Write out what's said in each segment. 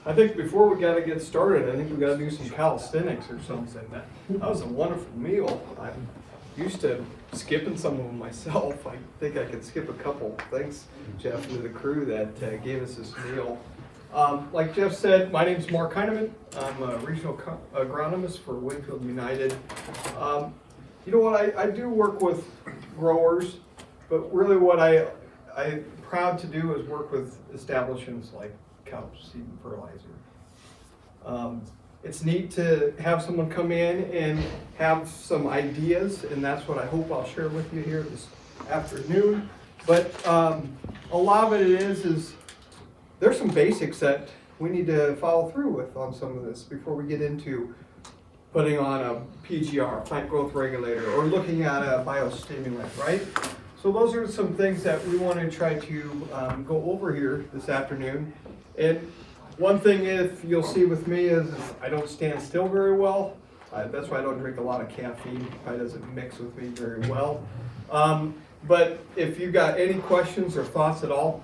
I think before we gotta get started, I think we gotta do some calisthenics or something. That was a wonderful meal. I'm used to skipping some of them myself. I think I could skip a couple. Thanks, Jeff, to the crew that gave us this meal. Like Jeff said, my name's Mark Heinaman. I'm a regional agronomist for WinField United. You know what, I do work with growers, but really what I'm proud to do is work with establishments like Kaup Seed Fertilizer. It's neat to have someone come in and have some ideas, and that's what I hope I'll share with you here this afternoon. But a lot of it is there's some basics that we need to follow through with on some of this before we get into putting on a PGR, plant growth regulator, or looking at a biostimulant, right? So those are some things that we want to try to go over here this afternoon. And one thing, if you'll see with me, is I don't stand still very well. That's why I don't drink a lot of caffeine. It probably doesn't mix with me very well. But if you've got any questions or thoughts at all,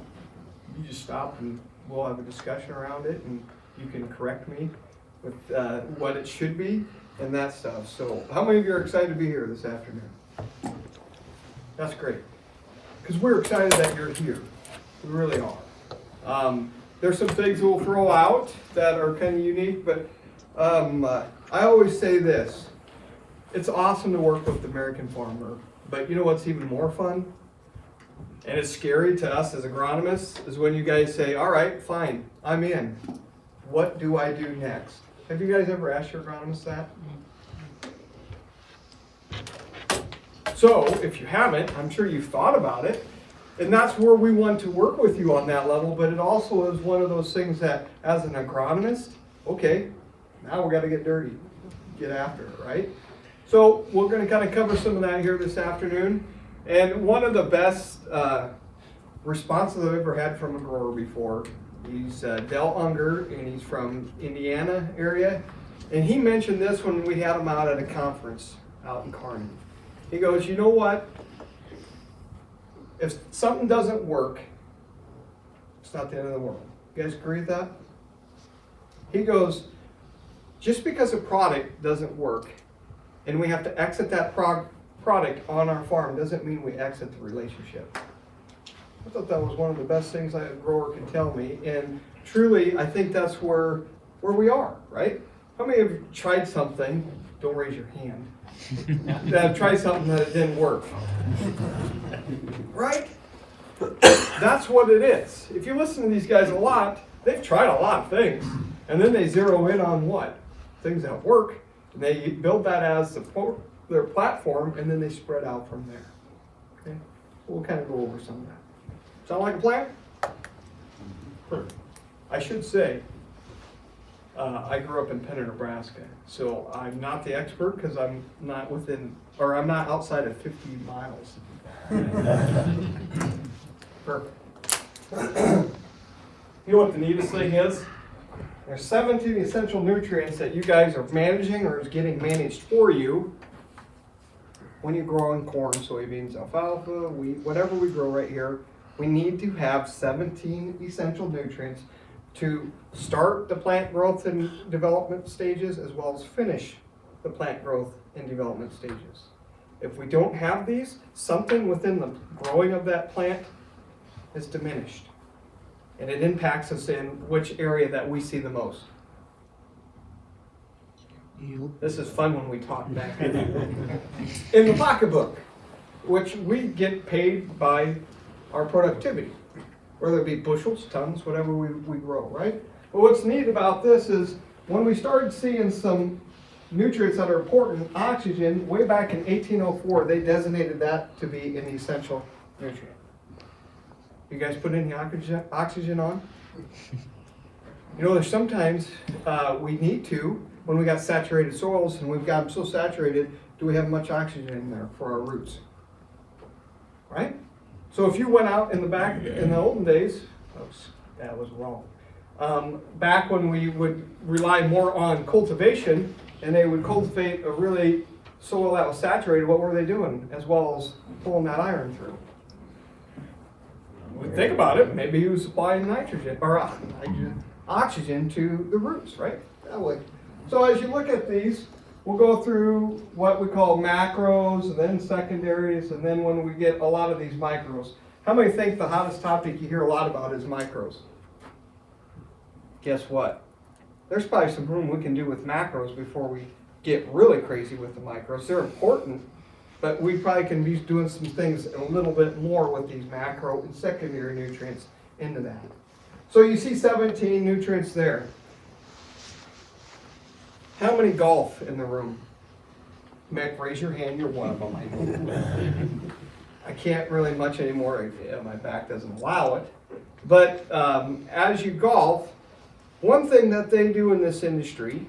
you just stop and we'll have a discussion around it, and you can correct me with what it should be and that stuff. So how many of you are excited to be here this afternoon? That's great, because we're excited that you're here. We really are. There's some things we'll throw out that are kind of unique, but I always say this. It's awesome to work with the American farmer, but you know what's even more fun? And it's scary to us as agronomists, is when you guys say, all right, fine, I'm in. What do I do next? Have you guys ever asked your agronomist that? So, if you haven't, I'm sure you've thought about it. And that's where we want to work with you on that level, but it also is one of those things that, as an agronomist, okay, now we got to get dirty, get after it, right? So we're going to kind of cover some of that here this afternoon. And one of the best responses I've ever had from a grower before, he's Del Unger, and he's from Indiana area. And he mentioned this when we had him out at a conference out in Kearney. He goes, you know what? If something doesn't work, it's not the end of the world. You guys agree with that? He goes, just because a product doesn't work and we have to exit that product on our farm doesn't mean we exit the relationship. I thought that was one of the best things a grower can tell me, and truly I think that's where we are, right? How many of you tried something, don't raise your hand, that tried something that it didn't work? Right? That's what it is. If you listen to these guys a lot, they've tried a lot of things, and then they zero in on what? Things that work, and they build that as their platform, and then they spread out from there. Okay? We'll kind of go over some of that. Sound like a plan? Perfect. I should say, I grew up in Penn, Nebraska, so I'm not the expert because I'm not outside of 50 miles. Perfect. You know what the neatest thing is? There's 17 essential nutrients that you guys are managing or is getting managed for you when you're growing corn, soybeans, alfalfa, wheat, whatever we grow right here. We need to have 17 essential nutrients to start the plant growth and development stages as well as finish the plant growth and development stages. If we don't have these, something within the growing of that plant is diminished. And it impacts us in which area that we see the most. This is fun when we talk back in the pocketbook, which we get paid by our productivity, whether it be bushels, tons, whatever we grow, right? But what's neat about this is when we started seeing some nutrients that are important, oxygen, way back in 1804, they designated that to be an essential nutrient. You guys put any oxygen on? You know, there's sometimes we need to, when we got saturated soils and we've got them so saturated, do we have much oxygen in there for our roots? Right? So if you went out in the back in the olden days, that was wrong. Back when we would rely more on cultivation and they would cultivate a really soil that was saturated, what were they doing as well as pulling that iron through? Think about it, maybe he was supplying nitrogen, or oxygen to the roots, right? That way. So as you look at these, we'll go through what we call macros, and then secondaries, and then when we get a lot of these micros. How many think the hottest topic you hear a lot about is micros? Guess what? There's probably some room we can do with macros before we get really crazy with the micros. They're important, but we probably can be doing some things a little bit more with these macro and secondary nutrients into that. So you see 17 nutrients there. How many golf in the room? Mick, raise your hand, you're one of them, I know. I can't really much anymore, my back doesn't allow it. But as you golf, one thing that they do in this industry,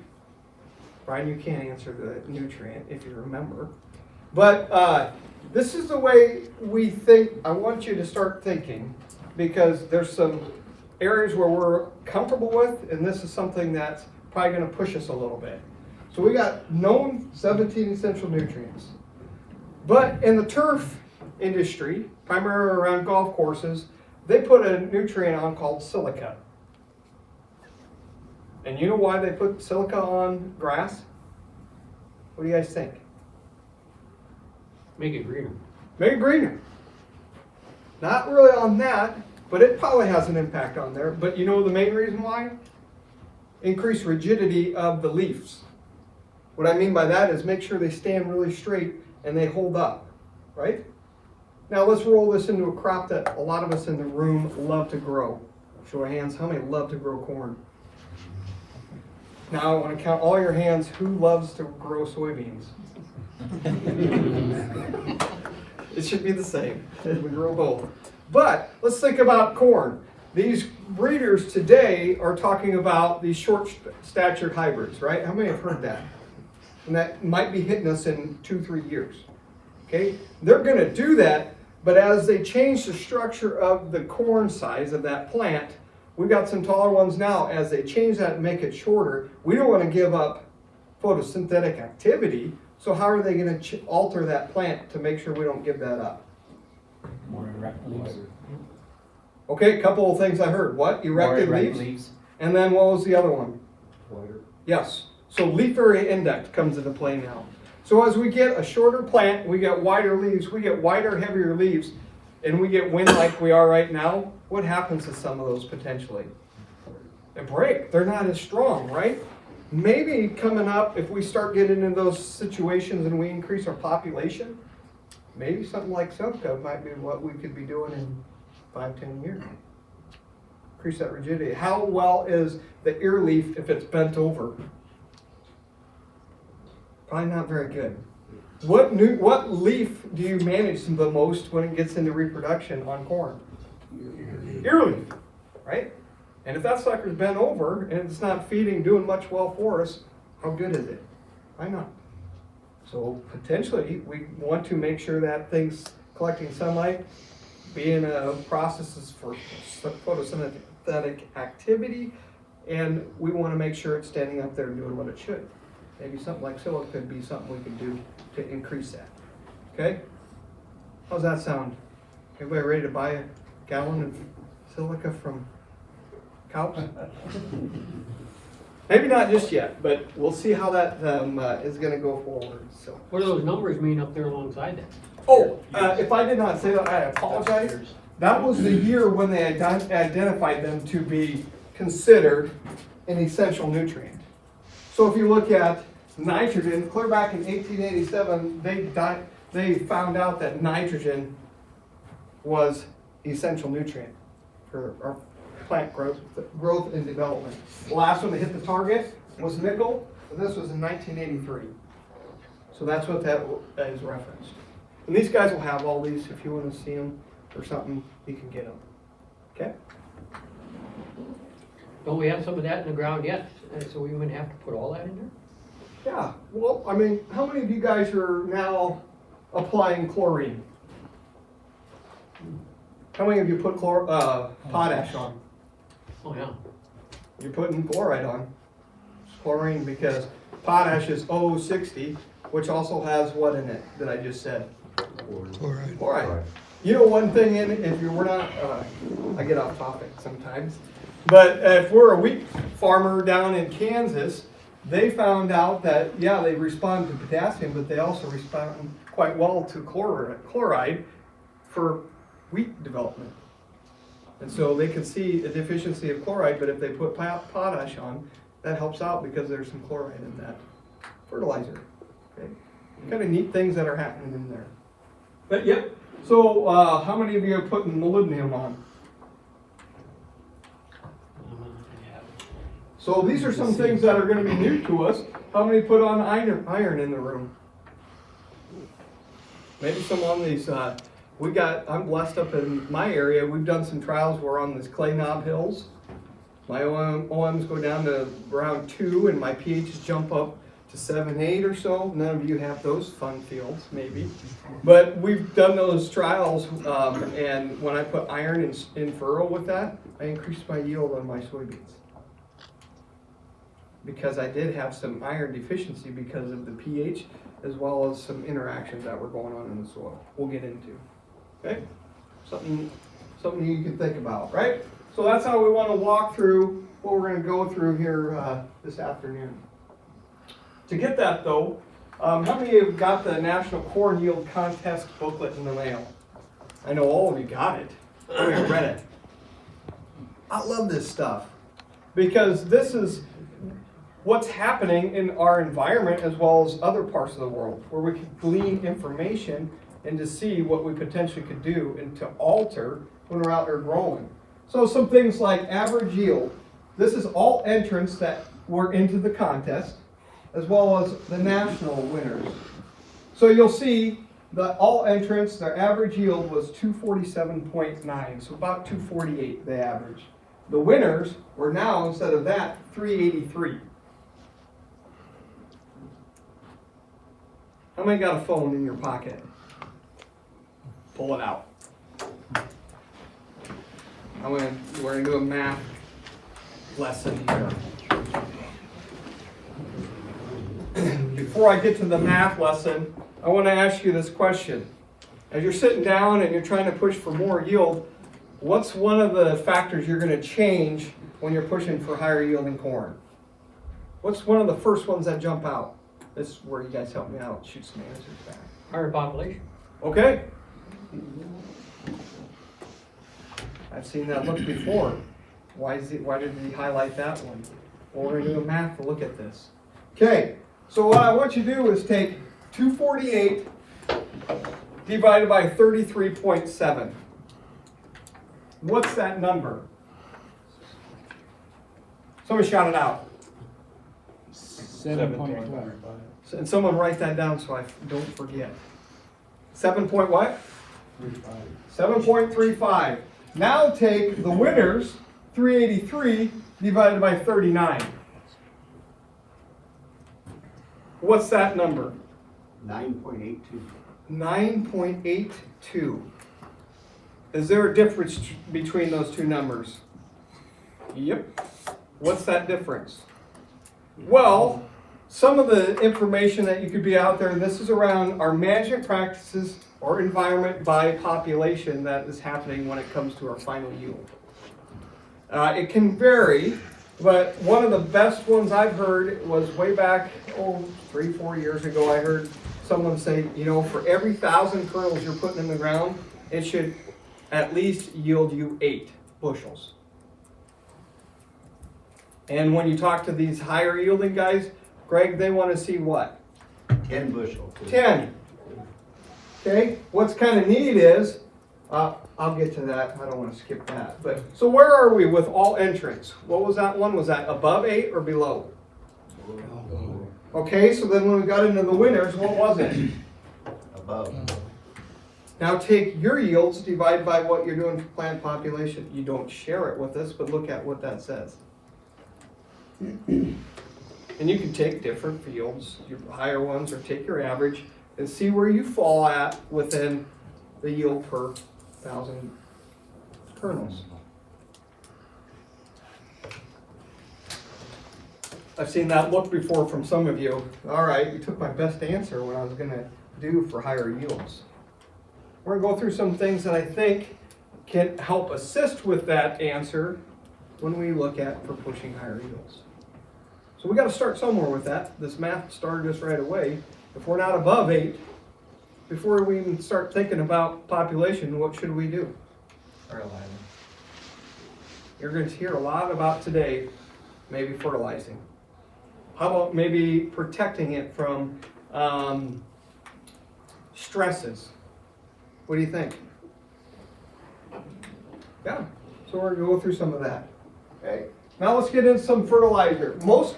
Brian, you can't answer the nutrient if you remember, but this is the way we think. I want you to start thinking, because there's some areas where we're comfortable with, and this is something that's probably going to push us a little bit. So we got known 17 essential nutrients. But in the turf industry, primarily around golf courses, they put a nutrient on called silica. And you know why they put silica on grass? What do you guys think? Make it greener. Make it greener. Not really on that, but it probably has an impact on there. But you know the main reason why? Increased rigidity of the leaves. What I mean by that is make sure they stand really straight and they hold up, right? Now let's roll this into a crop that a lot of us in the room love to grow. Show of hands, how many love to grow corn? Now I want to count all your hands. Who loves to grow soybeans? It should be the same. We grow both. But let's think about corn. These breeders today are talking about these short-statured hybrids, right? How many have heard that? And that might be hitting us in 2-3 years. Okay? They're going to do that, but as they change the structure of the corn size of that plant, we've got some taller ones now. As they change that and make it shorter, we don't want to give up photosynthetic activity. So how are they going to alter that plant to make sure we don't give that up? More erect leaves. Okay, a couple of things I heard. What? Erected leaves? And then what was the other one? Wider. Yes. So leaf area index comes into play now. So as we get a shorter plant, we get wider leaves, we get wider, heavier leaves, and we get wind like we are right now, what happens to some of those potentially? They break. They're not as strong, right? Maybe coming up, if we start getting into those situations and we increase our population, maybe something like silica might be what we could be doing in 5-10 years. Increase that rigidity. How well is the ear leaf if it's bent over? Probably not very good. What leaf do you manage the most when it gets into reproduction on corn? Ear leaf, right? And if that sucker's bent over and it's not feeding, doing much well for us, how good is it? Why not? So potentially we want to make sure that thing's collecting sunlight, being processes for photosynthetic activity, and we want to make sure it's standing up there and doing what it should. Maybe something like silica could be something we can do to increase that. Okay? How's that sound? Everybody ready to buy a gallon of silica from Kaup? Maybe not just yet, but we'll see how that is going to go forward. So. What do those numbers mean up there alongside that? Oh, if I did not say that, I apologize. That was the year when they identified them to be considered an essential nutrient. So if you look at nitrogen, clear back in 1887, they found out that nitrogen was essential nutrient for our plant growth and development. The last one that hit the target was nickel, and this was in 1983. So that's what that is referenced. And these guys will have all these. If you want to see them or something, you can get them. Okay? Don't we have some of that in the ground yet? So we wouldn't have to put all that in there? Yeah. Well, I mean, how many of you guys are now applying chlorine? How many of you put potash on? Oh, yeah. You're putting chloride on. It's chlorine because potash is 060, which also has what in it that I just said? Chloride. You know one thing, we're not, I get off topic sometimes. But if we're a wheat farmer down in Kansas, they found out that, yeah, they respond to potassium, but they also respond quite well to chloride for wheat development. And so they can see a deficiency of chloride, but if they put potash on, that helps out because there's some chloride in that fertilizer. Okay? Kind of neat things that are happening in there. But yep, so how many of you are putting molybdenum on? So these are some things that are going to be new to us. How many put on iron in the room? Maybe some on these, I'm blessed up in my area, we've done some trials, we're on these clay knob hills. My OMs go down to around 2 and my pHs jump up to 7, 8 or so. None of you have those fun fields, maybe. But we've done those trials, and when I put iron in furrow with that, I increased my yield on my soybeans. Because I did have some iron deficiency because of the pH, as well as some interactions that were going on in the soil. We'll get into. Okay? Something you can think about, right? So that's how we want to walk through what we're going to go through here this afternoon. To get that though, how many of you got the National Corn Yield Contest booklet in the mail? I know all of you got it. I mean, read it. I love this stuff because this is what's happening in our environment as well as other parts of the world where we can glean information and to see what we potentially could do and to alter when we're out there growing. So some things like average yield. This is all entrants that were into the contest as well as the national winners. So you'll see that all entrants, their average yield was 247.9, so about 248 the average. The winners were now, instead of that, 383. How many got a phone in your pocket? Pull it out. We're going to do a math lesson here. Before I get to the math lesson, I want to ask you this question. As you're sitting down and you're trying to push for more yield, what's one of the factors you're going to change when you're pushing for higher yielding corn? What's one of the first ones that jump out? This is where you guys help me out, shoot some answers back. Higher population. Okay. I've seen that look before. Why did he highlight that one? Well, we're going to do a math to look at this. Okay, so what I want you to do is take 248 divided by 33.7. What's that number? Somebody shout it out. 7.5. And someone write that down so I don't forget. 7 point what? 7.35. Now take the winners, 383, divided by 39. What's that number? 9.82. 9.82. Is there a difference between those two numbers? Yep. What's that difference? Well, some of the information that you could be out there, and this is around our management practices or environment by population that is happening when it comes to our final yield. It can vary, but one of the best ones I've heard was way back, 3-4 years ago, I heard someone say, for every 1,000 kernels you're putting in the ground, it should at least yield you 8 bushels. And when you talk to these higher yielding guys, Greg, they want to see what? 10 bushel. 10. Okay, what's kind of neat is, I'll get to that, I don't want to skip that. But so where are we with all entrants? What was that one? Was that above 8 or below? Okay, so then when we got into the winners, what was it? Above. Now take your yields, divide by what you're doing for plant population. You don't share it with us, but look at what that says. And you can take different fields, your higher ones, or take your average, and see where you fall at within the yield per 1,000 kernels. I've seen that look before from some of you. All right, you took my best answer when I was going to do for higher yields. We're going to go through some things that I think can help assist with that answer when we look at for pushing higher yields. So we got to start somewhere with that. This math started us right away. If we're not above 8, before we even start thinking about population, what should we do? Fertilizer. You're going to hear a lot about today, maybe fertilizing. How about maybe protecting it from stresses? What do you think? Yeah, so we're going to go through some of that. Okay, now let's get into some fertilizer. Most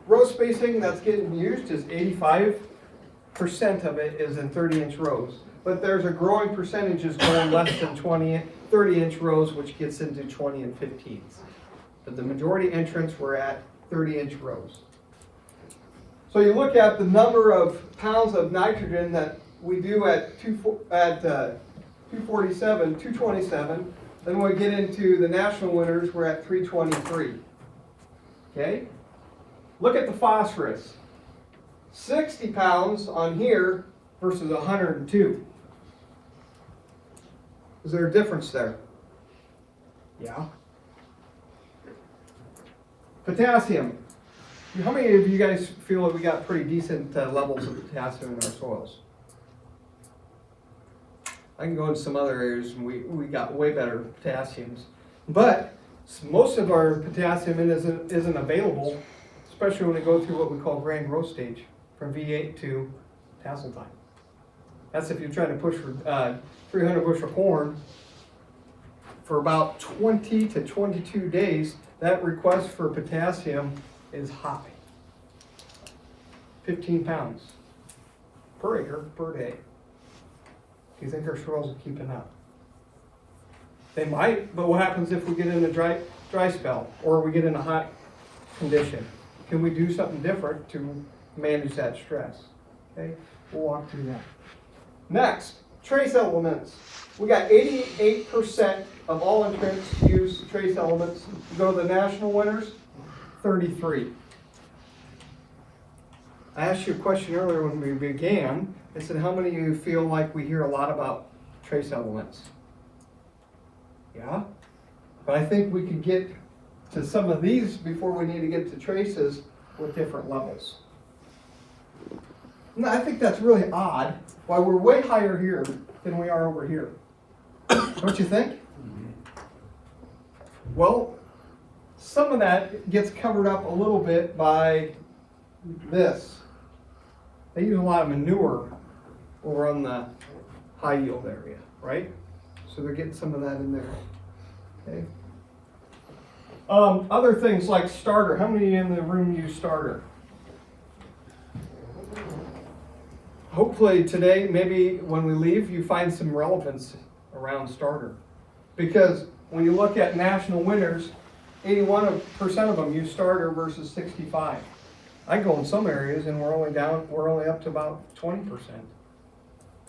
row spacing that's getting used is 85% of it is in 30-inch rows. But there's a growing percentage is going less than 30-inch rows, which gets into 20 and 15s. But the majority entrants were at 30-inch rows. So you look at the number of pounds of nitrogen that we do at 247, 227. Then when we get into the national winners, we're at 323. Okay? Look at the phosphorus. 60 pounds on here versus 102. Is there a difference there? Yeah. Potassium. How many of you guys feel that we got pretty decent levels of potassium in our soils? I can go into some other areas and we got way better potassiums. But most of our potassium isn't available, especially when we go through what we call grand growth stage, from V8 to tassel time. That's if you're trying to push for 300 bushel corn for about 20 to 22 days. That request for potassium is high. 15 pounds per acre per day. Do you think our soils are keeping up? They might, but what happens if we get in a dry spell or we get in a hot condition? Can we do something different to manage that stress? Okay, we'll walk through that. Next, trace elements. We got 88% of all entrants use trace elements. You go to the national winners, 33. I asked you a question earlier when we began. I said, how many of you feel like we hear a lot about trace elements? Yeah? But I think we could get to some of these before we need to get to traces with different levels. And I think that's really odd, why we're way higher here than we are over here. Don't you think? Well, some of that gets covered up a little bit by this. They use a lot of manure over on the high yield area, right? So they're getting some of that in there. Okay. Other things like starter. How many in the room use starter? Hopefully today, maybe when we leave, you find some relevance around starter. Because when you look at national winners, 81% of them use starter versus 65. I go in some areas and we're only up to about 20%.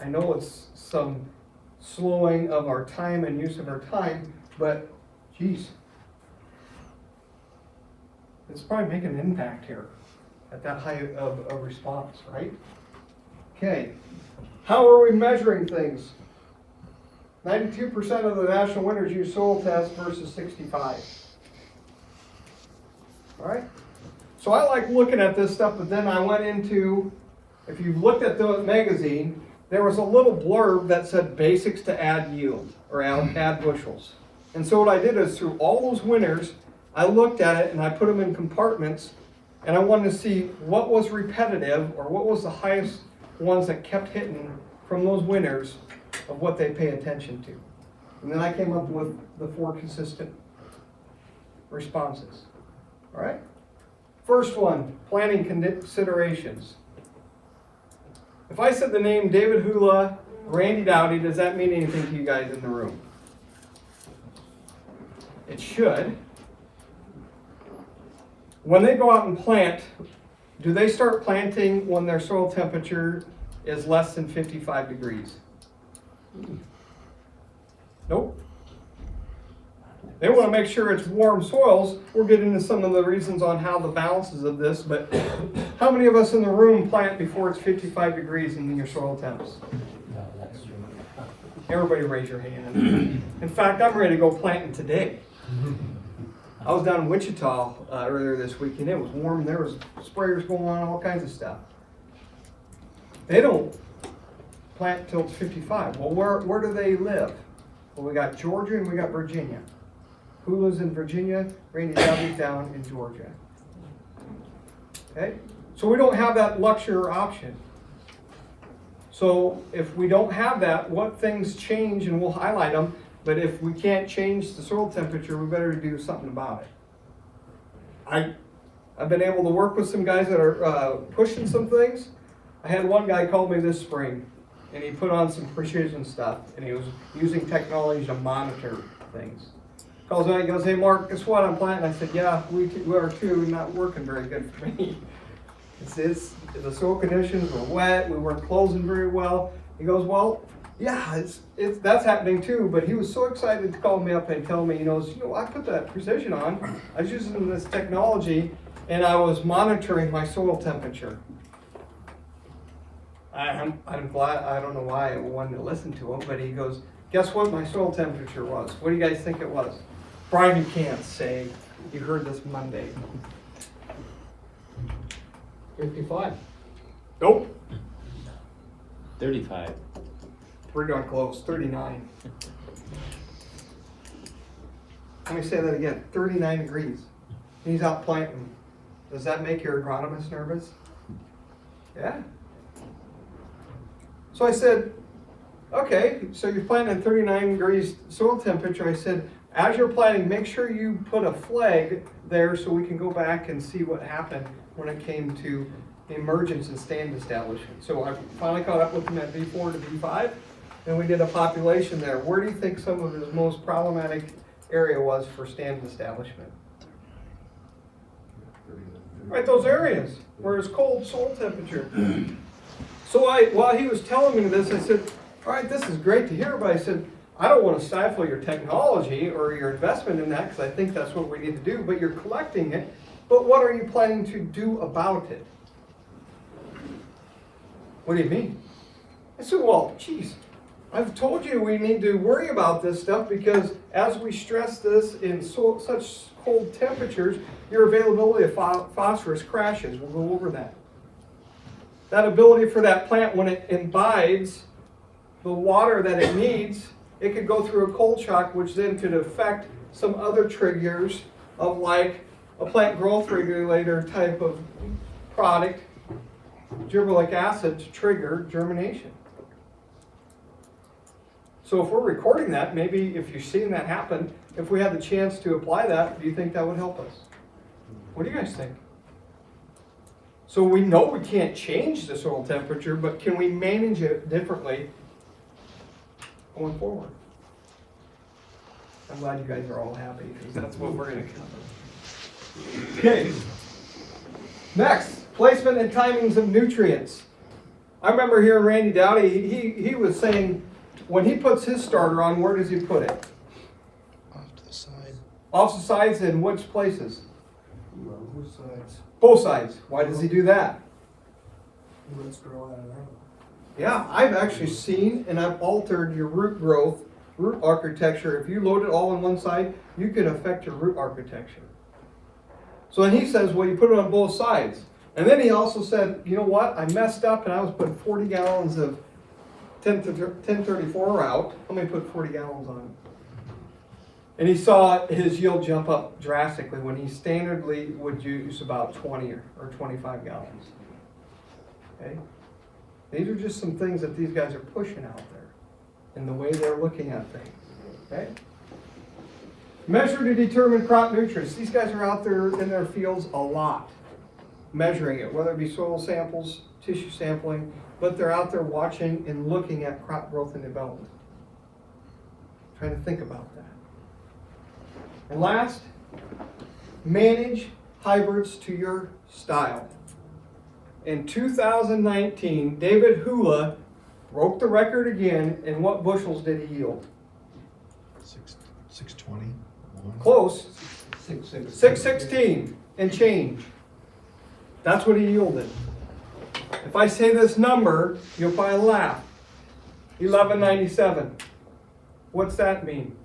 I know it's some slowing of our time and use of our time, but geez, it's probably making an impact here at that high of response, right? Okay, how are we measuring things? 92% of the national winners use soil tests versus 65. All right? So I like looking at this stuff, but then I went into, if you've looked at the magazine, there was a little blurb that said basics to add yield, or add bushels. And so what I did is through all those winners, I looked at it and I put them in compartments, and I wanted to see what was repetitive, or what was the highest ones that kept hitting from those winners of what they pay attention to. And then I came up with the 4 consistent responses. All right? First one, planning considerations. If I said the name David Hula, Randy Dowdy, does that mean anything to you guys in the room? It should. When they go out and plant, do they start planting when their soil temperature is less than 55 degrees? Nope. They want to make sure it's warm soils. We'll get into some of the reasons on how the balances of this, but how many of us in the room plant before it's 55 degrees in your soil temps? No, that's true. Everybody raise your hand. In fact, I'm ready to go planting today. I was down in Wichita earlier this week, and it was warm. There was sprayers going on, all kinds of stuff. They don't plant till it's 55. Well, where do they live? Well, we got Georgia and we got Virginia. Who lives in Virginia? Randy Dowdy's down in Georgia. Okay? So we don't have that luxury or option. So if we don't have that, what things change, and we'll highlight them, but if we can't change the soil temperature, we better do something about it. I've been able to work with some guys that are pushing some things. I had one guy call me this spring, and he put on some precision stuff, and he was using technology to monitor things. Calls me, he goes, "Hey Mark, guess what I'm planting?" I said, "Yeah, we are too, not working very good for me." The soil conditions were wet, we weren't closing very well. He goes, "Well, yeah, that's happening too," but he was so excited to call me up and tell me, I put that precision on, I was using this technology, and I was monitoring my soil temperature. I'm glad, I don't know why I wanted to listen to him, but he goes, "Guess what my soil temperature was? What do you guys think it was?" Brian, you can't say, you heard this Monday. 55. Nope. 35. Pretty darn close, 39. Let me say that again, 39 degrees. He's out planting. Does that make your agronomist nervous? Yeah. So I said, okay, so you're planting at 39 degrees soil temperature. I said, as you're planting, make sure you put a flag there so we can go back and see what happened when it came to emergence and stand establishment. So I finally caught up with him at V4 to V5, and we did a population there. Where do you think some of his most problematic area was for stand establishment? Right, those areas where it's cold soil temperature. So while he was telling me this, I said, all right, this is great to hear, but I said, I don't want to stifle your technology or your investment in that, because I think that's what we need to do, but you're collecting it. But what are you planning to do about it? What do you mean? I said, well, geez, I've told you we need to worry about this stuff, because as we stress this in such cold temperatures, your availability of phosphorus crashes. We'll go over that. That ability for that plant, when it imbibes the water that it needs, it could go through a cold shock, which then could affect some other triggers of like a plant growth regulator type of product, gibberellic acid, to trigger germination. So if we're recording that, maybe if you're seeing that happen, if we had the chance to apply that, do you think that would help us? What do you guys think? So we know we can't change the soil temperature, but can we manage it differently going forward? I'm glad you guys are all happy, because that's what we're going to cover. Okay. Next, placement and timings of nutrients. I remember hearing Randy Dowdy, he was saying, when he puts his starter on, where does he put it? Off to the side. Off the sides, in which places? Both sides. Both sides. Why does he do that? Roots grow out of there. Yeah, I've actually seen, and I've altered your root growth, root architecture. If you load it all on one side, you can affect your root architecture. So then he says, well, you put it on both sides. And then he also said, you know what? I messed up, and I was putting 40 gallons of 1034 out. Let me put 40 gallons on it. And he saw his yield jump up drastically when he standardly would use about 20 or 25 gallons. Okay? These are just some things that these guys are pushing out there in the way they're looking at things. Okay? Measure to determine crop nutrients. These guys are out there in their fields a lot, measuring it, whether it be soil samples, tissue sampling, but they're out there watching and looking at crop growth and development. Trying to think about that. And last, manage hybrids to your style. In 2019, David Hula broke the record again, and what bushels did he yield? 620. Close. 616 and change. That's what he yielded. If I say this number, you'll probably laugh. 1197. What's that mean?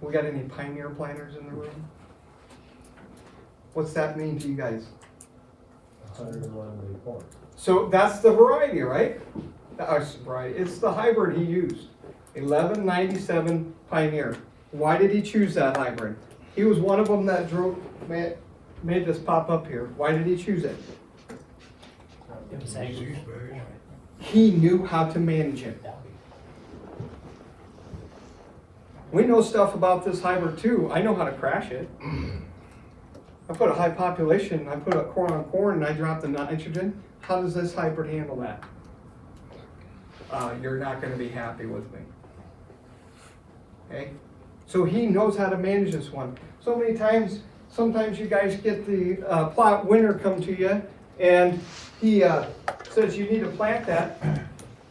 We got any Pioneer planters in the room? What's that mean to you guys? 101 corn. So that's the variety, right? Variety. It's the hybrid he used. 1197 Pioneer. Why did he choose that hybrid? He was one of them that made this pop up here. Why did he choose it? It was actually. He knew how to manage it. We know stuff about this hybrid too. I know how to crash it. I put a high population, I put a corn on corn, and I drop the nitrogen. How does this hybrid handle that? You're not going to be happy with me. Okay? So he knows how to manage this one. So many times, sometimes you guys get the plot winner come to you, and he says you need to plant that.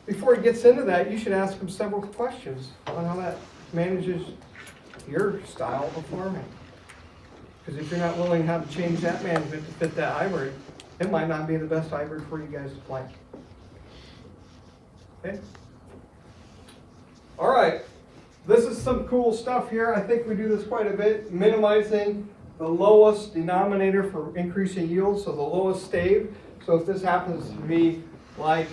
Before he gets into that, you should ask him several questions on how that manages your style of farming. Because if you're not willing how to change that management to fit that hybrid, it might not be the best hybrid for you guys to plant. Okay? All right. This is some cool stuff here. I think we do this quite a bit. Minimizing the lowest denominator for increasing yield, so the lowest stave. So if this happens to be like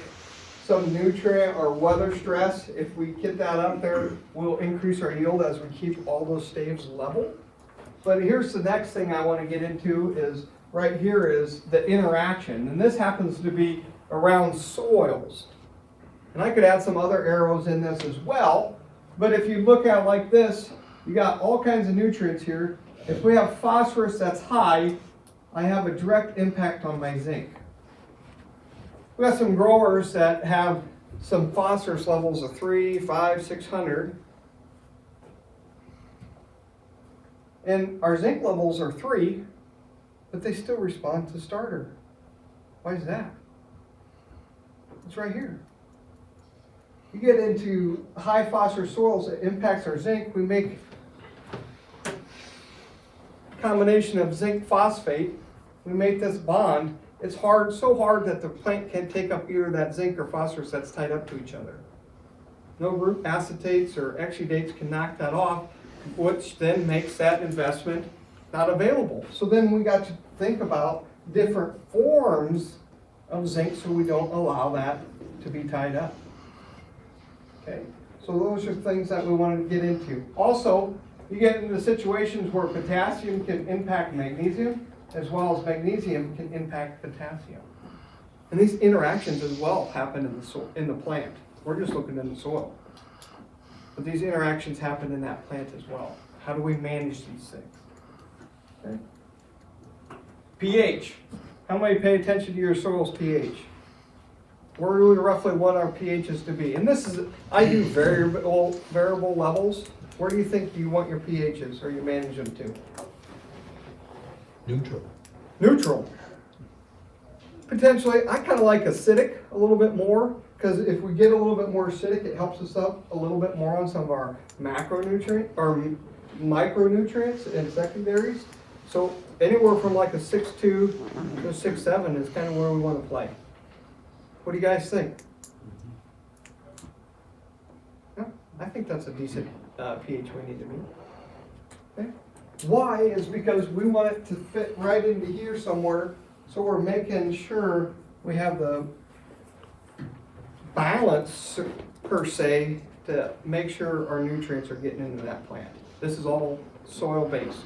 some nutrient or weather stress, if we get that up there, we'll increase our yield as we keep all those staves level. But here's the next thing I want to get into is right here is the interaction. And this happens to be around soils. And I could add some other arrows in this as well. But if you look at it like this, you got all kinds of nutrients here. If we have phosphorus that's high, I have a direct impact on my zinc. We got some growers that have some phosphorus levels of 3, 5, 600. And our zinc levels are 3, but they still respond to starter. Why is that? It's right here. You get into high phosphorus soils, it impacts our zinc. We make a combination of zinc phosphate. We make this bond. It's hard, so hard that the plant can't take up either that zinc or phosphorus that's tied up to each other. No root acetates or exudates can knock that off, which then makes that investment not available. So then we got to think about different forms of zinc so we don't allow that to be tied up. Okay, so those are things that we want to get into. Also, you get into situations where potassium can impact magnesium, as well as magnesium can impact potassium. And these interactions as well happen in the soil, in the plant. We're just looking in the soil. But these interactions happen in that plant as well. How do we manage these things? Okay. pH. How many pay attention to your soil's pH? Where do we roughly want our pHs to be? And this is, I do variable levels. Where do you think you want your pHs or you manage them to? Neutral. Neutral. Potentially, I kind of like acidic a little bit more, because if we get a little bit more acidic, it helps us up a little bit more on some of our macronutrient or micronutrients and secondaries. So anywhere from like a 6.2 to a 6.7 is kind of where we want to play. What do you guys think? Yeah, I think that's a decent pH we need to meet. Okay. Why is because we want it to fit right into here somewhere, so we're making sure we have the balance per se to make sure our nutrients are getting into that plant. This is all soil based.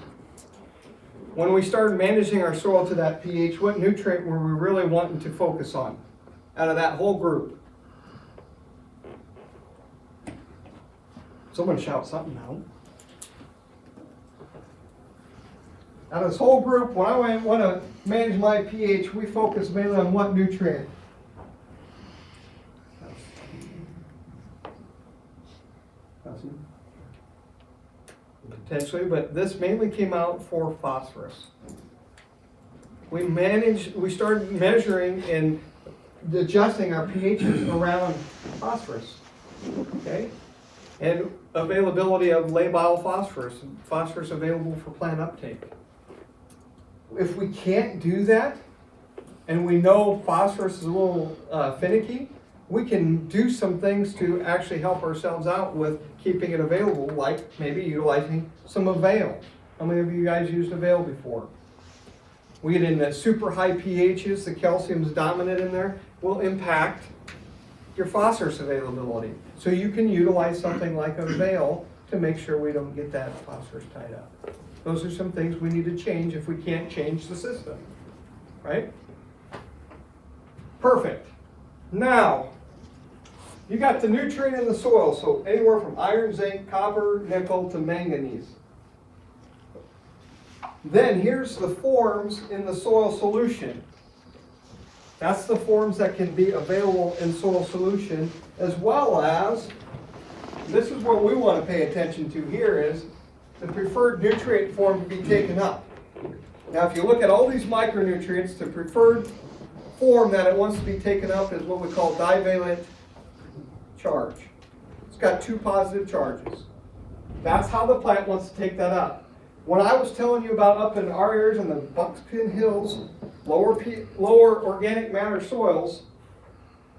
When we started managing our soil to that pH, what nutrient were we really wanting to focus on out of that whole group? Someone shout something out. Out of this whole group, when I want to manage my pH, we focus mainly on what nutrient? Potentially, but this mainly came out for phosphorus. We started measuring and adjusting our pHs around phosphorus. Okay? And availability of labile phosphorus, phosphorus available for plant uptake. If we can't do that, and we know phosphorus is a little finicky, we can do some things to actually help ourselves out with keeping it available, like maybe utilizing some Avail. How many of you guys used Avail before? We get into super high pHs, the calcium's dominant in there, will impact your phosphorus availability. So you can utilize something like Avail to make sure we don't get that phosphorus tied up. Those are some things we need to change if we can't change the system, right? Perfect. Now, you got the nutrient in the soil, so anywhere from iron, zinc, copper, nickel to manganese. Then here's the forms in the soil solution. That's the forms that can be available in soil solution, as well as, this is what we want to pay attention to here, is the preferred nutrient form to be taken up. Now if you look at all these micronutrients, the preferred form that it wants to be taken up is what we call divalent charge. It's got 2 positive charges. That's how the plant wants to take that up. When I was telling you about up in our areas in the Buckskin Hills, lower organic matter soils,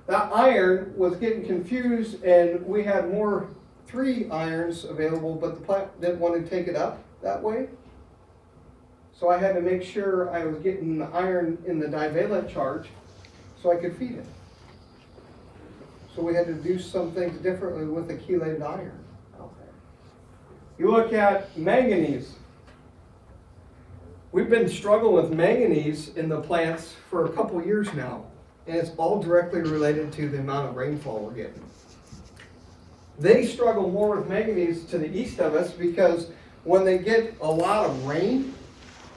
that iron was getting confused and we had more 3 irons available, but the plant didn't want to take it up that way. So I had to make sure I was getting the iron in the divalent charge so I could feed it. So we had to do some things differently with the chelated iron out there. You look at manganese. We've been struggling with manganese in the plants for a couple years now, and it's all directly related to the amount of rainfall we're getting. They struggle more with manganese to the east of us because when they get a lot of rain,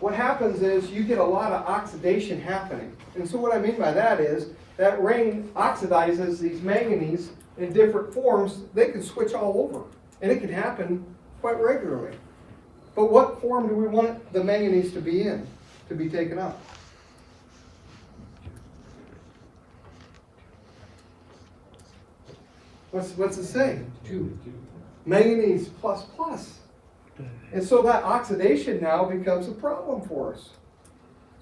what happens is you get a lot of oxidation happening. And so what I mean by that is that rain oxidizes these manganese in different forms. They can switch all over, and it can happen quite regularly. But what form do we want the manganese to be in, to be taken up? What's it say? 2. Manganese plus plus. And so that oxidation now becomes a problem for us.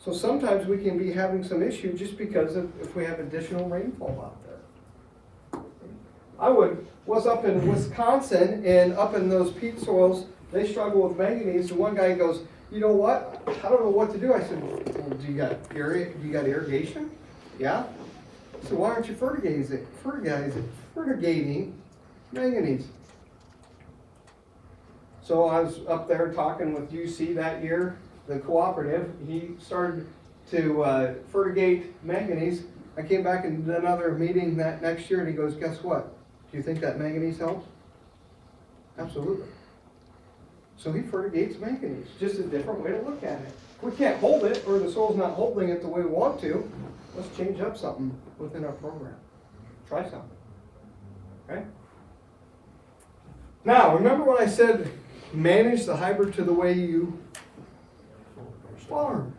So sometimes we can be having some issue just because of if we have additional rainfall out there. I was up in Wisconsin, and up in those peat soils, they struggle with manganese. And one guy goes, you know what? I don't know what to do. I said, well, do you got irrigation? Yeah. So why aren't you fertilizing manganese? So I was up there talking with UC that year, the cooperative. He started to fertigate manganese. I came back and did another meeting that next year, and he goes, guess what? Do you think that manganese helps? Absolutely. So he fertigates manganese, just a different way to look at it. If we can't hold it, or the soil's not holding it the way we want to, let's change up something within our program. Try something. Okay? Now, remember when I said manage the hybrid to the way you farm?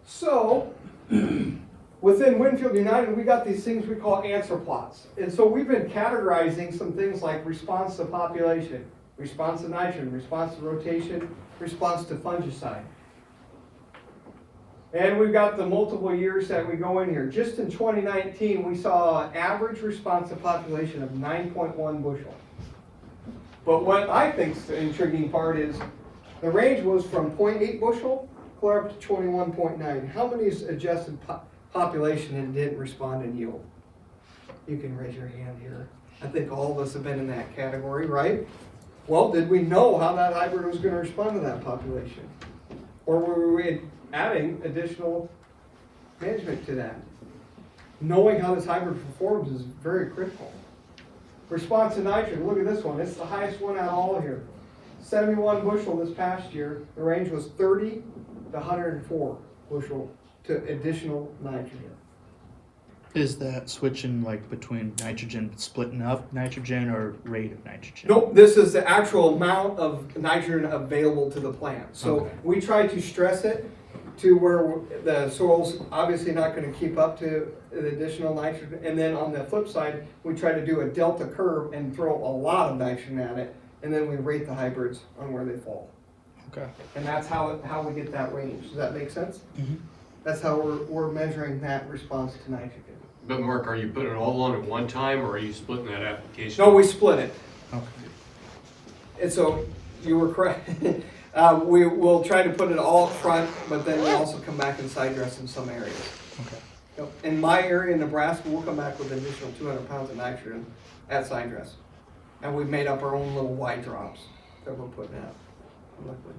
So, within WinField United, we got these things we call answer plots. And so we've been categorizing some things like response to population, response to nitrogen, response to rotation, response to fungicide. And we've got the multiple years that we go in here. Just in 2019, we saw an average response to population of 9.1 bushel. But what I think is the intriguing part is the range was from 0.8 bushel clear up to 21.9. How many is adjusted population and didn't respond in yield? You can raise your hand here. I think all of us have been in that category, right? Well, did we know how that hybrid was going to respond to that population? Or were we adding additional management to that? Knowing how this hybrid performs is very critical. Response to nitrogen, look at this one. It's the highest one out of all here. 71 bushel this past year. The range was 30 to 104 bushel to additional nitrogen. Is that switching like between nitrogen, splitting up nitrogen, or rate of nitrogen? Nope, this is the actual amount of nitrogen available to the plant. So Okay. we try to stress it to where the soil's obviously not going to keep up to the additional nitrogen. And then on the flip side, we try to do a delta curve and throw a lot of nitrogen at it. And then we rate the hybrids on where they fall. Okay. And that's how we get that range. Does that make sense? Mm-hmm. That's how we're measuring that response to nitrogen. But Mark, are you putting it all on at one time, or are you splitting that application? No, we split it. Okay. And so you were correct. We will try to put it all up front, but then we'll also come back and side dress in some areas. Okay. Yep. In my area in Nebraska, we'll come back with an additional 200 pounds of nitrogen at side dress. And we've made up our own little Y drops that we're putting out. Liquid.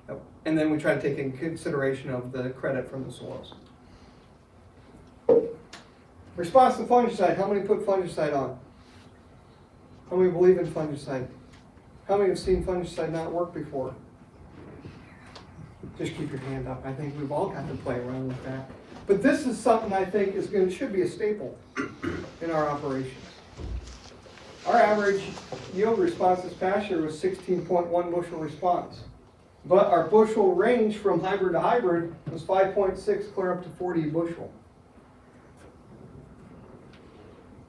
Yep. And then we try to take in consideration of the credit from the soils. Response to fungicide. How many put fungicide on? How many believe in fungicide? How many have seen fungicide not work before? Just keep your hand up. I think we've all got to play around with that. But this is something I think should be a staple in our operations. Our average yield response this past year was 16.1 bushel response. But our bushel range from hybrid to hybrid was 5.6 clear up to 40 bushel.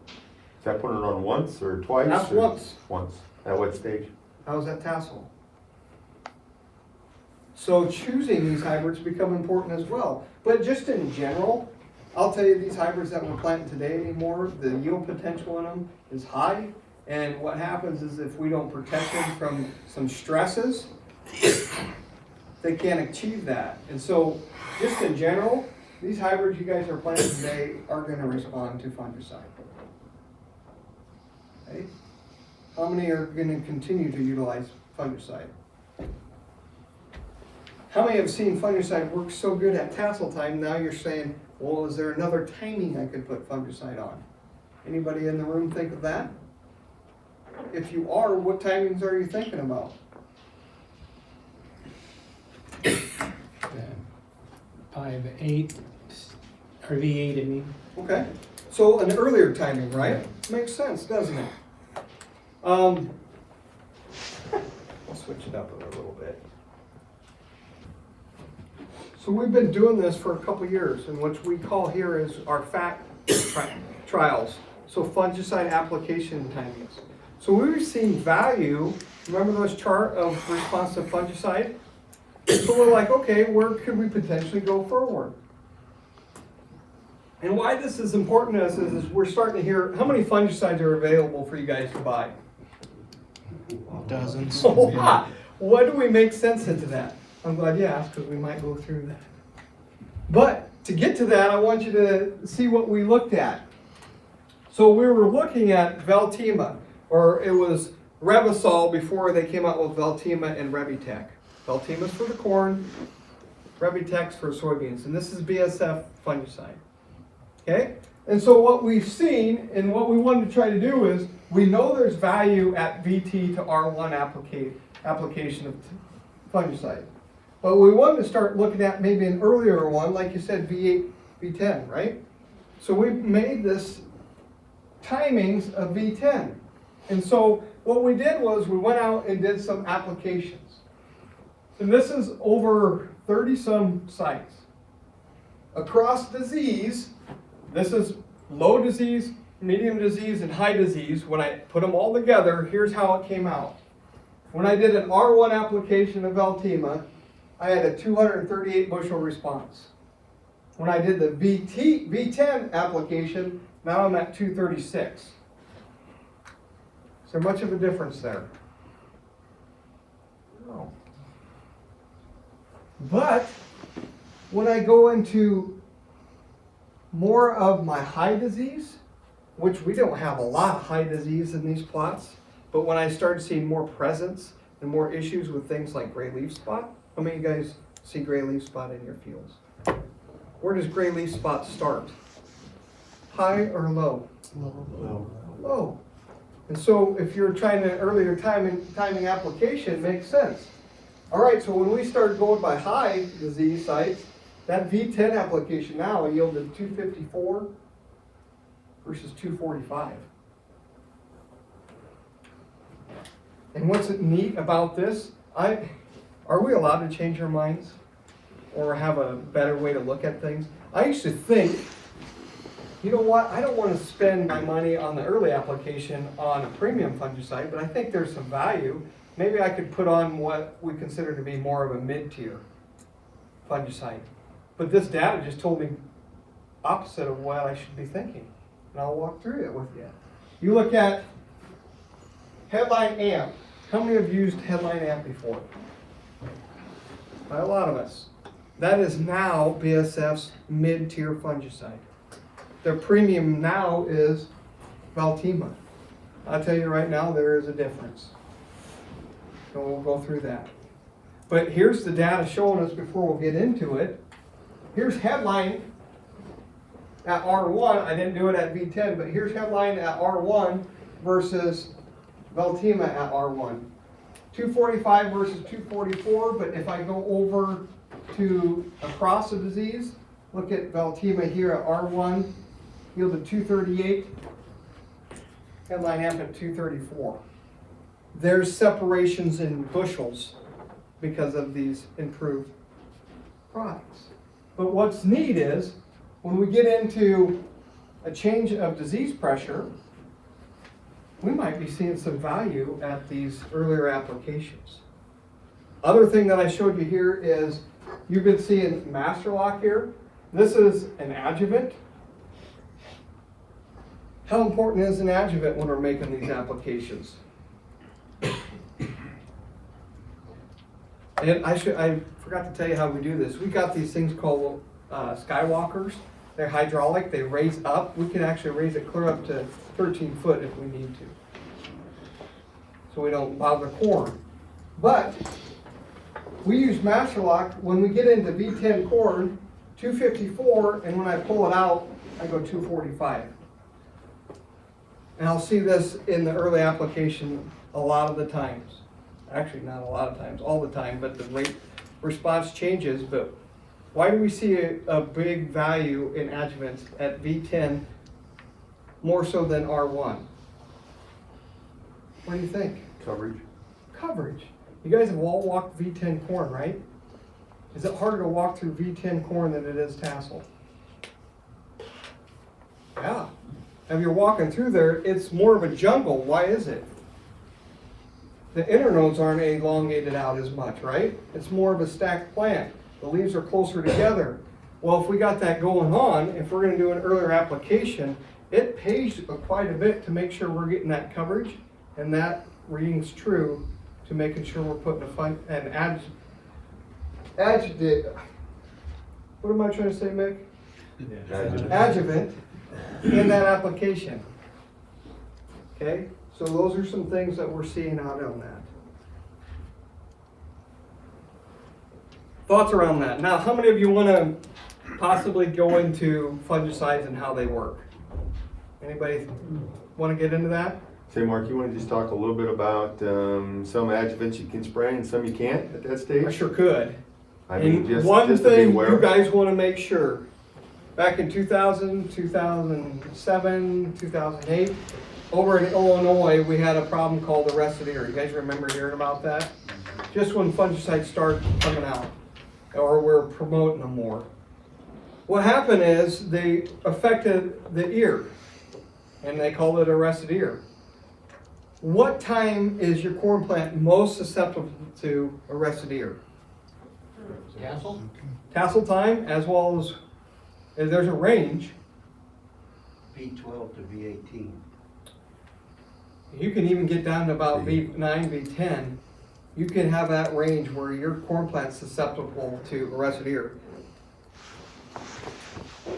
Is that putting it on once or twice? That's or once. Once. At what stage? I was at tassel. So choosing these hybrids become important as well. But just in general, I'll tell you these hybrids that we're planting today anymore, the yield potential in them is high. And what happens is if we don't protect them from some stresses, they can't achieve that. And so just in general, these hybrids you guys are planting today are going to respond to fungicide. Okay? How many are going to continue to utilize fungicide? How many have seen fungicide work so good at tassel time, now you're saying, well, is there another timing I could put fungicide on? Anybody in the room think of that? If you are, what timings are you thinking about? 5/8, or V8, I mean. Okay, so an earlier timing, right? Makes sense, doesn't it? I'll switch it up a little bit. So we've been doing this for a couple years, and what we call here is our FAT trials. So fungicide application timings. So we've seen value, remember those chart of response to fungicide? So we're like, okay, where could we potentially go forward? And why this is important to us is we're starting to hear, how many fungicides are available for you guys to buy? Dozens. What do we make sense into that? I'm glad you asked because we might go through that. But to get to that, I want you to see what we looked at. So we were looking at Veltima, or it was Revysol before they came out with Veltima and Revitec. Veltima's for the corn, Revitec's for soybeans, and this is BSF fungicide. Okay? And so what we've seen and what we wanted to try to do is, we know there's value at VT to R1 application of fungicide. But we wanted to start looking at maybe an earlier one, like you said, V8, V10, right? So we made this timings of V10. And so what we did was we went out and did some applications. And this is over 30 some sites. Across disease, this is low disease, medium disease, and high disease. When I put them all together, here's how it came out. When I did an R1 application of Veltima, I had a 238 bushel response. When I did the V10 application, now I'm at 236. Is there much of a difference there? No. But when I go into more of my high disease, which we don't have a lot of high disease in these plots, but when I started seeing more presence and more issues with things like gray leaf spot, how many of you guys see gray leaf spot in your fields? Where does gray leaf spot start? High or low? Low. Low. And so if you're trying an earlier timing application, makes sense. All right, so when we started going by high disease sites, that V10 application now yielded 254 versus 245. And what's neat about this, are we allowed to change our minds or have a better way to look at things? I used to think, you know what, I don't want to spend my money on the early application on a premium fungicide, but I think there's some value. Maybe I could put on what we consider to be more of a mid-tier fungicide. But this data just told me opposite of what I should be thinking. And I'll walk through it with you. You look at headline amp. How many have used headline amp before? A lot of us. That is now BASF's mid-tier fungicide. Their premium now is Valtima. I'll tell you right now, there is a difference. So we'll go through that. But here's the data showing us before we'll get into it. Here's headline at R1. I didn't do it at V10, but here's headline at R1 versus Valtima at R1. 245 versus 244, but if I go over to across the disease, look at Valtima here at R1, yielded 238, headline amp at 234. There's separations in bushels because of these improved products. But what's neat is, when we get into a change of disease pressure, we might be seeing some value at these earlier applications. Other thing that I showed you here is, you've been seeing Master Lock here. This is an adjuvant. How important is an adjuvant when we're making these applications? And I forgot to tell you how we do this. We got these things called skywalkers. They're hydraulic, they raise up. We can actually raise it clear up to 13 foot if we need to. So we don't bother corn. But we use Master Lock when we get into V10 corn, 254, and when I pull it out, I go 245. And I'll see this in the early application a lot of the times. Actually, not a lot of times, all the time, but the rate response changes. But why do we see a big value in adjuvants at V10 more so than R1? What do you think? Coverage. Coverage. You guys have all walked V10 corn, right? Is it harder to walk through V10 corn than it is tassel? Yeah. If you're walking through there, it's more of a jungle. Why is it? The internodes aren't elongated out as much, right? It's more of a stacked plant. The leaves are closer together. Well, if we got that going on, if we're going to do an earlier application, it pays quite a bit to make sure we're getting that coverage, and that reading's true to making sure we're putting an adjuvant. What am I trying to say, Mick? Adjuvant in that application. Okay, so those are some things that we're seeing out on that. Thoughts around that? Now, how many of you want to possibly go into fungicides and how they work? Anybody want to get into that? Say, Mark, you want to just talk a little bit about some adjuvants you can spray and some you can't at that stage? I sure could. I mean, And just one to be thing aware. you guys want to make sure, back in 2000, 2007, 2008, over in Illinois, we had a problem called arrested ear. You guys remember hearing about that? Just when fungicides started coming out, or we're promoting them more. What happened is they affected the ear, and they called it arrested ear. What time is your corn plant most susceptible to arrested ear? Tassel? Tassel time, as well as there's a range. V12 to V18. You can even get down to about V9, V10. You can have that range where your corn plant's susceptible to arrested ear.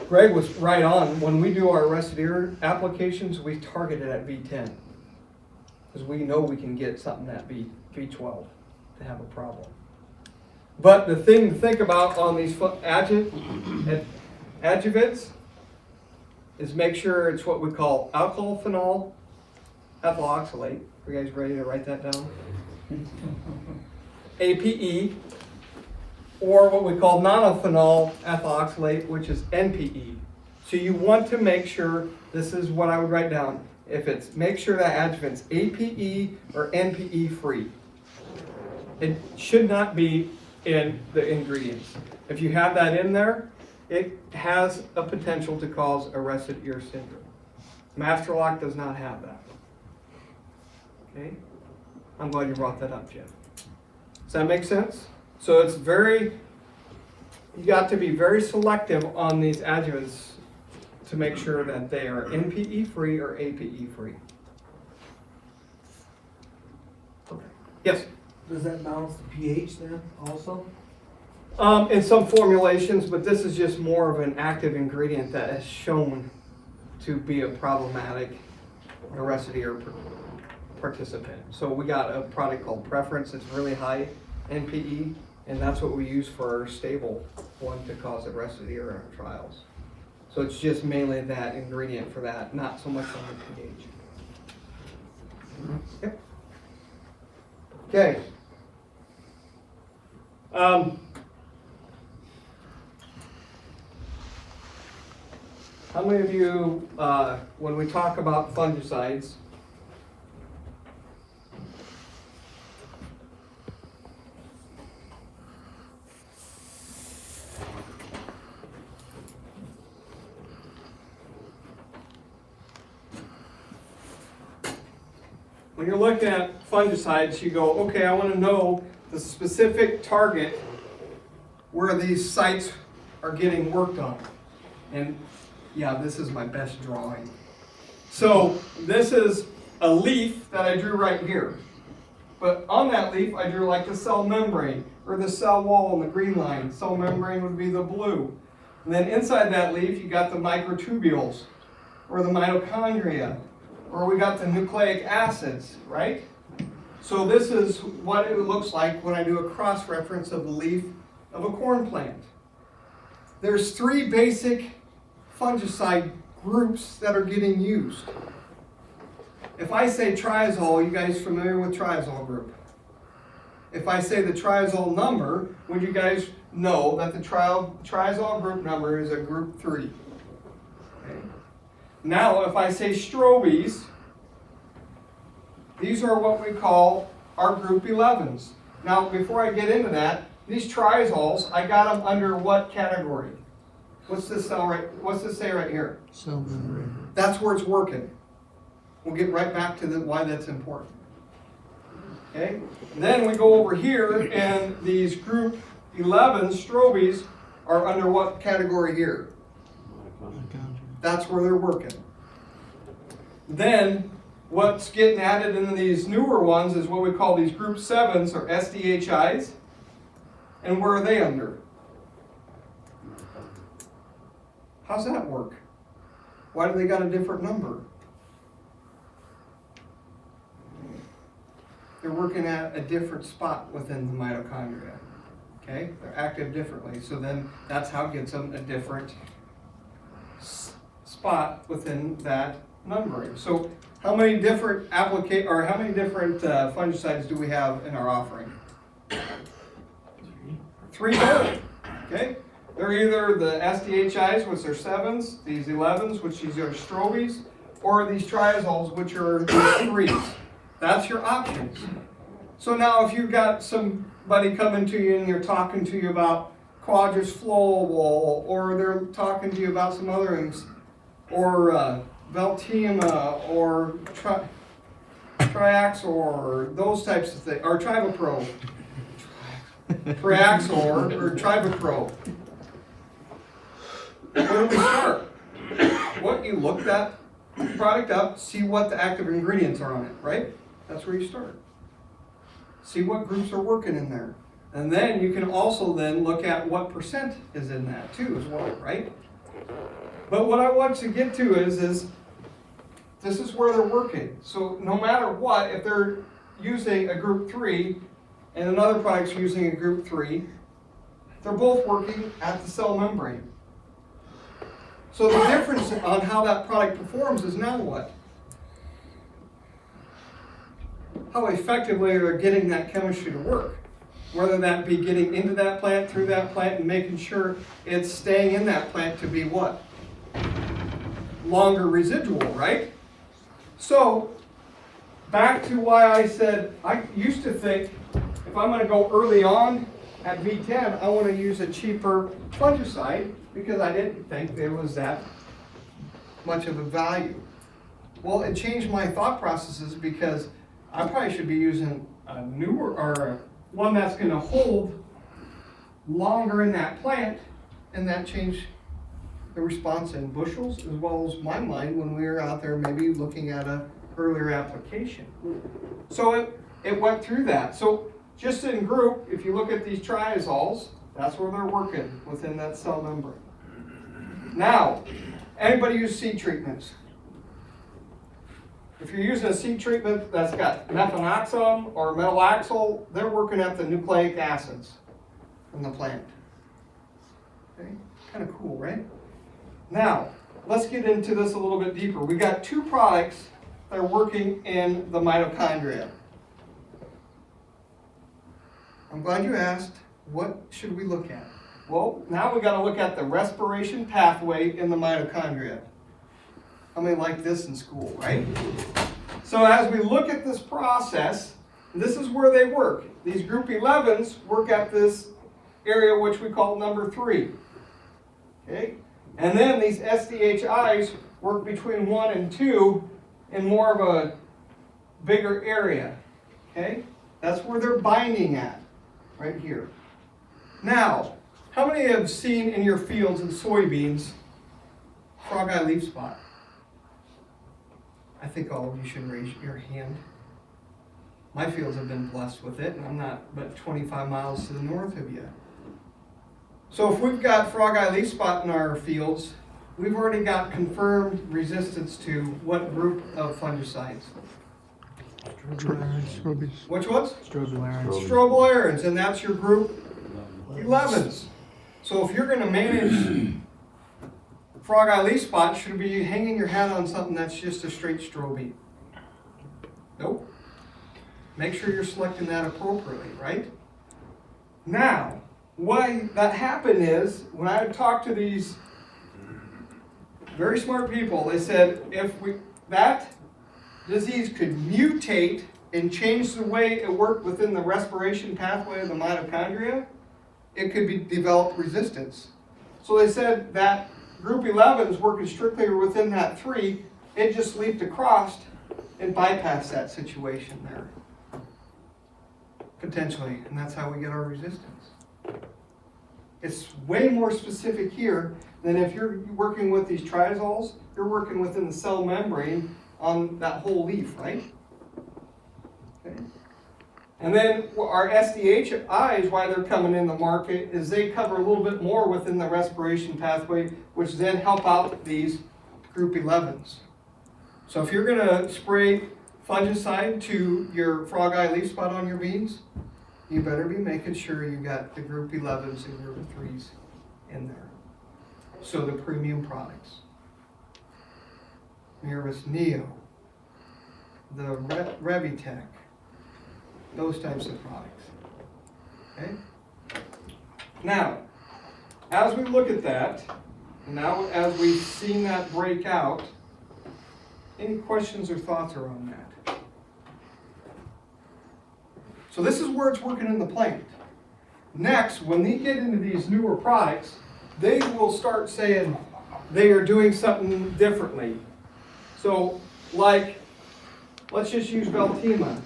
Greg was right on. When we do our arrested ear applications, we target it at V10. Because we know we can get something at V12 to have a problem. But the thing to think about on these adjuvants is make sure it's what we call alcohol phenol ethyl oxalate. Are you guys ready to write that down? APE, or what we call nonylphenol ethyl oxalate, which is NPE. So you want to make sure, this is what I would write down, if it's, make sure that adjuvant's APE or NPE free. It should not be in the ingredients. If you have that in there, it has a potential to cause arrested ear syndrome. Master Lock does not have that. Okay? I'm glad you brought that up, Jim. Does that make sense? So it's very, you got to be very selective on these adjuvants to make sure that they are NPE free or APE free. Yes? Does that balance the pH then also? In some formulations, but this is just more of an active ingredient that is shown to be a problematic arrested or participant. So we got a product called Preference. It's really high NPE, and that's what we use for our stable one to cause arrested in our trials. So it's just mainly that ingredient for that, not so much on the pH. Yep. Okay. How many of you, when we talk about fungicides, when you're looking at fungicides, you go, okay, I want to know the specific target where these sites are getting worked on. And yeah, this is my best drawing. So this is a leaf that I drew right here. But on that leaf, I drew like the cell membrane or the cell wall in the green line. Cell membrane would be the blue. And then inside that leaf, you got the microtubules or the mitochondria, or we got the nucleic acids, right? So this is what it looks like when I do a cross-reference of the leaf of a corn plant. There's 3 basic fungicide groups that are getting used. If I say triazole, you guys familiar with triazole group? If I say the triazole number, would you guys know that the triazole group number is a group 3? Okay. Now, if I say strobies, these are what we call our group 11s. Now, before I get into that, these triazoles, I got them under what category? What's this say right here? Cell membrane. That's where it's working. We'll get right back to why that's important. Okay? Then we go over here, and these group 11 strobies are under what category here? That's where they're working. Then what's getting added into these newer ones is what we call these group 7s or SDHIs. And where are they under? How's that work? Why do they got a different number? They're working at a different spot within the mitochondria. Okay? They're active differently. So then that's how it gets them a different spot within that numbering. So how many different fungicides do we have in our offering? 3 total. Okay? They're either the SDHIs, which are 7s, these 11s, which these are strobies, or these triazoles, which are these 3s. That's your options. So now if you've got somebody coming to you and they're talking to you about quadrus flowable, or they're talking to you about some other things, or Veltima, or Triaxor, those types of things, or Trivapro, Triaxor, or Trivapro. Where do we start? What you look that product up, see what the active ingredients are on it, right? That's where you start. See what groups are working in there. And then you can also then look at what percent is in that too as well, right? But what I want to get to is this is where they're working. So no matter what, if they're using a group 3 and another product's using a group 3, they're both working at the cell membrane. So the difference on how that product performs is now what? How effectively they're getting that chemistry to work. Whether that be getting into that plant, through that plant, and making sure it's staying in that plant to be what? Longer residual, right? So, back to why I said, I used to think, if I'm going to go early on at V10, I want to use a cheaper fungicide because I didn't think there was that much of a value. Well, it changed my thought processes because I probably should be using a newer, or one that's going to hold longer in that plant, and that changed the response in bushels, as well as my mind when we were out there maybe looking at a earlier application. So it went through that. So just in group, if you look at these triazoles, that's where they're working within that cell membrane. Now, anybody use seed treatments? If you're using a seed treatment that's got methanoxam or metalaxyl, they're working at the nucleic acids from the plant. Okay, kind of cool, right? Now, let's get into this a little bit deeper. We got two products that are working in the mitochondria. I'm glad you asked, what should we look at? Well, now we got to look at the respiration pathway in the mitochondria. How many like this in school, right? So as we look at this process, this is where they work. These group 11s work at this area which we call number 3. Okay? And then these SDHIs work between 1 and 2 in more of a bigger eye. Okay? That's where they're binding at, right here. Now, how many have seen in your fields in soybeans frog eye leaf spot? I think all of you should raise your hand. My fields have been blessed with it, and I'm not but 25 miles to the north of you. So if we've got frog eye leaf spot in our fields, we've already got confirmed resistance to what group of fungicides? Which ones? Strobilurins, and that's your group 11s. So if you're going to manage frog eye leaf spot, should be hanging your hat on something that's just a straight strobe. Nope. Make sure you're selecting that appropriately, right? Now, why that happened is, when I talked to these very smart people, they said if that disease could mutate and change the way it worked within the respiration pathway of the mitochondria, it could develop resistance. So they said that group 11 is working strictly within that 3, it just leaped across and bypassed that situation there. Potentially, and that's how we get our resistance. It's way more specific here than if you're working with these triazoles, you're working within the cell membrane on that whole leaf, right? Okay. And then our SDHIs, why they're coming in the market, is they cover a little bit more within the respiration pathway, which then help out these group 11s. So if you're going to spray fungicide to your frog eye leaf spot on your beans, you better be making sure you got the group 11s and group 3s in there. So the premium products. Mirvis Neo, the Revitech, those types of products. Okay? Now, as we look at that, now as we've seen that break out, any questions or thoughts around that? So this is where it's working in the plant. Next, when they get into these newer products, they will start saying they are doing something differently. So, like, let's just use Veltima.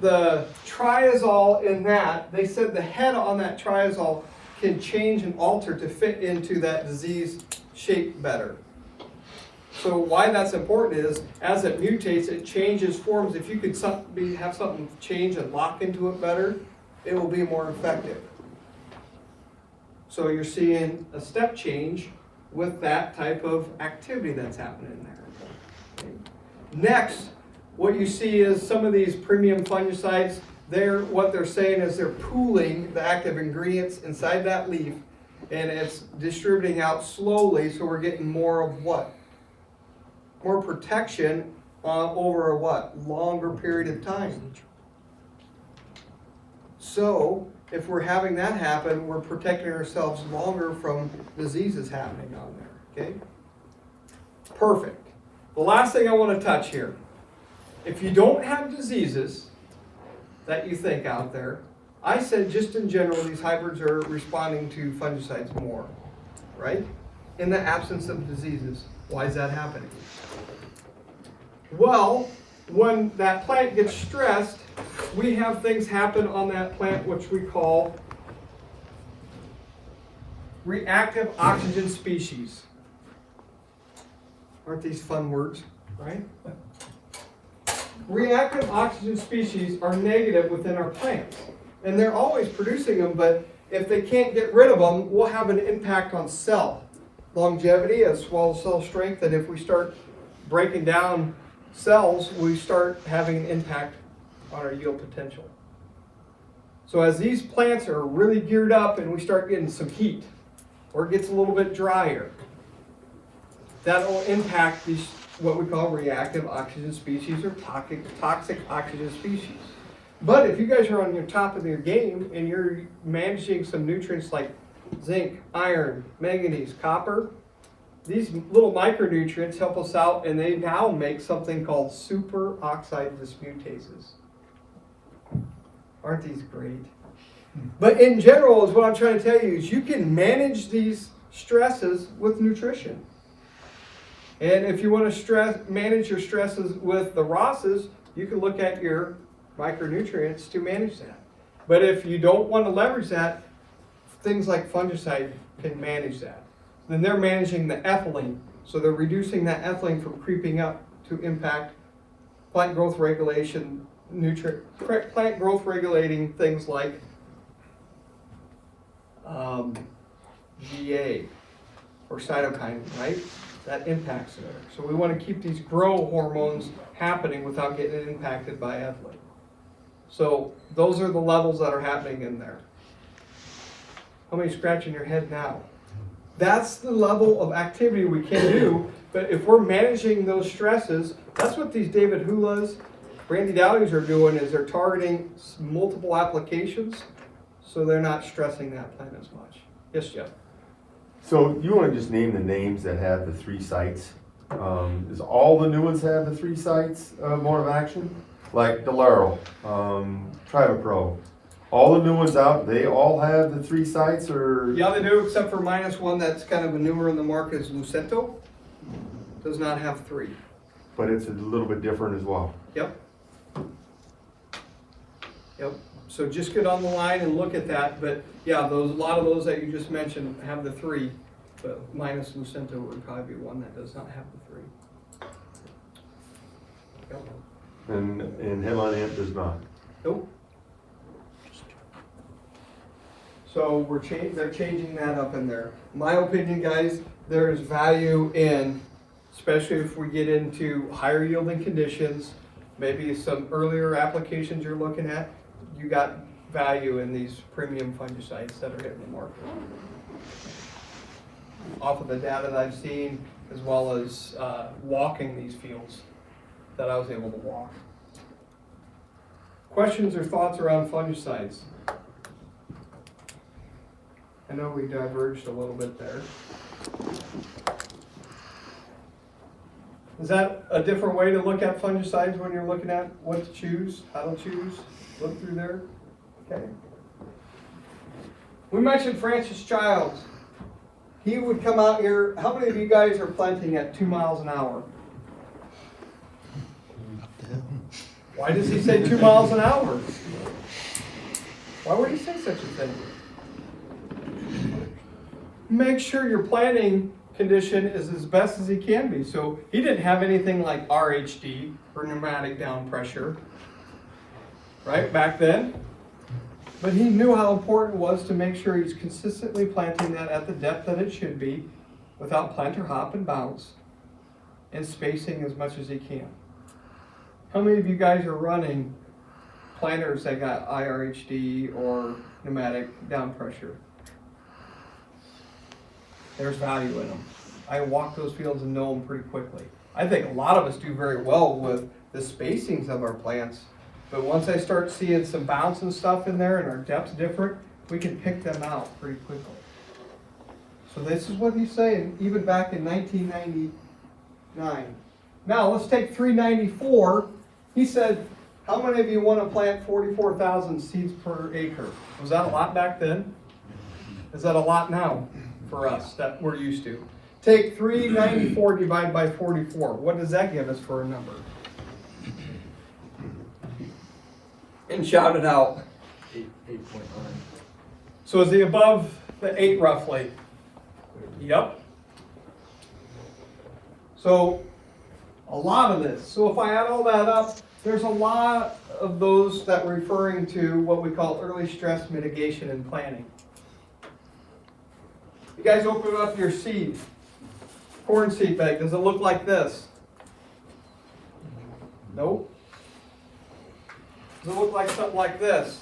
The triazole in that, they said the head on that triazole can change and alter to fit into that disease shape better. So why that's important is, as it mutates, it changes forms. If you could have something change and lock into it better, it will be more effective. So you're seeing a step change with that type of activity that's happening there. Okay. Next, what you see is some of these premium fungicides, what they're saying is they're pooling the active ingredients inside that leaf, and it's distributing out slowly, so we're getting more of what? More protection over a what? Longer period of time. So, if we're having that happen, we're protecting ourselves longer from diseases happening on there, okay? Perfect. The last thing I want to touch here. If you don't have diseases that you think out there, I said just in general, these hybrids are responding to fungicides more, right? In the absence of diseases. Why is that happening? Well, when that plant gets stressed, we have things happen on that plant which we call reactive oxygen species. Aren't these fun words, right? Reactive oxygen species are negative within our plants. And they're always producing them, but if they can't get rid of them, we'll have an impact on cell longevity as well as cell strength. And if we start breaking down cells, we start having an impact on our yield potential. So as these plants are really geared up and we start getting some heat, or it gets a little bit drier, that will impact these what we call reactive oxygen species or toxic oxygen species. But if you guys are on your top of your game and you're managing some nutrients like zinc, iron, manganese, copper, these little micronutrients help us out, and they now make something called superoxide dismutases. Aren't these great? But in general, is what I'm trying to tell you, is you can manage these stresses with nutrition. And if you want to manage your stresses with the ROSs, you can look at your micronutrients to manage that. But if you don't want to leverage that, things like fungicide can manage that. Then they're managing the ethylene. So they're reducing that ethylene from creeping up to impact plant growth regulation, plant growth regulating things like GA or cytokine, right? That impacts it. So we want to keep these grow hormones happening without getting impacted by ethylene. So those are the levels that are happening in there. How many scratching your head now? That's the level of activity we can do, but if we're managing those stresses, that's what these David Hulas, Randy Dowdies are doing, is they're targeting multiple applications, so they're not stressing that plant as much. Yes, Jeff? So you want to just name the names that have the 3 sites? Does all the new ones have the 3 sites of mode of action? Like Delaro, Trivapro, all the new ones out, they all have the 3 sites, or? Yeah, they do, except for -1 that's kind of a newer in the market is Lucento. Does not have 3. But it's a little bit different as well. Yep. Yep. So just get on the line and look at that. But yeah, a lot of those that you just mentioned have the 3, but minus Lucento would probably be one that does not have the 3. Yep. And Headline Amp does not. Nope. So they're changing that up in there. My opinion, guys, there is value in, especially if we get into higher yielding conditions, maybe some earlier applications you're looking at, you got value in these premium fungicides that are hitting the market. Off of the data that I've seen, as well as walking these fields that I was able to walk. Questions or thoughts around fungicides? I know we diverged a little bit there. Is that a different way to look at fungicides when you're looking at what to choose, how to choose? Look through there. Okay. We mentioned Francis Childs. He would come out here. How many of you guys are planting at 2 miles an hour? Why does he say 2 miles an hour? Why would he say such a thing? Make sure your planting condition is as best as he can be. So he didn't have anything like RHD, or pneumatic down pressure, right, back then. But he knew how important it was to make sure he's consistently planting that at the depth that it should be, without planter hop and bounce, and spacing as much as he can. How many of you guys are running planters that got IRHD or pneumatic down pressure? There's value in them. I walk those fields and know them pretty quickly. I think a lot of us do very well with the spacings of our plants, but once I start seeing some bounce and stuff in there and our depth's different, we can pick them out pretty quickly. So this is what he's saying, even back in 1999. Now let's take 394. He said, how many of you want to plant 44,000 seeds per acre? Was that a lot back then? Is that a lot now for us that we're used to? Take 394 divided by 44. What does that give us for a number? And shout it out. 8.9. So is he above the 8 roughly? Yep. So a lot of this. So if I add all that up, there's a lot of those that we're referring to what we call early stress mitigation and planning. You guys open up your seed, corn seed bag. Does it look like this? Nope. Does it look like something like this?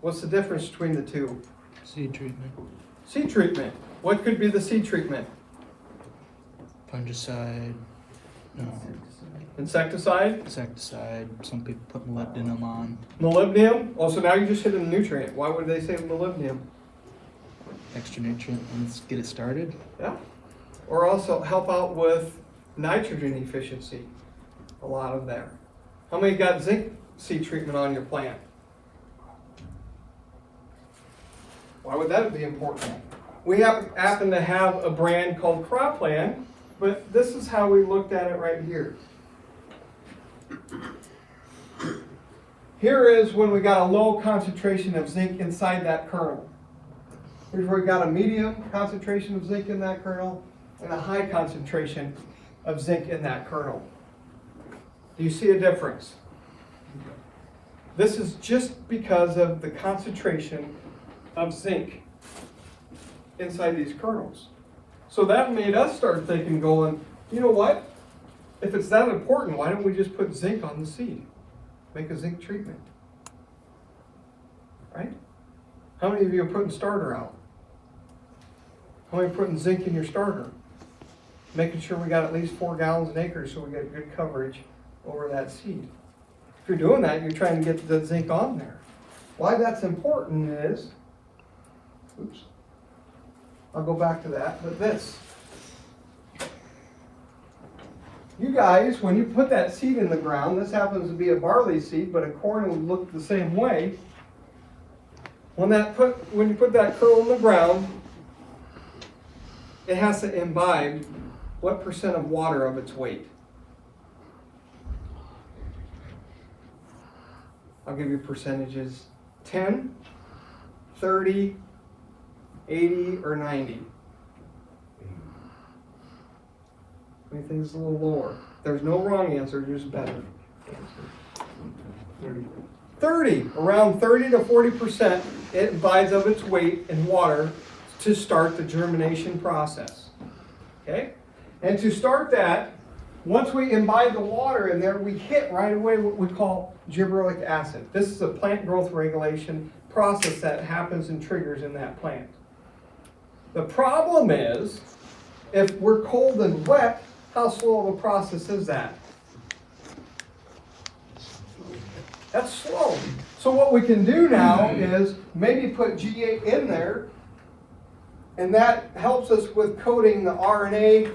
What's the difference between the two? Seed treatment. Seed treatment. What could be the seed treatment? Fungicide. No. Insecticide? Insecticide. Some people put molybdenum on. Molybdenum? Oh, so now you just hit a nutrient. Why would they say molybdenum? Extra nutrient. Let's get it started. Yeah. Or also help out with nitrogen efficiency. A lot of there. How many got zinc seed treatment on your plant? Why would that be important? We happen to have a brand called Croplan, but this is how we looked at it right here. Here is when we got a low concentration of zinc inside that kernel. Here's where we got a medium concentration of zinc in that kernel and a high concentration of zinc in that kernel. Do you see a difference? This is just because of the concentration of zinc inside these kernels. So that made us start thinking, going, you know what? If it's that important, why don't we just put zinc on the seed? Make a zinc treatment. Right? How many of you are putting starter out? How many are putting zinc in your starter? Making sure we got at least 4 gallons an acre so we get good coverage over that seed. If you're doing that, you're trying to get the zinc on there. Why that's important is, oops, I'll go back to that, but this. You guys, when you put that seed in the ground, this happens to be a barley seed, but a corn would look the same way. When you put that kernel in the ground, it has to imbibe what % of water of its weight? I'll give you percentages: 10, 30, 80, or 90. I think it's a little lower. There's no wrong answer, just better. 30, around 30 to 40%, it imbibes of its weight in water to start the germination process. Okay? And to start that, once we imbibe the water in there, we hit right away what we call gibberellic acid. This is a plant growth regulation process that happens and triggers in that plant. The problem is, if we're cold and wet, how slow of a process is that? That's slow. So what we can do now is maybe put G8 in there, and that helps us with coating the RNA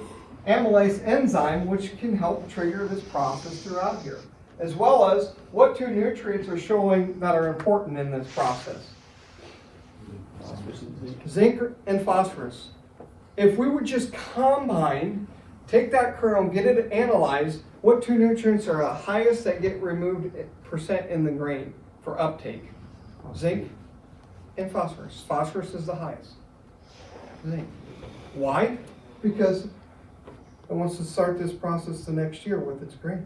amylase enzyme, which can help trigger this process throughout here, as well as what 2 nutrients are showing that are important in this process. Zinc and phosphorus. If we would just combine, take that kernel, get it analyzed, what 2 nutrients are the highest that get removed % in the grain for uptake? Zinc and phosphorus. Phosphorus is the highest. Zinc. Why? Because it wants to start this process the next year with its grain.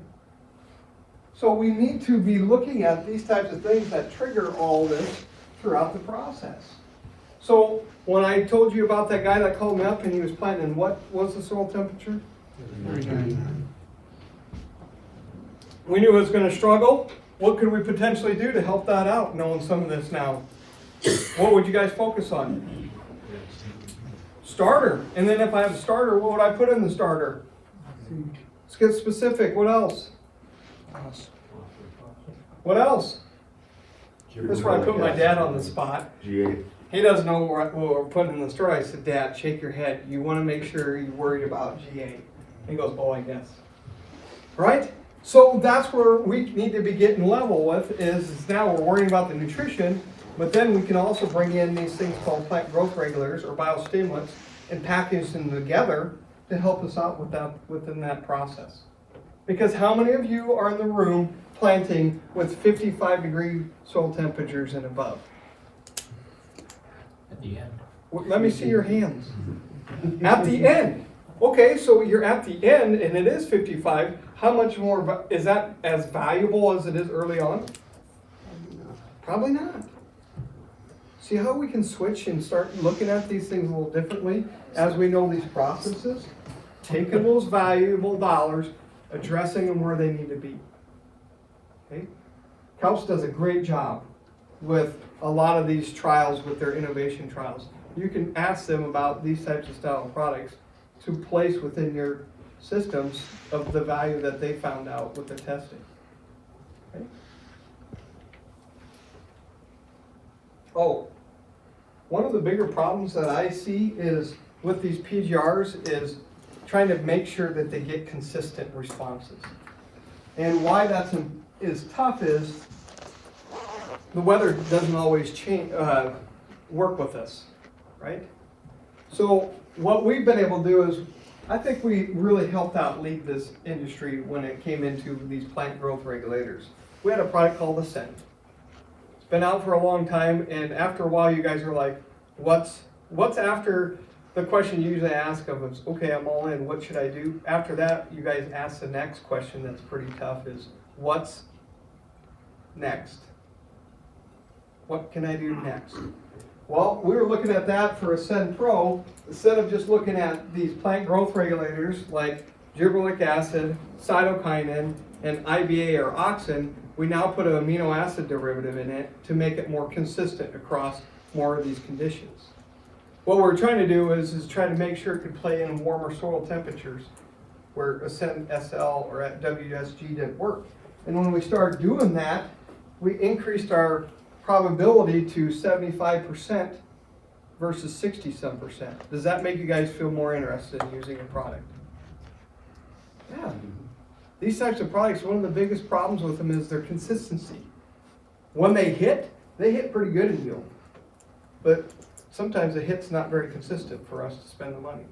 So we need to be looking at these types of things that trigger all this throughout the process. So when I told you about that guy that called me up and he was planting, what was the soil temperature? 39. We knew it was going to struggle. What could we potentially do to help that out, knowing some of this now? What would you guys focus on? Starter. And then if I have a starter, what would I put in the starter? Let's get specific. What else? What else? That's where I put my dad on the spot. G8. He doesn't know what we're putting in the store. I said, Dad, shake your head. You want to make sure you're worried about G8. He goes, oh, I guess. Right? So that's where we need to be getting level with is now we're worrying about the nutrition, but then we can also bring in these things called plant growth regulators or biostimulants and package them together to help us out with that within that process. Because how many of you are in the room planting with 55-degree soil temperatures and above? At the end. Let me see your hands. At the end. Okay, so you're at the end and it is 55. How much more, is that as valuable as it is early on? Probably not. See how we can switch and start looking at these things a little differently as we know these processes? Taking those valuable dollars, addressing them where they need to be. Okay? Kaup does a great job with a lot of these trials with their innovation trials. You can ask them about these types of style of products to place within your systems of the value that they found out with the testing. Okay? Oh, one of the bigger problems that I see is with these PGRs is trying to make sure that they get consistent responses. And why that's is tough is the weather doesn't always change, work with us, right? So what we've been able to do is, I think we really helped out lead this industry when it came into these plant growth regulators. We had a product called Ascend. It's been out for a long time, and after a while you guys are like, what's after the question you usually ask of us, okay, I'm all in, what should I do? After that, you guys ask the next question that's pretty tough is, what's next? What can I do next? Well, we were looking at that for Ascend Pro. Instead of just looking at these plant growth regulators like gibberellic acid, cytokinin, and IBA or auxin, we now put an amino acid derivative in it to make it more consistent across more of these conditions. What we're trying to do is try to make sure it could play in warmer soil temperatures where Ascend SL or at WSG didn't work. And when we started doing that, we increased our probability to 75% versus 60-some%. Does that make you guys feel more interested in using a product? Yeah. These types of products, one of the biggest problems with them is their consistency. When they hit pretty good in yield. But sometimes the hit's not very consistent for us to spend the money.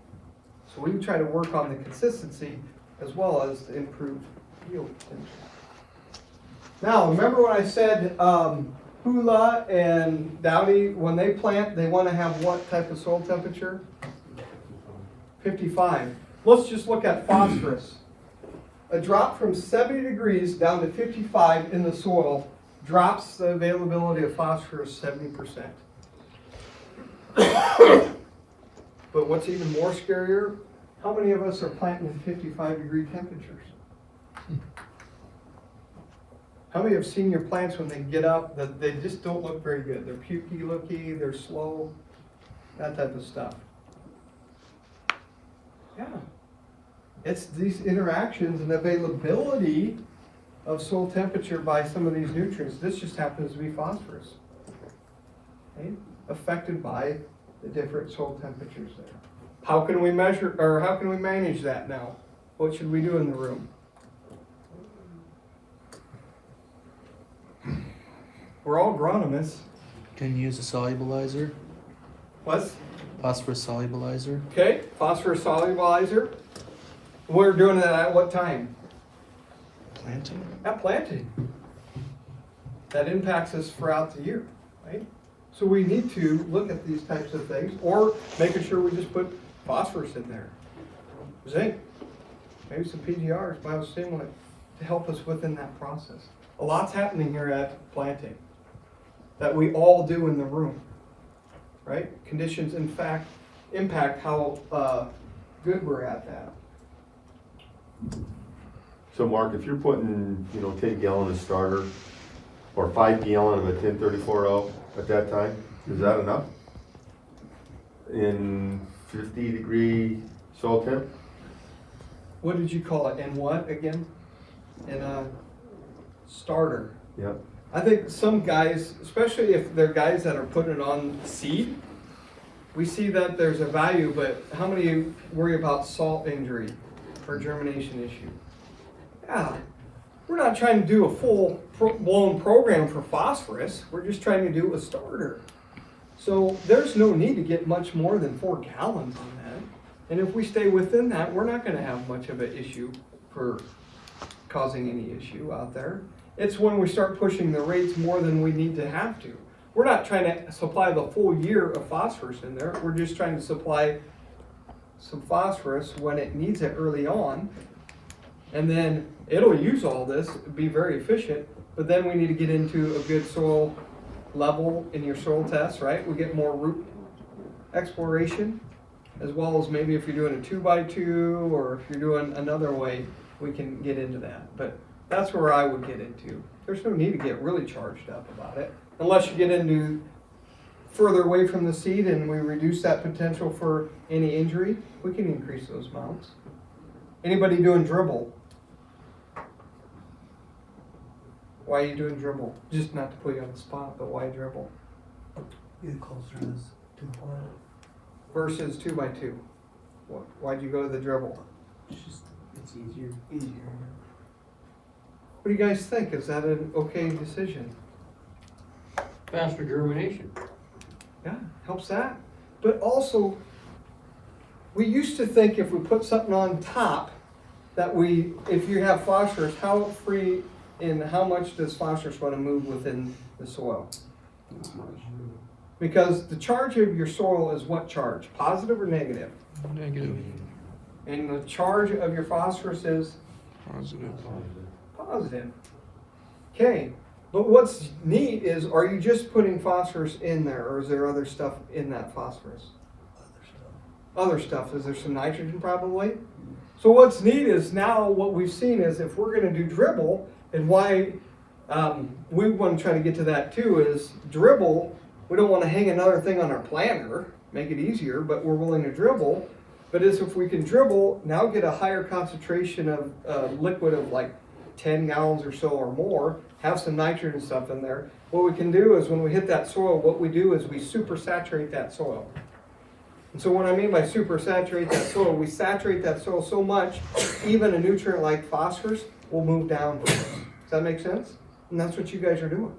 So we try to work on the consistency as well as to improve yield potential. Now, remember when I said Hula and Dowdy, when they plant, they want to have what type of soil temperature? 55. Let's just look at phosphorus. A drop from 70 degrees down to 55 in the soil drops the availability of phosphorus 70%. But what's even more scarier, how many of us are planting at 55-degree temperatures? How many have seen your plants when they get up that they just don't look very good? They're pukey looky, they're slow, that type of stuff. Yeah. It's these interactions and availability of soil temperature by some of these nutrients. This just happens to be phosphorus. Okay? Affected by the different soil temperatures there. How can we measure, or how can we manage that now? What should we do in the room? We're all agronomists. Can you use a solubilizer? What? Phosphorus solubilizer? Okay, phosphorus solubilizer. We're doing that at what time? Planting? At planting. That impacts us throughout the year, right? So we need to look at these types of things, or making sure we just put phosphorus in there. Zinc, maybe some PGRs, biostimulant, to help us within that process. A lot's happening here at planting that we all do in the room, right? Conditions, in fact, impact how good we're at that. So Mark, if you're putting, 10 gallon of starter or 5 gallon of a 1034L at that time, is that enough? In 50-degree soil temp? What did you call it? And what again? In a starter. Yep. I think some guys, especially if they're guys that are putting it on seed, we see that there's a value, but how many worry about salt injury or germination issue? Yeah, we're not trying to do a full-blown program for phosphorus. We're just trying to do a starter. So there's no need to get much more than 4 gallons on that. And if we stay within that, we're not going to have much of an issue for causing any issue out there. It's when we start pushing the rates more than we need to have to. We're not trying to supply the full year of phosphorus in there. We're just trying to supply some phosphorus when it needs it early on. And then it'll use all this, be very efficient, but then we need to get into a good soil level in your soil test, right? We get more root exploration, as well as maybe if you're doing a 2x2 or if you're doing another way, we can get into that. But that's where I would get into. There's no need to get really charged up about it, unless you get into further away from the seed and we reduce that potential for any injury, we can increase those amounts. Anybody doing dribble? Why are you doing dribble? Just not to put you on the spot, but why dribble? Get closer to this, to the plant. Versus 2x2. Why'd you go to the dribble? It's just, it's easier. What do you guys think? Is that an okay decision? Faster germination. Yeah, helps that. But also, we used to think if we put something on top, that if you have phosphorus, how free and how much does phosphorus want to move within the soil? Because the charge of your soil is what charge? Positive or negative? Negative. And the charge of your phosphorus is Positive. positive. Okay, but what's neat is, are you just putting phosphorus in there, or is there other stuff in that phosphorus? Other stuff. Is there some nitrogen probably? So what's neat is now what we've seen is if we're going to do dribble, and why we want to try to get to that too is dribble. We don't want to hang another thing on our planter, make it easier, but we're willing to dribble. But is if we can dribble, now get a higher concentration of liquid of like 10 gallons or so or more, have some nitrogen stuff in there. What we can do is when we hit that soil, what we do is we super saturate that soil. And so what I mean by super saturate that soil, we saturate that soil so much, even a nutrient like phosphorus will move down. Does that make sense? And that's what you guys are doing.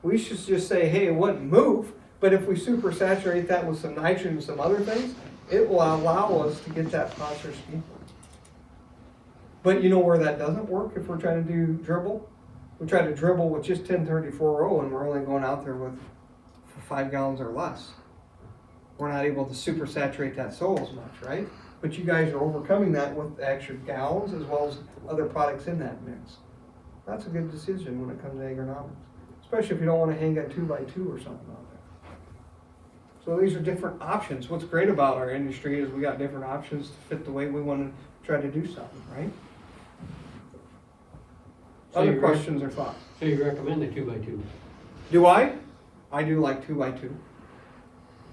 We should just say, hey, it wouldn't move, but if we super saturate that with some nitrogen and some other things, it will allow us to get that phosphorus speed. But you know where that doesn't work if we're trying to do dribble? We try to dribble with just 1034O and we're only going out there with 5 gallons or less. We're not able to super saturate that soil as much, right? But you guys are overcoming that with extra gallons as well as other products in that mix. That's a good decision when it comes to agronomics, especially if you don't want to hang a 2x2 or something out there. So these are different options. What's great about our industry is we got different options to fit the way we want to try to do something, right? So Other you questions or thoughts? So you recommend the 2x2? Do I? I do like 2x2.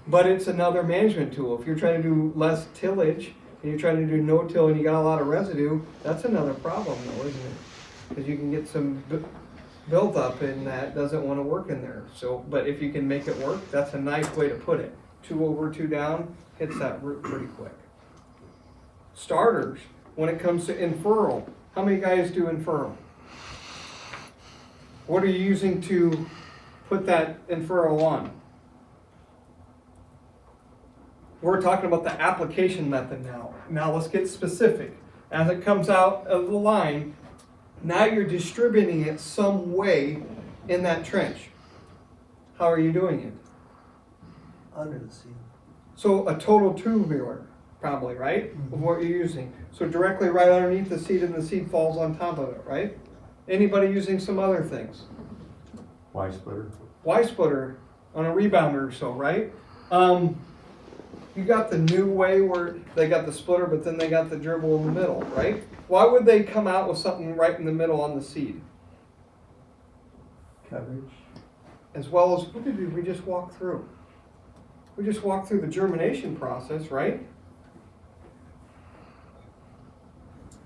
But it's another management tool. If you're trying to do less tillage and you're trying to do no-till and you got a lot of residue, that's another problem though, isn't it? Because you can get some built up and that doesn't want to work in there. So, but if you can make it work, that's a nice way to put it. 2 over, 2 down, hits that root pretty quick. Starters, when it comes to inferral, how many guys do inferral? What are you using to put that inferral on? We're talking about the application method now. Now let's get specific. As it comes out of the line, now you're distributing it some way in that trench. How are you doing it? Under the seed. So a total tubular, probably, right? Of what you're using. So directly right underneath the seed and the seed falls on top of it, right? Anybody using some other things? Y splitter. Y splitter on a rebounder or so, right? You got the new way where they got the splitter, but then they got the dribble in the middle, right? Why would they come out with something right in the middle on the seed? Coverage. As well as, what did we just walk through? We just walked through the germination process, right?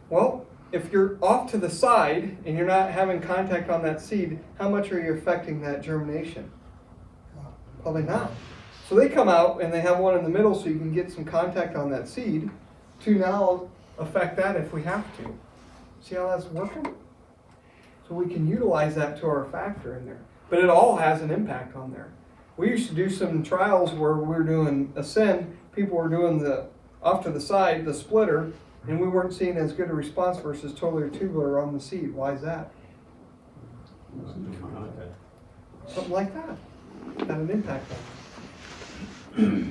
Well, if you're off to the side and you're not having contact on that seed, how much are you affecting that germination? Probably not. So they come out and they have one in the middle so you can get some contact on that seed to now affect that if we have to. See how that's working? So we can utilize that to our factor in there. But it all has an impact on there. We used to do some trials where we were doing ascend, people were doing the off to the side, the splitter, and we weren't seeing as good a response versus totally tubular on the seed. Why is that? Something like that. Had an impact on it.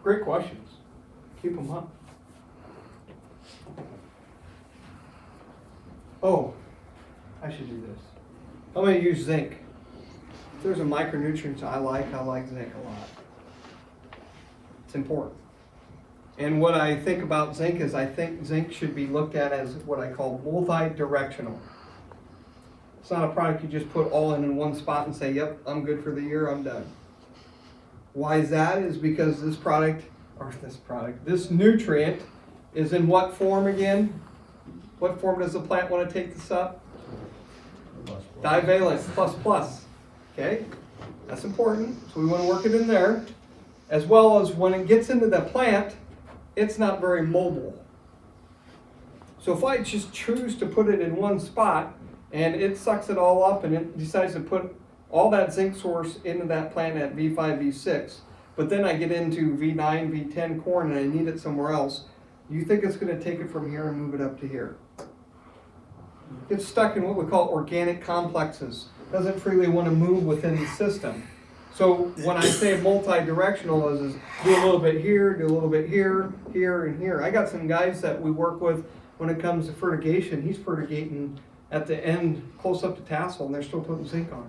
Great questions. Keep them up. Oh, I should do this. I'm gonna use zinc. If there's a micronutrient I like zinc a lot. It's important. And what I think about zinc is I think zinc should be looked at as what I call multi-directional. It's not a product you just put all in one spot and say, yep, I'm good for the year, I'm done. Why is that? Is because this nutrient is in what form again? What form does the plant want to take this up? Divalent, plus. Okay, that's important. So we want to work it in there. As well as when it gets into the plant, it's not very mobile. So if I just choose to put it in one spot and it sucks it all up and it decides to put all that zinc source into that plant at V5, V6, but then I get into V9, V10 corn and I need it somewhere else, you think it's going to take it from here and move it up to here? It gets stuck in what we call organic complexes. Doesn't freely want to move within the system. So when I say multi-directional is do a little bit here, do a little bit here, here, and here. I got some guys that we work with when it comes to fertigation. He's fertigating at the end, close up to tassel, and they're still putting zinc on it.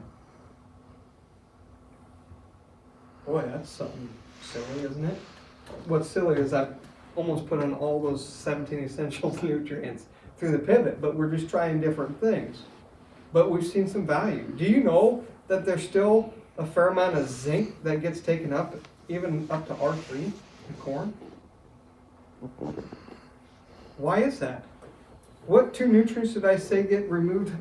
Boy, that's something silly, isn't it? What's silly is I've almost put in all those 17 essential nutrients through the pivot, but we're just trying different things. But we've seen some value. Do you know that there's still a fair amount of zinc that gets taken up, even up to R3 in corn? Why is that? What two nutrients did I say get removed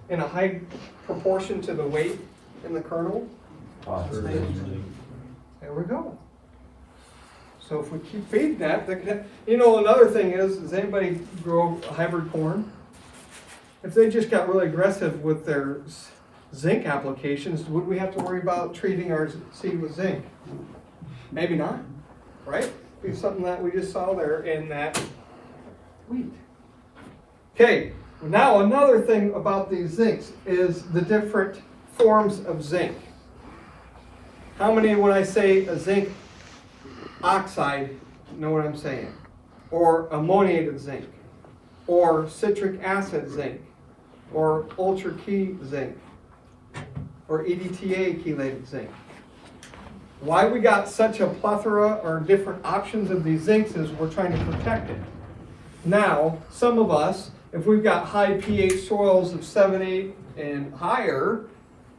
in a high proportion to the weight in the kernel? There we go. So if we keep feeding that, another thing is anybody grow hybrid corn? If they just got really aggressive with their zinc applications, would we have to worry about treating our seed with zinc? Maybe not, right? It's something that we just saw there in that wheat. Okay, now another thing about these zincs is the different forms of zinc. How many, when I say a zinc oxide, know what I'm saying? Or ammoniated zinc, or citric acid zinc, or ultra key zinc, or EDTA chelated zinc. Why we got such a plethora or different options of these zincs is we're trying to protect it. Now, some of us, if we've got high pH soils of 7, 8 and higher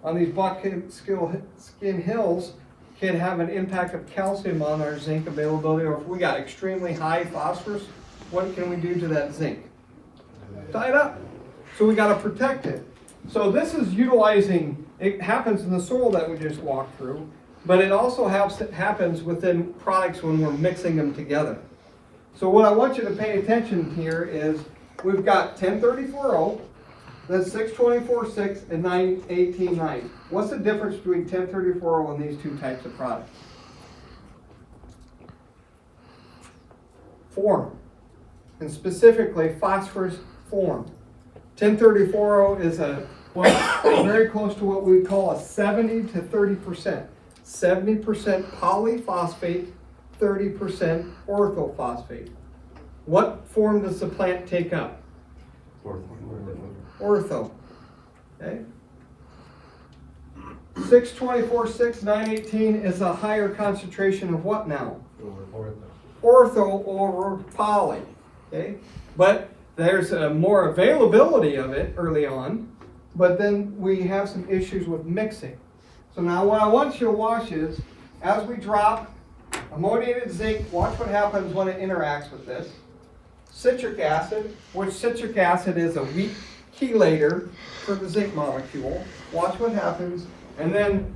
on these bucket skin hills, can have an impact of calcium on our zinc availability, or if we got extremely high phosphorus, what can we do to that zinc? Tie it up. So we got to protect it. So this is utilizing, it happens in the soil that we just walked through, but it also happens within products when we're mixing them together. So what I want you to pay attention here is we've got 1034-0, that's 624-6, and 918-9. What's the difference between 1034-0 and these two types of products? Form, and specifically phosphorus form. 1034-0 is very close to what we call a 70 to 30%. 70% polyphosphate, 30% orthophosphate. What form does the plant take up? Ortho. Okay. 624-6, 918 is a higher concentration of what now? Ortho over poly. Okay. But there's more availability of it early on, but then we have some issues with mixing. So now what I want you to watch is, as we drop ammoniated zinc, watch what happens when it interacts with this. Citric acid, which citric acid is a weak chelator for the zinc molecule. Watch what happens. And then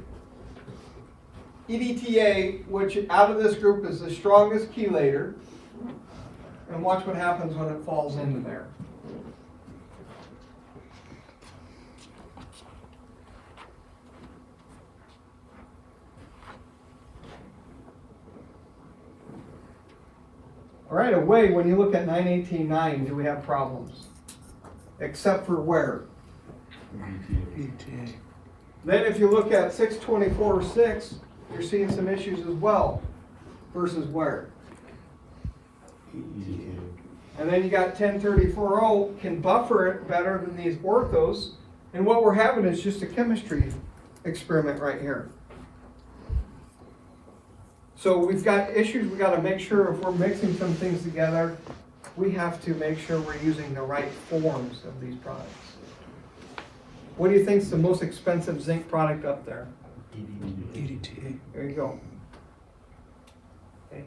EDTA, which out of this group is the strongest chelator. And watch what happens when it falls into there. Right away, when you look at 918-9, do we have problems? Except for where? ETA. Then if you look at 624-6, you're seeing some issues as well. Versus where? And then you got 10-30-40 can buffer it better than these orthos. And what we're having is just a chemistry experiment right here. So we've got issues, we gotta make sure if we're mixing some things together, we have to make sure we're using the right forms of these products. What do you think's the most expensive zinc product up there? EDTA. There you go. Okay.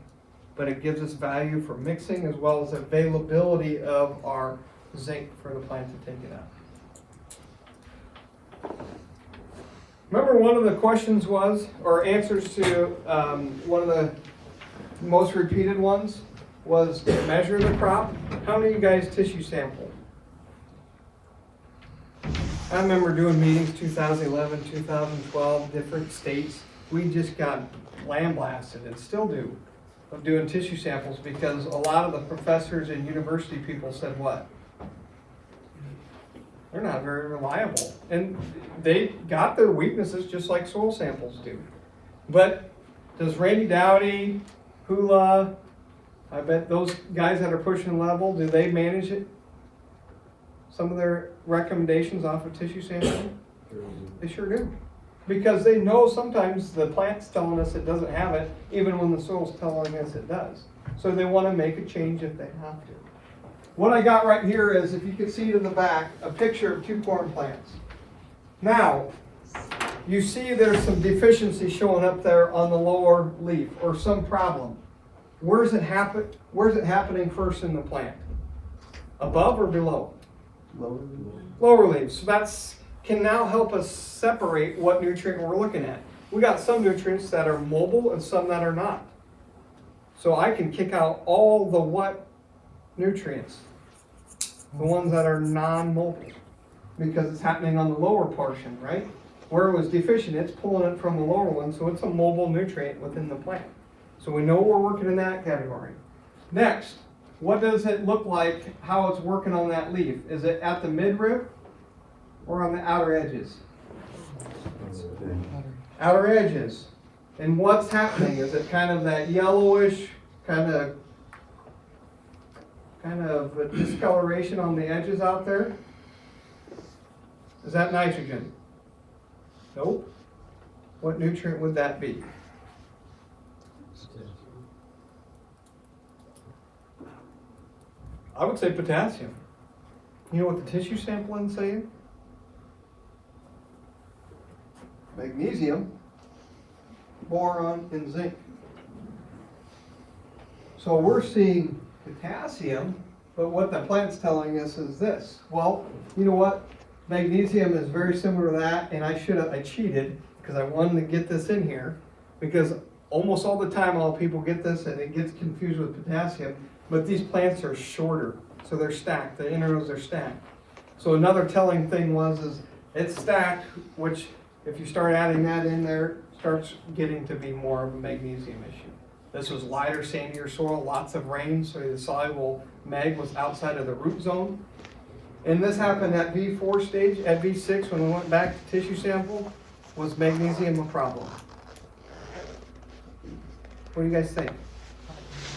But it gives us value for mixing as well as availability of our zinc for the plant to take it out. Remember one of the questions was, or answers to one of the most repeated ones was to measure the crop. How many of you guys tissue sample? I remember doing meetings 2011, 2012, different states. We just got lambasted and still do of doing tissue samples because a lot of the professors and university people said what? They're not very reliable. And they got their weaknesses just like soil samples do. But does Randy Dowdy, Hula, I bet those guys that are pushing level, do they manage it? Some of their recommendations off of tissue sampling? They sure do. Because they know sometimes the plant's telling us it doesn't have it, even when the soil's telling us it does. So they want to make a change if they have to. What I got right here is, if you can see it in the back, a picture of 2 corn plants. Now, you see there's some deficiency showing up there on the lower leaf, or some problem. Where's it happening first in the plant? Above or below? Lower leaves. So that's can now help us separate what nutrient we're looking at. We got some nutrients that are mobile and some that are not. So I can kick out all the what nutrients, the ones that are non-mobile, because it's happening on the lower portion, right? Where it was deficient, it's pulling it from the lower one, so it's a mobile nutrient within the plant. So we know we're working in that category. Next, what does it look like, how it's working on that leaf? Is it at the midrib or on the outer edges? Outer edges. And what's happening? Is it kind of that yellowish, kind of a discoloration on the edges out there? Is that nitrogen? Nope. What nutrient would that be? I would say potassium. You know what the tissue sampling's saying? Magnesium, boron, and zinc. So we're seeing potassium, but what the plant's telling us is this. Well, you know what? Magnesium is very similar to that, and I cheated because I wanted to get this in here, because almost all the time all people get this and it gets confused with potassium, but these plants are shorter, so they're stacked, the inner rows are stacked. So another telling thing is it's stacked, which if you start adding that in there, starts getting to be more of a magnesium issue. This was lighter, sandier soil, lots of rain, so the soluble mag was outside of the root zone. And this happened at V4 stage. At V6, when we went back to tissue sample, was magnesium a problem? What do you guys think?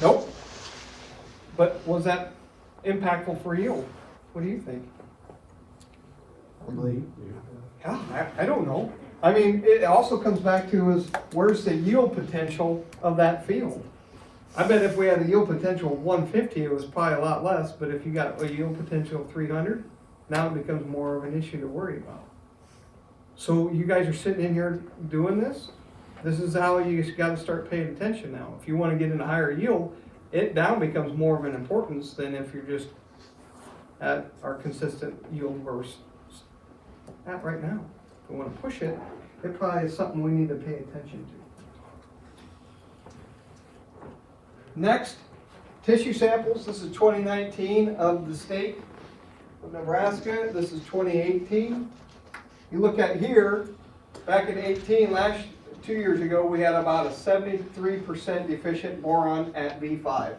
Nope. But was that impactful for yield? What do you think? Yeah, I don't know. I mean, it also comes back to is where's the yield potential of that field? I bet if we had a yield potential of 150, it was probably a lot less, but if you got a yield potential of 300, now it becomes more of an issue to worry about. So you guys are sitting in here doing this. This is how you got to start paying attention now. If you want to get in a higher yield, it now becomes more of an importance than if you're just at our consistent yield we're at right now. If we want to push it, it probably is something we need to pay attention to. Next, tissue samples. This is 2019 of the state of Nebraska. This is 2018. You look at here, back in 18, 2 years ago, we had about a 73% deficient boron at V5.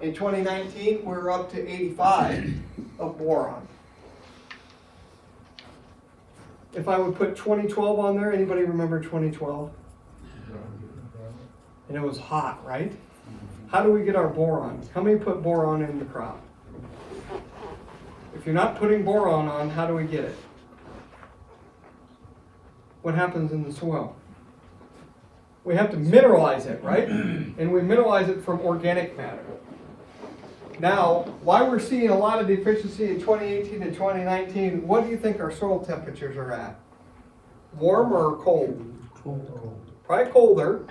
In 2019, we're up to 85 of boron. If I would put 2012 on there, anybody remember 2012? And it was hot, right? How do we get our boron? How many put boron in the crop? If you're not putting boron on, how do we get it? What happens in the soil? We have to mineralize it, right? And we mineralize it from organic matter. Now, why we're seeing a lot of deficiency in 2018 and 2019, what do you think our soil temperatures are at? Warm or cold? Probably colder.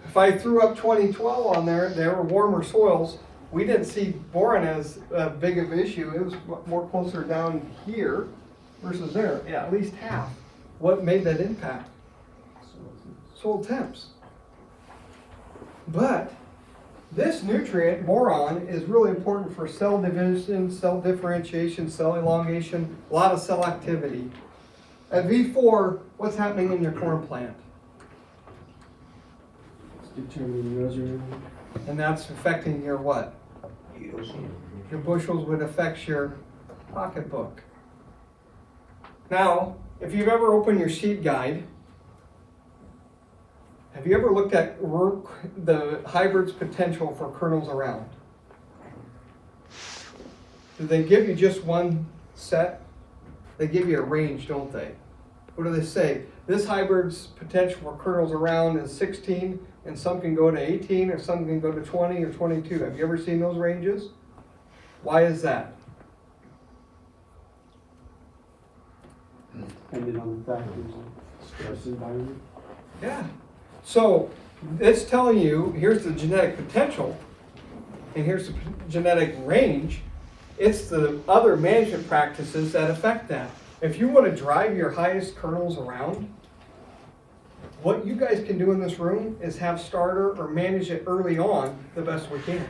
If I threw up 2012 on there, they were warmer soils. We didn't see boron as big of an issue. It was more closer down here versus there. Yeah, at least half. What made that impact? Soil temps. But this nutrient, boron, is really important for cell division, cell differentiation, cell elongation, a lot of cell activity. At V4, what's happening in your corn plant? And that's affecting your what? Your bushels would affect your pocketbook. Now, if you've ever opened your seed guide, have you ever looked at the hybrid's potential for kernels around? Do they give you just one set? They give you a range, don't they? What do they say? This hybrid's potential for kernels around is 16, and some can go to 18, or some can go to 20 or 22. Have you ever seen those ranges? Why is that? Depending on the factors, stress environment. Yeah. So it's telling you, here's the genetic potential, and here's the genetic range. It's the other management practices that affect that. If you want to drive your highest kernels around, what you guys can do in this room is have starter or manage it early on the best we can.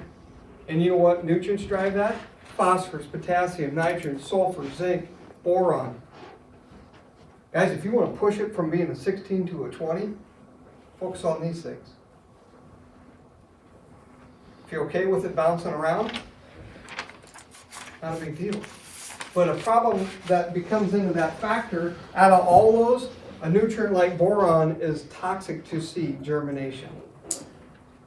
And you know what nutrients drive that? Phosphorus, potassium, nitrogen, sulfur, zinc, boron. Guys, if you want to push it from being a 16 to a 20, focus on these things. If you're okay with it bouncing around, not a big deal. But a problem that becomes into that factor, out of all those, a nutrient like boron is toxic to seed germination.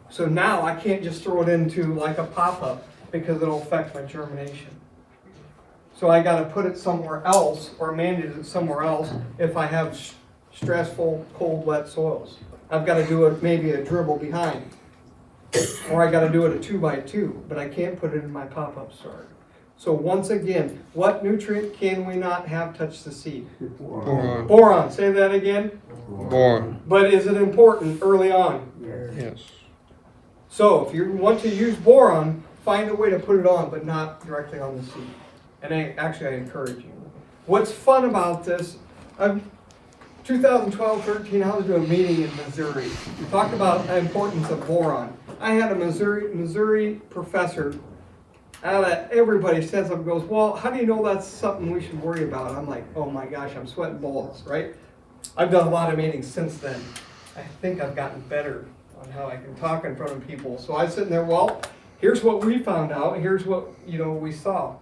So now I can't just throw it into like a pop-up because it'll affect my germination. So I got to put it somewhere else or manage it somewhere else if I have stressful, cold, wet soils. I've got to do it maybe a dribble behind. Or I got to do it a 2x2, but I can't put it in my pop-up starter. So once again, what nutrient can we not have touch the seed? Boron. Boron, say that again. Boron. But is it important early on? Yes. So if you want to use boron, find a way to put it on, but not directly on the seed. And I encourage you. What's fun about this, 2012-13, I was doing a meeting in Missouri. We talked about the importance of boron. I had a Missouri professor, out of everybody said something, goes, well, how do you know that's something we should worry about? I'm like, oh my gosh, I'm sweating bullets, right? I've done a lot of meetings since then. I think I've gotten better on how I can talk in front of people. So I was sitting there, well, here's what we found out, here's what we saw.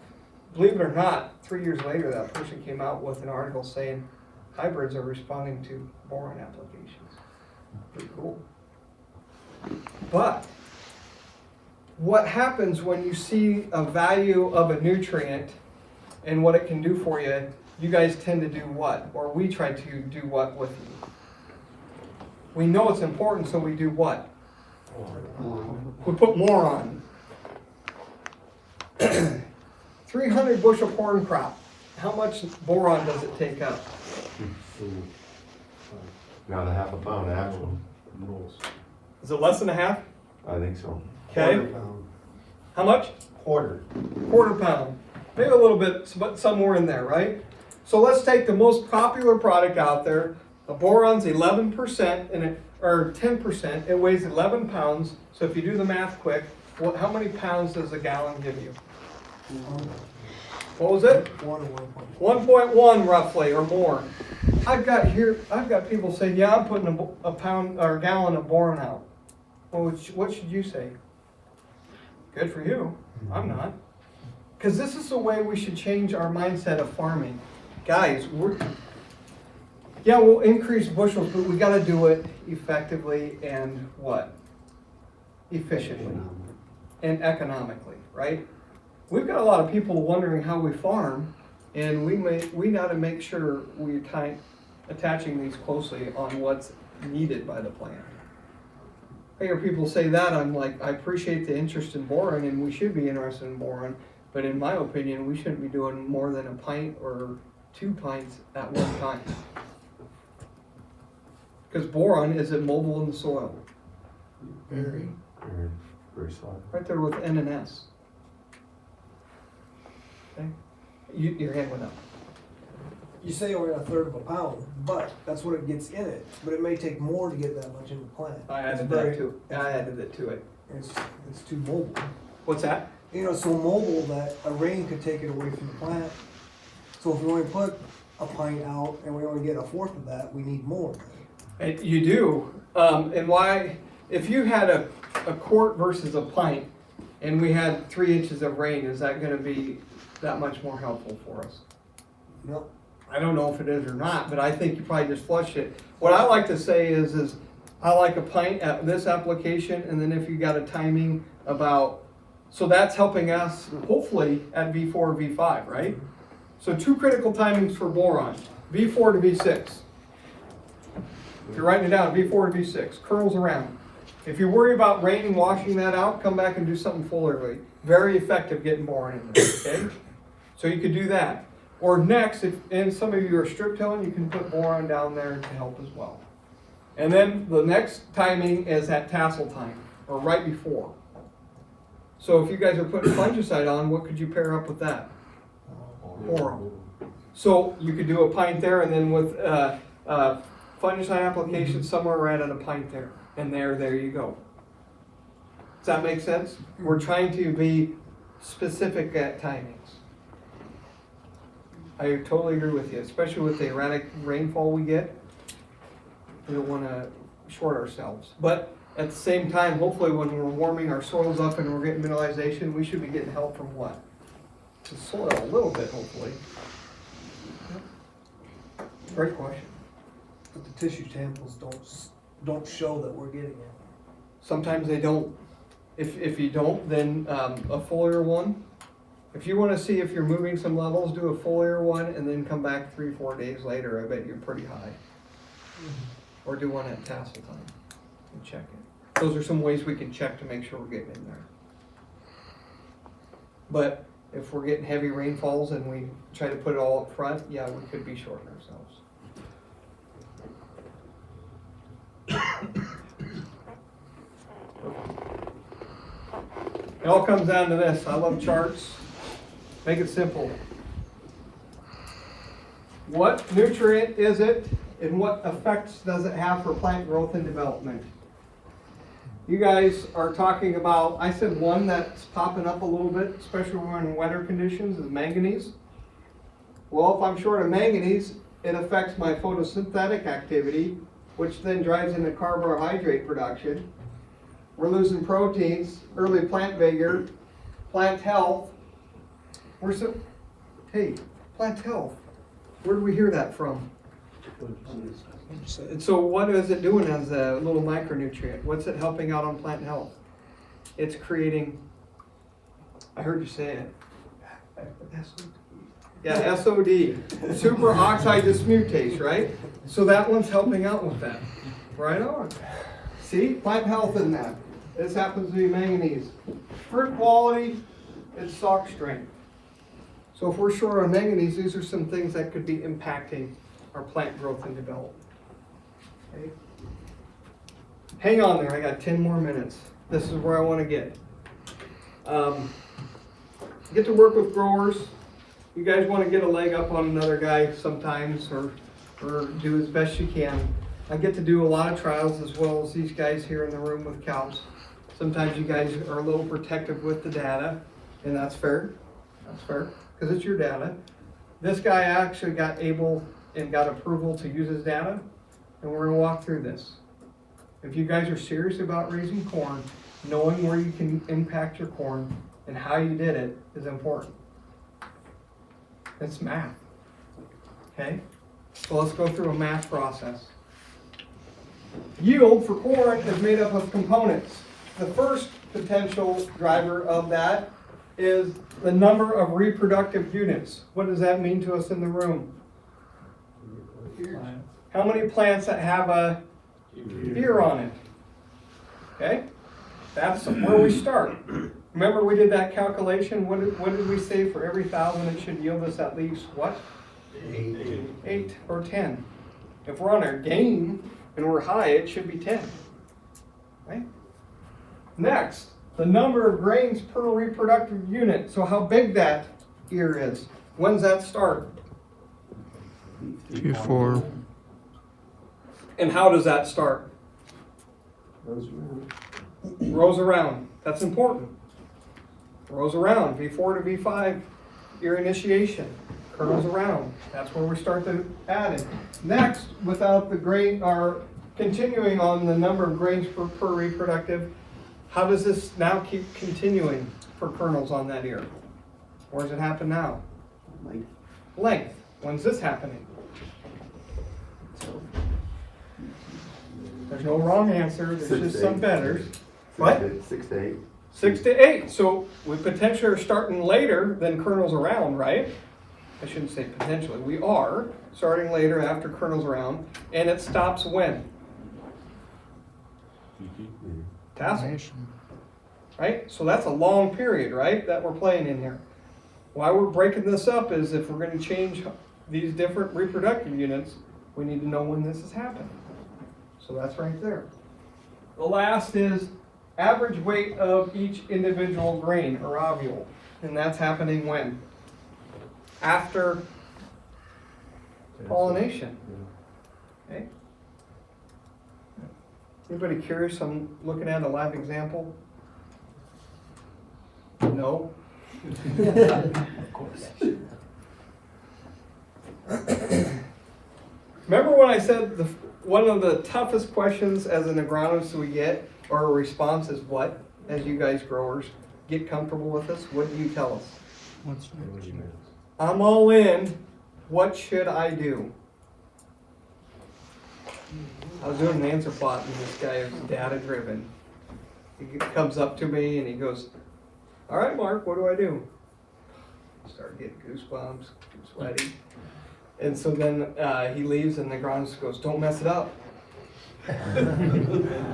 Believe it or not, 3 years later, that person came out with an article saying hybrids are responding to boron applications. Pretty cool. But what happens when you see a value of a nutrient and what it can do for you, you guys tend to do what? Or we try to do what with you? We know it's important, so we do what? We put more on. 300 bushel corn crop. How much boron does it take up? Not a half a pound actual. Is it less than a half? I think so. Okay. Quarter pound. How much? Quarter. Quarter pound. Maybe a little bit, but somewhere in there, right? So let's take the most popular product out there. The boron's 11% or 10%. It weighs 11 pounds. So if you do the math quick, how many pounds does a gallon give you? What was it? 1.1 roughly or more. I've got people saying, yeah, I'm putting a pound or a gallon of boron out. Well, what should you say? Good for you. I'm not. Because this is the way we should change our mindset of farming. Guys, we'll increase bushels, but we got to do it effectively and what? efficiently and economically, right? We've got a lot of people wondering how we farm, and we gotta make sure we're attaching these closely on what's needed by the plant. I hear people say that, I'm like, I appreciate the interest in boron, and we should be interested in boron, but in my opinion, we shouldn't be doing more than a pint or 2 pints at one time. Because boron is immobile in the soil. Very, very solid. Right there with N and S. Okay? Your hand went up. You say only a third of a pound, but that's what it gets in it. But it may take more to get that much in the plant. I It's added very- that too. I added it to it. It's too mobile. What's that? You know, so mobile that a rain could take it away from the plant. So if we only put a pint out and we only get a fourth of that, we need more. And you do. And why, if you had a quart versus a pint, and we had 3 inches of rain, is that gonna be that much more helpful for us? No. I don't know if it is or not, but I think you probably just flush it. What I like to say is I like a pint at this application, and then if you got a timing about, so that's helping us hopefully at V4, V5, right? So 2 critical timings for boron, V4 to V6. If you're writing it down, V4 to V6, curls around. If you worry about rain and washing that out, come back and do something foliarly. Very effective getting boron in there, okay? So you could do that. Or next, and some of you are strip tilling, you can put boron down there to help as well. And then the next timing is at tassel time, or right before. So if you guys are putting fungicide on, what could you pair up with that? Boron. So you could do a pint there, and then with fungicide application somewhere right at a pint there. And there you go. Does that make sense? We're trying to be specific at timings. I totally agree with you, especially with the erratic rainfall we get. We don't want to short ourselves. But at the same time, hopefully when we're warming our soils up and we're getting mineralization, we should be getting help from what? The soil a little bit, hopefully. Yep. Great question. But the tissue samples don't show that we're getting it. Sometimes they don't. If you don't, then a foliar one. If you want to see if you're moving some levels, do a foliar one and then come back 3-4 days later. I bet you're pretty high. Or do one at tassel time and check it. Those are some ways we can check to make sure we're getting in there. But if we're getting heavy rainfalls and we try to put it all up front, yeah, we could be shorting ourselves. It all comes down to this. I love charts. Make it simple. What nutrient is it, and what effects does it have for plant growth and development? You guys are talking about, I said one that's popping up a little bit, especially when we're in wetter conditions, is manganese. Well, if I'm short of manganese, it affects my photosynthetic activity, which then drives into carbohydrate production. We're losing proteins, early plant vigor, plant health. Hey, plant health. Where do we hear that from? So what is it doing as a little micronutrient? What's it helping out on plant health? It's creating, I heard you say it. Yeah, SOD, superoxide dismutase, right? So that one's helping out with that. Right on. See, plant health in that. This happens to be manganese. Fruit quality is stalk strength. So if we're short on manganese, these are some things that could be impacting our plant growth and development. Okay. Hang on there, I got 10 more minutes. This is where I want to get. Get to work with growers. You guys want to get a leg up on another guy sometimes, or do as best you can. I get to do a lot of trials as well as these guys here in the room with cows. Sometimes you guys are a little protective with the data, and that's fair. That's fair, because it's your data. This guy actually got approval to use his data, and we're going to walk through this. If you guys are serious about raising corn, knowing where you can impact your corn and how you did it is important. It's math. Okay? So let's go through a math process. Yield for corn is made up of components. the first potential driver of that is the number of reproductive units. What does that mean to us in the room? How many plants that have a ear on it? Okay, that's where we start. Remember we did that calculation? What did we say for every 1,000 it should yield us at least what? 8 or 10. If we're on our gain and we're high, it should be 10. Right? Next, the number of grains per reproductive unit. So how big that ear is. When's that start? 2, 4. And how does that start? Those around. Rows around. That's important. Rows around. V4 to V5, ear initiation. Kernels around. That's where we start to add it. Next, without the grain, or continuing on the number of grains per reproductive, how does this now keep continuing for kernels on that ear? Where does it happen now? Length. When's this happening? There's no wrong answer, there's 6 just to some 8. betters. What? 6 to 8. 6 to 8. So we potentially are starting later than kernels around, right? I shouldn't say potentially. We are starting later after kernels around, and it stops when? Tassel, right? So that's a long period, right, that we're playing in here. Why we're breaking this up is if we're going to change these different reproductive units, we need to know when this is happening. So that's right there. The last is average weight of each individual grain or ovule. And that's happening when? After pollination. Okay. Anybody curious? I'm looking at a live example. No? Of course. Remember when I said one of the toughest questions as an agronomist we get, or a response is what, as you guys growers get comfortable with us? What do you tell us? What's nitrogen? I'm all in. What should I do? I was doing an answer plot and this guy is data driven. He comes up to me and he goes, all right, Mark, what do I do? Start getting goosebumps, sweaty. And so then he leaves and the agronomist goes, don't mess it up.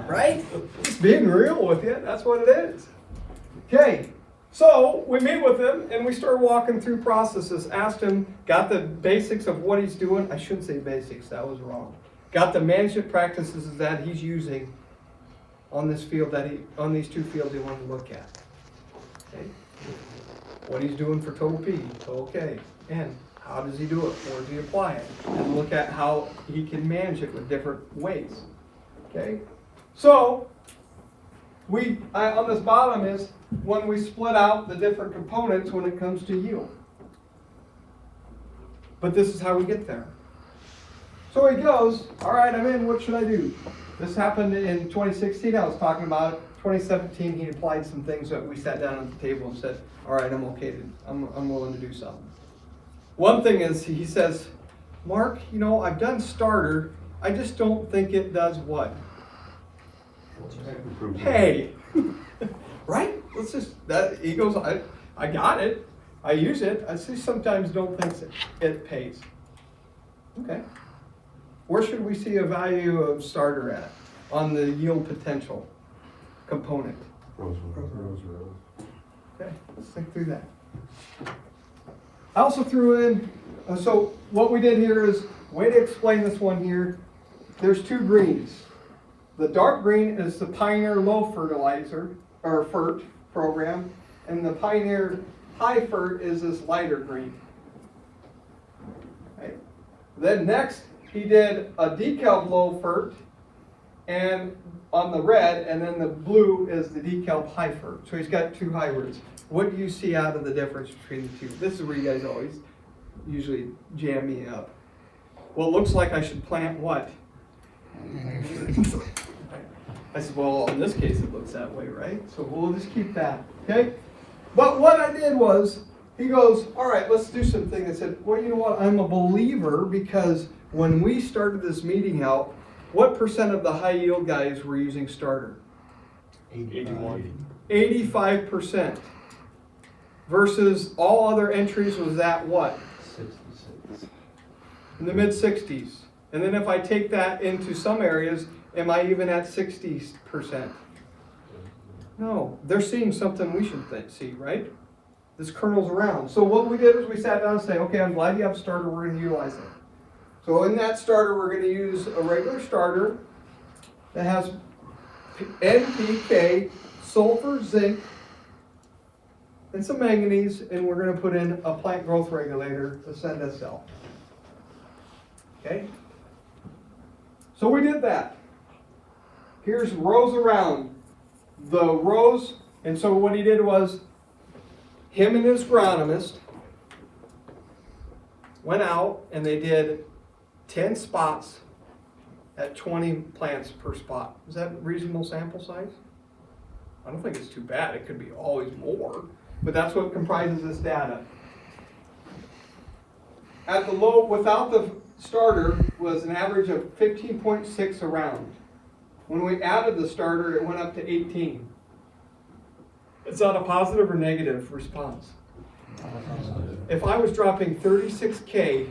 Right? Just being real with you, that's what it is. Okay, so we meet with him and we start walking through processes, asked him, got the basics of what he's doing. I shouldn't say basics, that was wrong. Got the management practices that he's using on this field on these 2 fields he wanted to look at. Okay. What he's doing for total P, total K, and how does he do it? Where does he apply it? And look at how he can manage it with different ways. Okay. So on this bottom is when we split out the different components when it comes to yield. But this is how we get there. So he goes, all right, I'm in, what should I do? This happened in 2016, I was talking about it. 2017, he applied some things that we sat down at the table and said, all right, I'm okay, I'm willing to do something. One thing is, he says, Mark, I've done starter, I just don't think it does what? Hey, right? He goes, I got it, I use it, I just sometimes don't think it pays. Okay. Where should we see a value of starter at on the yield potential component? Rose. Okay, let's think through that. I also threw in, so what we did here is, way to explain this one here, there's 2 greens. The dark green is the Pioneer Low Fertilizer, or FERT program, and the Pioneer High FERT is this lighter green. Okay. Then next, he did a decal low FERT and on the red, and then the blue is the decal high FERT. So he's got 2 hybrids. What do you see out of the difference between the 2? This is where you guys always usually jam me up. Well, it looks like I should plant what? I said, well, in this case it looks that way, right? So we'll just keep that, okay? But what I did was, he goes, all right, let's do something. I said, well, you know what? I'm a believer because when we started this meeting out, what % of the high yield guys were using starter? 81. 85%. Versus all other entries was at what? 66. In the mid-60s. And then if I take that into some areas, am I even at 60%? No, they're seeing something we should see, right? This kernel's around. So what we did is we sat down and say, okay, I'm glad you have a starter, we're gonna utilize it. So in that starter, we're gonna use a regular starter that has NPK, sulfur, zinc, and some manganese, and we're gonna put in a plant growth regulator, a SendSL. Okay? So we did that. Here's rows around. The rows, and so what he did was, him and his agronomist went out and they did 10 spots at 20 plants per spot. Is that a reasonable sample size? I don't think it's too bad. It could be always more, but that's what comprises this data. At the low, without the starter, was an average of 15.6 around. When we added the starter, it went up to 18. Is that a positive or negative response? If I was dropping 36K,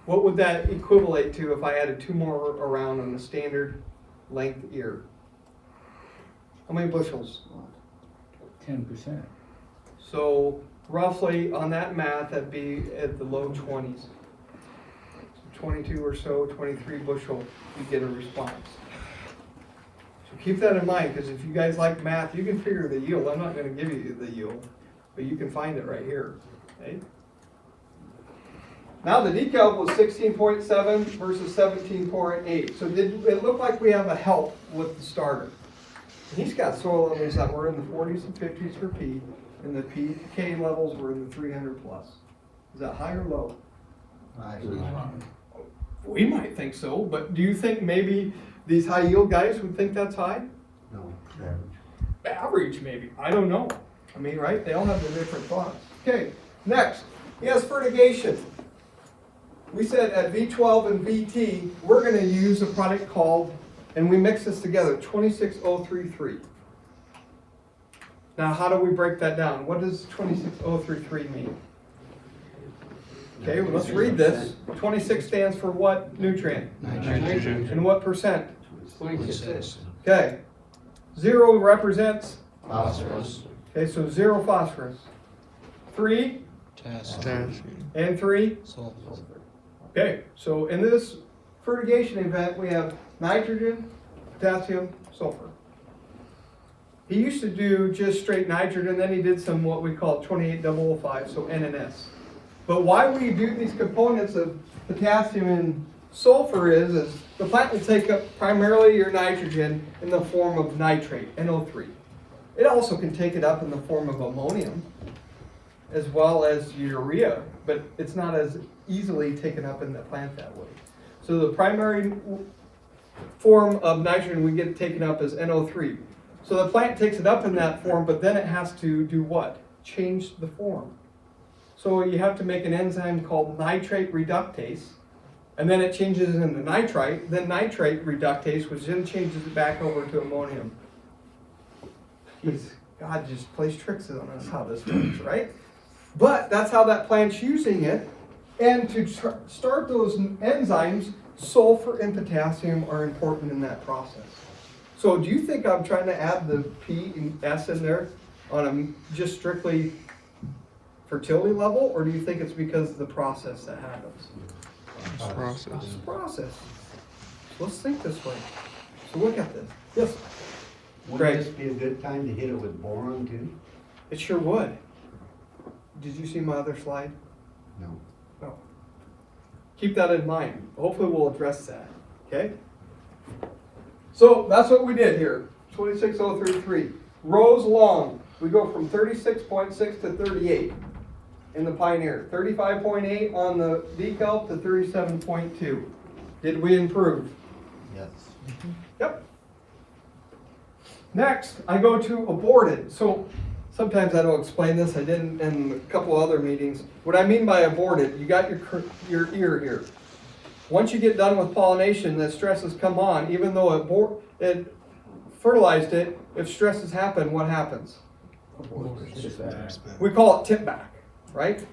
what would that equivalent to if I added 2 more around on the standard length ear? How many bushels? 10%. So roughly on that math, that'd be at the low 20s. 22 or so, 23 bushel, you get a response. So keep that in mind, because if you guys like math, you can figure the yield. I'm not going to give you the yield, but you can find it right here. Okay? Now the decal was 16.7 versus 17.8. So did it look like we have a help with the starter? And he's got soil levels that were in the 40s and 50s for P, and the PK levels were in the 300 plus. Is that high or low? We might think so, but do you think maybe these high yield guys would think that's high? No. Average maybe, I don't know. I mean, right, they all have their different thoughts. Okay, next, he has fertigation. We said at V12 and VT, we're gonna use a product called, and we mix this together, 26033. Now, how do we break that down? What does 26033 mean? Okay, well, let's read this. 26 stands for what nutrient? Nitrogen. And what percent? 26. Okay. 0 represents? Phosphorus. Okay, so 0 phosphorus. 3 and 3? Okay, so in this fertigation event, we have nitrogen, potassium, sulfur. He used to do just straight nitrogen, then he did some what we call 28-005, so N and S. But why we do these components of potassium and sulfur is the plant will take up primarily your nitrogen in the form of nitrate, NO3. It also can take it up in the form of ammonium as well as urea, but it's not as easily taken up in the plant that way. So the primary form of nitrogen we get taken up is NO3. So the plant takes it up in that form, but then it has to do what? Change the form. So you have to make an enzyme called nitrate reductase, and then it changes into nitrite, then nitrate reductase, which then changes it back over to ammonium. God just plays tricks on us how this works, right? But that's how that plant's using it. And to start those enzymes, sulfur and potassium are important in that process. So do you think I'm trying to add the P and S in there on a just strictly fertility level, or do you think it's because of the process that happens? It's a process. So let's think this way. So look at this. Yes? Wouldn't this be a good time to hit it with boron too? It sure would. Did you see my other slide? No. Oh. Keep that in mind. Hopefully we'll address that. Okay? So that's what we did here. 26033. Rows long. We go from 36.6 to 38 in the Pioneer. 35.8 on the decal to 37.2. Did we improve? Yes. Yep. Next, I go to aborted. So sometimes I don't explain this. I didn't in a couple other meetings. What I mean by aborted, you got your ear here. Once you get done with pollination, the stresses come on. Even though it fertilized it, if stresses happen, what happens? We call it tip back, right?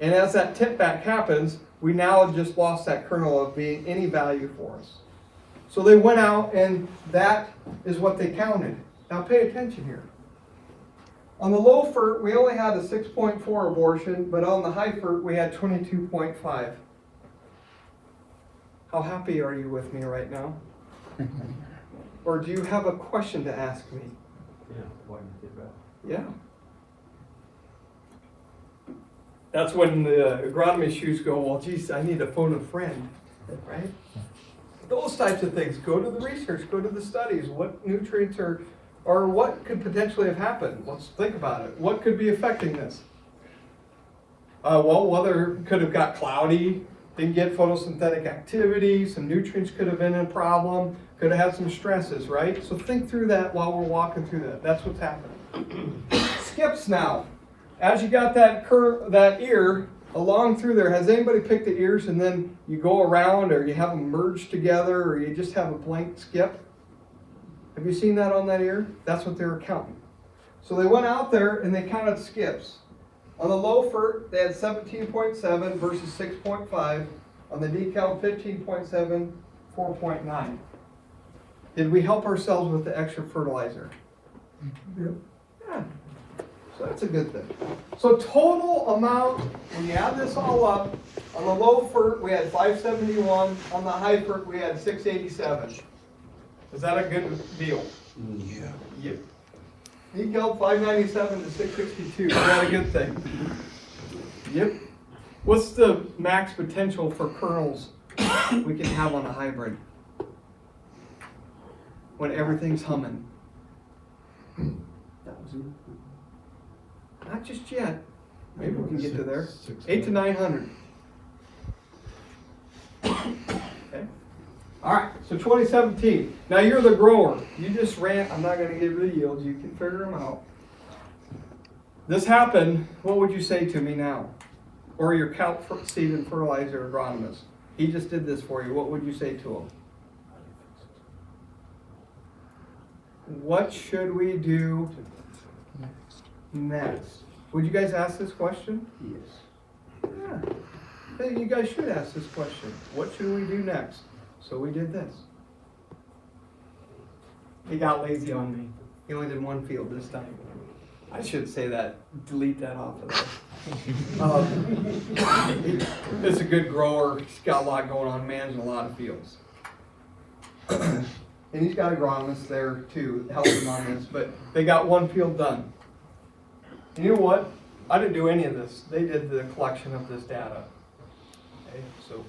And as that tip back happens, we now have just lost that kernel of being any value for us. So they went out and that is what they counted. Now pay attention here. On the low FERT, we only had a 6.4 abortion, but on the high FERT, we had 22.5. How happy are you with me right now? Or do you have a question to ask me? Yeah, why did you get back? Yeah. That's when the agronomy shoes go, well, geez, I need to phone a friend, right? Those types of things. Go to the research, go to the studies. What nutrients are, or what could potentially have happened? Let's think about it. What could be affecting this? Well, weather could have got cloudy, didn't get photosynthetic activity, some nutrients could have been a problem, could have had some stresses, right? So think through that while we're walking through that. That's what's happening. Skips now. As you got that ear along through there, has anybody picked the ears and then you go around or you have them merged together or you just have a blank skip? Have you seen that on that ear? That's what they were counting. So they went out there and they counted skips. On the low FERT, they had 17.7 versus 6.5. On the decal, 15.7, 4.9. Did we help ourselves with the extra fertilizer? Yep. Yeah. So that's a good thing. So total amount, when you add this all up, on the low FERT, we had 571. On the high FERT, we had 687. Is that a good deal? Yeah. Yep. Decal 597 to 662. Is that a good thing? Yep. What's the max potential for kernels we can have on a hybrid? When everything's humming. Not just yet. Maybe we can get to there. 800 to 900. Okay. All right. So 2017. Now you're the grower. You just ran. I'm not going to give you the yields. You can figure them out. This happened. What would you say to me now? Or your Kaup Seed and Fertilizer agronomist. He just did this for you. What would you say to him? What should we do next? Would you guys ask this question? Yes. Yeah. Hey, you guys should ask this question. What should we do next? So we did this. He got lazy on me. He only did one field this time. I should say that. Delete that off of there. He's a good grower. He's got a lot going on, managing a lot of fields. And he's got agronomists there too, helping him on this, but they got one field done. And you know what? I didn't do any of this. They did the collection of this data. Okay, so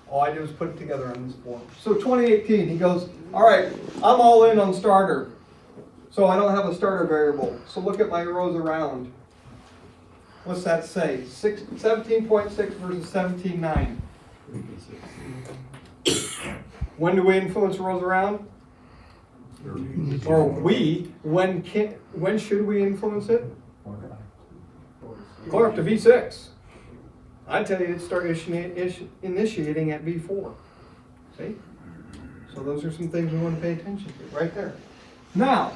all I did was put it together on this form. So 2018, he goes, all right, I'm all in on starter. So I don't have a starter variable. So look at my rows around. What's that say? 17.6 versus 17.9. When do we influence rows around? Or when should we influence it? Clear up to V6. I tell you to start initiating at V4. See? So those are some things we want to pay attention to right there. Now,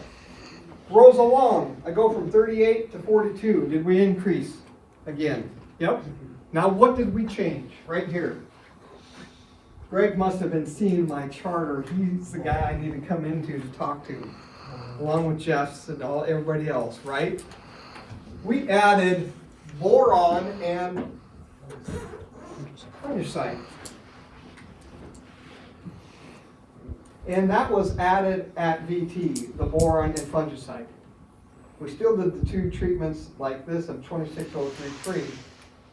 rows along. I go from 38 to 42. Did we increase again? Yep. Now what did we change? Right here. Greg must have been seeing my charter. He's the guy I need to come into to talk to, along with Jeff's and everybody else, right? We added boron and fungicide. And that was added at VT, the boron and fungicide. We still did the two treatments like this of 26033,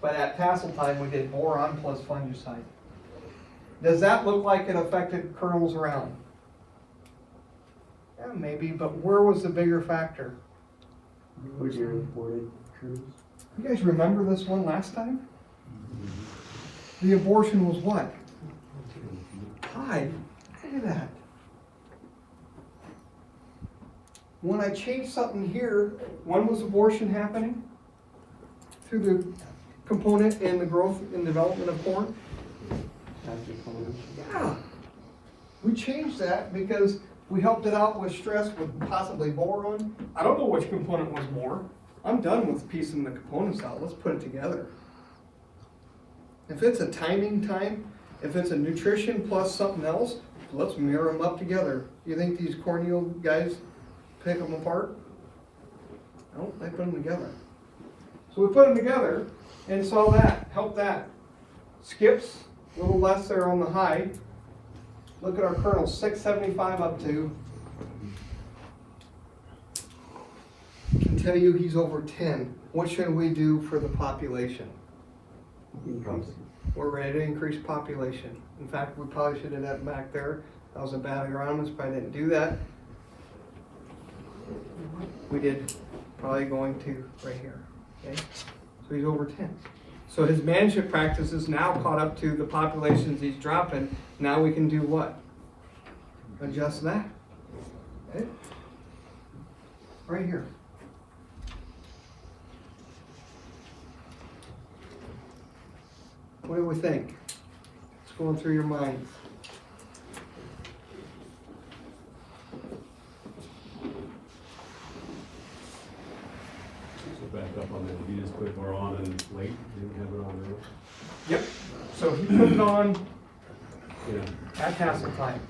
but at tassel time we did boron plus fungicide. Does that look like it affected kernels around? Yeah, maybe, but where was the bigger factor? Would you reported crews? You guys remember this one last time? The abortion was what? High. Look at that. When I changed something here, when was abortion happening? Through the component in the growth and development of corn? Yeah. We changed that because We helped it out with stress with possibly boron. I don't know which component was more. I'm done with piecing the components out. Let's put it together. If it's a timing time, if it's a nutrition plus something else, let's mirror them up together. You think these corn yield guys pick them apart? No, they put them together. So we put them together and saw that, helped that. Skips, a little less there on the high. Look at our kernels, 675 up to. I can tell you he's over 10. What should we do for the population? We're ready to increase population. In fact, we probably should have that back there. That was a bad agronomist, probably didn't do that. We did, probably going to right here, okay? So he's over 10. So his management practice is now caught up to the populations he's dropping. Now we can do what? Adjust that, okay? Right here. What do we think? What's going through your minds? So back up on that, you just put more on and late, didn't have it on early? Yep. So he put it on Yeah. at tassil time.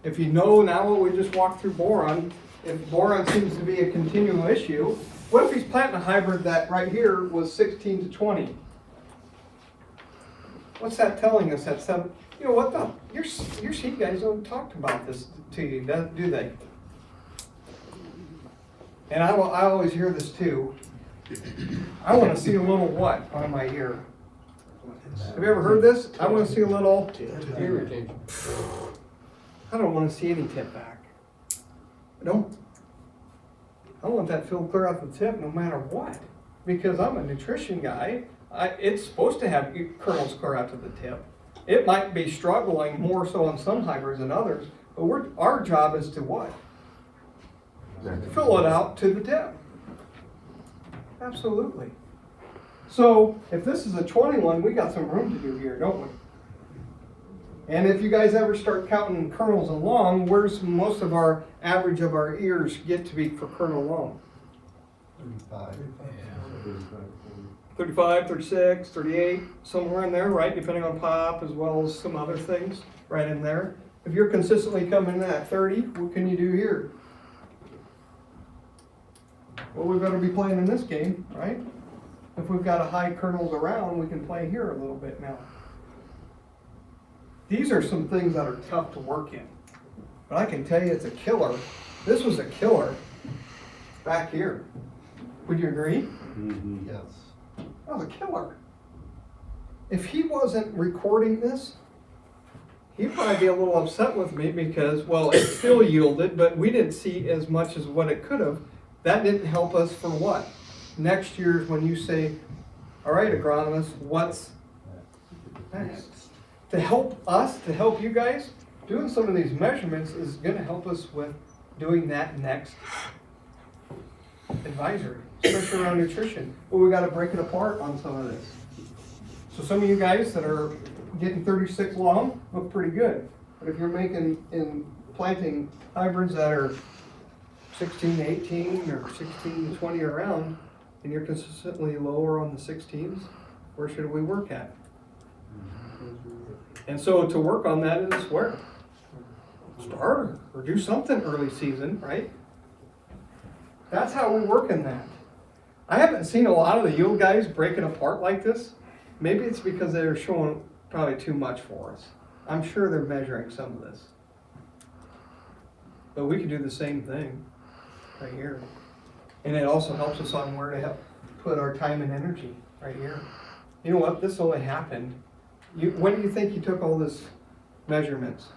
If you know now what we just walked through boron, if boron seems to be a continual issue, what if he's planting a hybrid that right here was 16 to 20? What's that telling us? That's some, you know what the, your seed guys don't talk about this to you, do they? And I always hear this too. I want to see a little what on my ear? Have you ever heard this? I want to see a little. Ear retention. I don't want to see any tip back. I don't. I want that filled clear out the tip no matter what. Because I'm a nutrition guy. It's supposed to have kernels clear out to the tip. It might be struggling more so on some hybrids than others, but our job is to what? Fill it out to the tip. Absolutely. So if this is a 21, we got some room to do here, don't we? And if you guys ever start counting kernels along, where's most of our average of our ears get to be for kernel long? 35. 35, 36, 38, somewhere in there, right? Depending on pop as well as some other things right in there. If you're consistently coming in at 30, what can you do here? Well, we better be playing in this game, right? If we've got a high kernels around, we can play here a little bit now. These are some things that are tough to work in. But I can tell you it's a killer. This was a killer back here. Would you agree? Mm-hmm. Yes. That was a killer. If he wasn't recording this, he'd probably be a little upset with me because, well, it still yielded, but we didn't see as much as what it could have. That didn't help us for what? Next year when you say, all right, agronomist, what's next? To help us, to help you guys, doing some of these measurements is going to help us with doing that next advisory, especially around nutrition. But we got to break it apart on some of this. So some of you guys that are getting 36 long look pretty good. But if you're planting hybrids that are 16 to 18 or 16 to 20 around, and you're consistently lower on the 16s, where should we work at? And so to work on that is where? Start or do something early season, right? That's how we work in that. I haven't seen a lot of the yield guys break it apart like this. Maybe it's because they're showing probably too much for us. I'm sure they're measuring some of this. But we can do the same thing right here. And it also helps us on where to help put our time and energy right here. You know what? This only happened. When do you think you took all this measurements?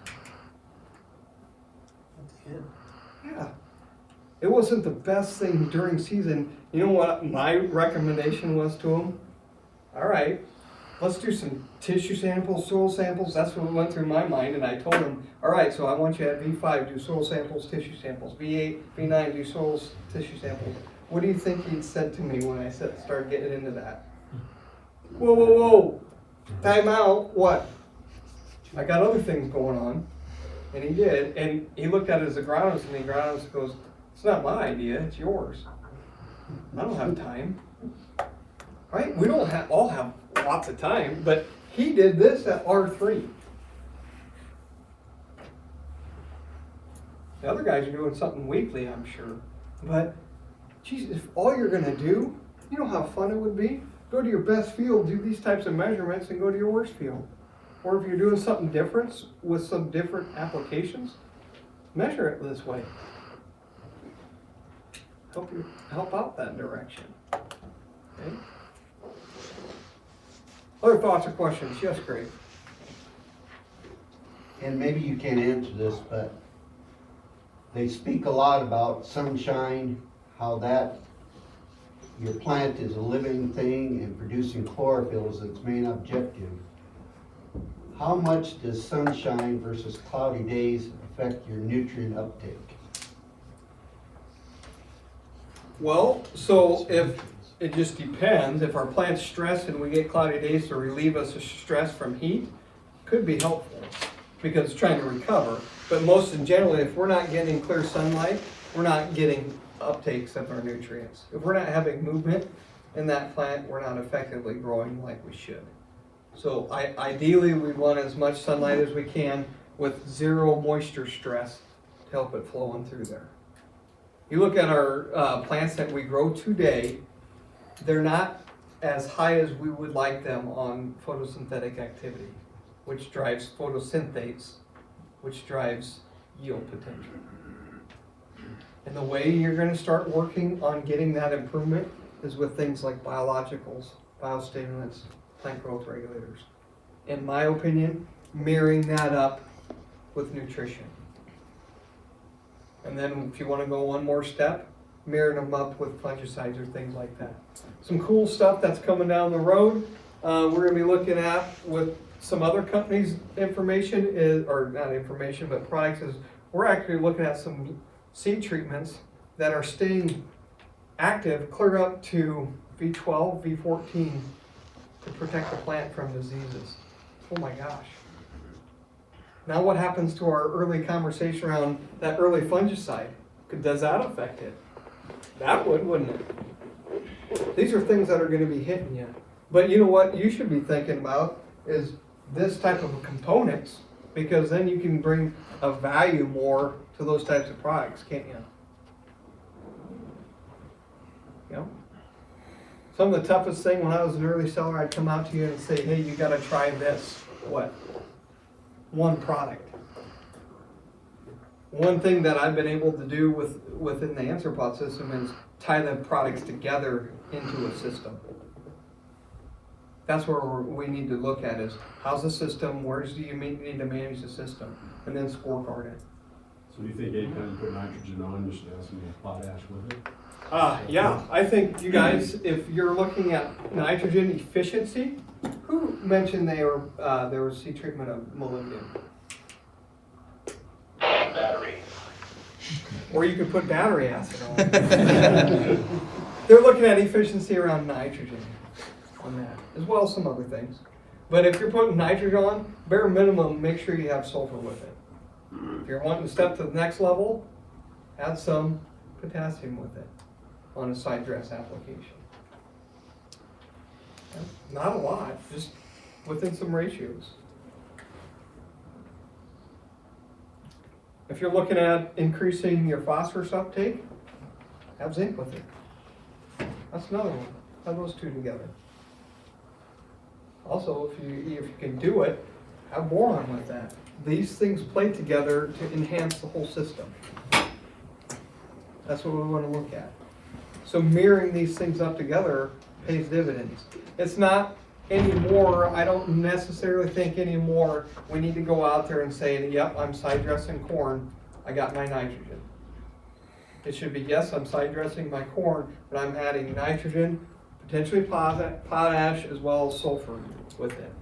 Yeah. It wasn't the best thing during season. You know what my recommendation was to them? All right, let's do some tissue samples, soil samples. That's what went through my mind. And I told them, all right, so I want you at V5, do soil samples, tissue samples. V8, V9, do soil tissue samples. What do you think he'd said to me when I started getting into that? Whoa, whoa, whoa. Time out. What? I got other things going on. And he did, and he looked at it as agronomist, and the agronomist goes, it's not my idea, it's yours. I don't have time. Right? We don't all have lots of time, but he did this at R3. The other guys are doing something weekly, I'm sure. But, geez, if all you're gonna do, you know how fun it would be? Go to your best field, do these types of measurements, and go to your worst field. Or if you're doing something different with some different applications, measure it this way. Help out that direction. Okay? Other thoughts or questions? Yes, Greg. And maybe you can't answer this, but they speak a lot about sunshine, how that your plant is a living thing and producing chlorophyll is its main objective. How much does sunshine versus cloudy days affect your nutrient uptake? Well, so if it just depends, if our plant's stressed and we get cloudy days to relieve us of stress from heat, could be helpful because it's trying to recover. But most generally, if we're not getting clear sunlight, we're not getting uptakes of our nutrients. If we're not having movement in that plant, we're not effectively growing like we should. So ideally, we want as much sunlight as we can with zero moisture stress to help it flowing through there. You look at our plants that we grow today, they're not as high as we would like them on photosynthetic activity, which drives photosynthase, which drives yield potential. And the way you're going to start working on getting that improvement is with things like biologicals, biostimulants, plant growth regulators. In my opinion, mirroring that up with nutrition. And then if you want to go one more step, mirroring them up with fungicides or things like that. Some cool stuff that's coming down the road. We're going to be looking at with some other companies' information is, or not information, but products is, we're actually looking at some seed treatments that are staying active clear up to V12, V14 to protect the plant from diseases. Oh my gosh. Now what happens to our early conversation around that early fungicide? Does that affect it? That would, wouldn't it? These are things that are going to be hitting you. But you know what you should be thinking about is this type of components, because then you can bring a value more to those types of products, can't you? You know? Some of the toughest thing when I was an early seller, I'd come out to you and say, hey, you got to try this. What? One product. One thing that I've been able to do within the Answerpot system is tie the products together into a system. That's where we need to look at is how's the system, where do you need to manage the system, and then scorecard it. So do you think anytime you put nitrogen on, you should have some potash with it? Yeah, I think you guys, if you're looking at nitrogen efficiency, who mentioned there was seed treatment of molybdenum? Battery. Or you could put battery acid on it. They're looking at efficiency around nitrogen on that, as well as some other things. But if you're putting nitrogen on, bare minimum, make sure you have sulfur with it. If you're wanting to step to the next level, add some potassium with it on a side dress application. Not a lot, just within some ratios. If you're looking at increasing your phosphorus uptake, have zinc with it. That's another one. Have those two together. Also, if you can do it, have boron with that. These things play together to enhance the whole system. That's what we want to look at. So mirroring these things up together pays dividends. It's not anymore, I don't necessarily think anymore we need to go out there and say, yep, I'm side dressing corn, I got my nitrogen. It should be, yes, I'm side dressing my corn, but I'm adding nitrogen, potentially potash, as well as sulfur with it.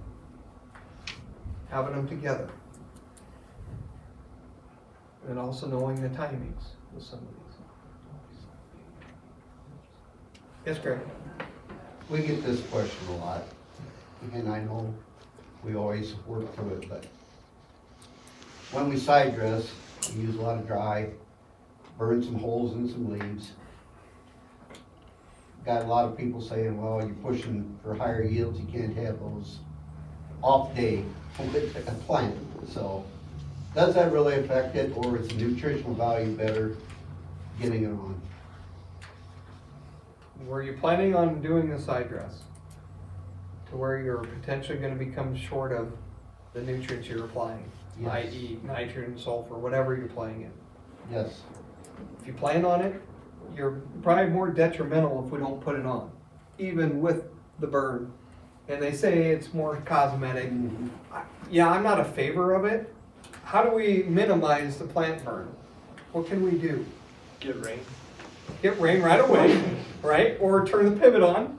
Having them together. And also knowing the timings with some of these. Yes, Greg? We get this question a lot, and I know we always work through it, but when we side dress, we use a lot of dry, burn some holes in some leaves. Got a lot of people saying, well, you're pushing for higher yields, you can't have those off day with a plant. So, does that really affect it, or is the nutritional value better getting it on? Were you planning on doing a side dress? To where you're potentially gonna become short of the nutrients you're applying, Yes. i.e. nitrogen, sulfur, whatever you're playing in. Yes. If you plan on it, you're probably more detrimental if we don't put it on, even with the burn. And they say it's more cosmetic. Yeah, I'm not a favor of it. How do we minimize the plant burn? What can we do? Get rain. Get rain right away, right? Or turn the pivot on?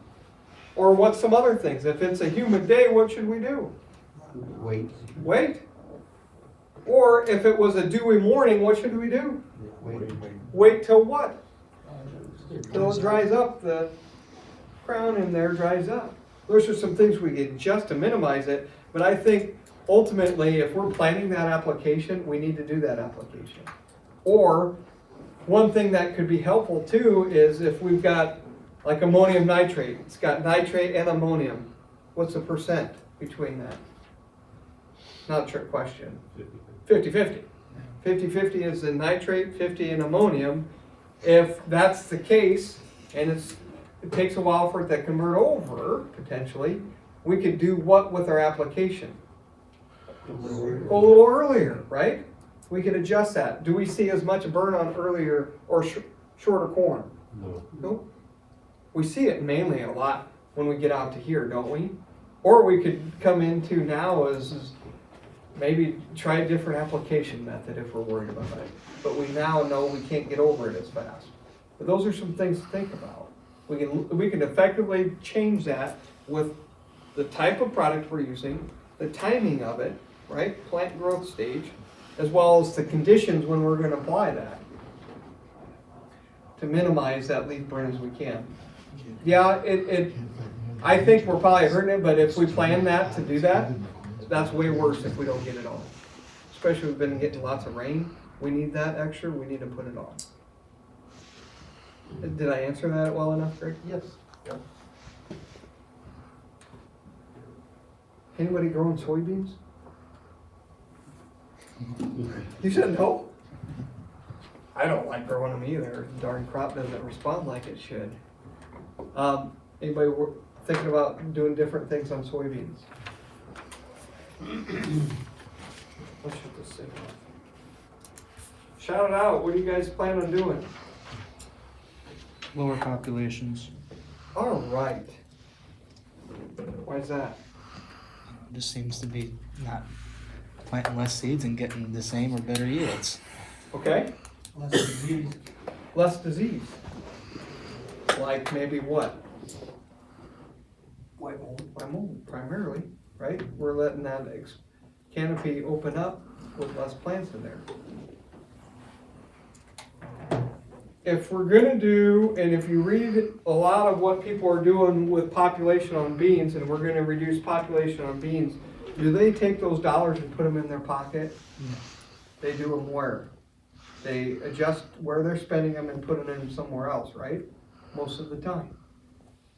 Or what's some other things? If it's a humid day, what should we do? Wait, Wait. Or if it was a dewy morning, what should we do? wait. Wait till what? Till it dries up, the crown in there dries up. Those are some things we can just to minimize it, but I think ultimately, if we're planning that application, we need to do that application. Or, one thing that could be helpful too is if we've got like ammonium nitrate, it's got nitrate and ammonium. What's the percent between that? Not a trick question. 50-50. 50-50 is the nitrate, 50 in ammonium. If that's the case, and it takes a while for it to convert over, potentially, we could do what with our application? Go a little earlier, right? We could adjust that. Do we see as much burn on earlier or shorter corn? No. Nope. We see it mainly a lot when we get out to here, don't we? Or we could come into now as maybe try a different application method if we're worried about it. But we now know we can't get over it as fast. But those are some things to think about. We can effectively change that with the type of product we're using, the timing of it, right? Plant growth stage, as well as the conditions when we're going to apply that to minimize that leaf burn as we can. Yeah, I think we're probably hurting it, but if we plan that to do that, that's way worse if we don't get it on. Especially we've been getting lots of rain. We need that extra, we need to put it on. Did I answer that well enough, Greg? Yes. Anybody growing soybeans? You said no? I don't like growing them either. The darn crop doesn't respond like it should. Anybody thinking about doing different things on soybeans? Let's shut this thing off. Shout it out. What do you guys plan on doing? Lower populations. All right. Why is that? Just seems to be not planting less seeds and getting the same or better yields. Okay. Less disease. Less disease. Like maybe what? White mold. White mold, primarily, right? We're letting that canopy open up with less plants in there. If we're gonna do, and if you read a lot of what people are doing with population on beans, and we're gonna reduce population on beans, do they take those dollars and put them in their pocket? No. They do them where? They adjust where they're spending them and put them somewhere else, right? Most of the time.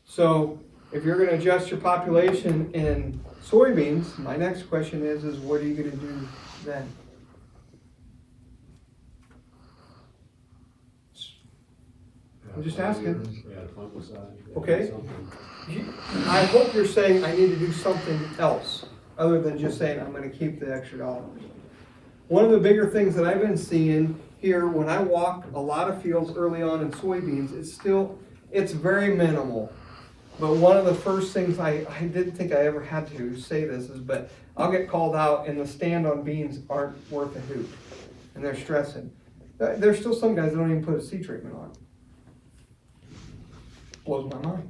So if you're gonna adjust your population in soybeans, my next question is what are you gonna do then? I'm just asking. Yeah, fungicide. Okay. Something. I hope you're saying I need to do something else, other than just saying I'm gonna keep the extra dollars. One of the bigger things that I've been seeing here, when I walk a lot of fields early on in soybeans, it's very minimal. But one of the first things I didn't think I ever had to say this is, but I'll get called out and the stand on beans aren't worth a hoot. And they're stressing. There's still some guys that don't even put a seed treatment on. Blows my mind.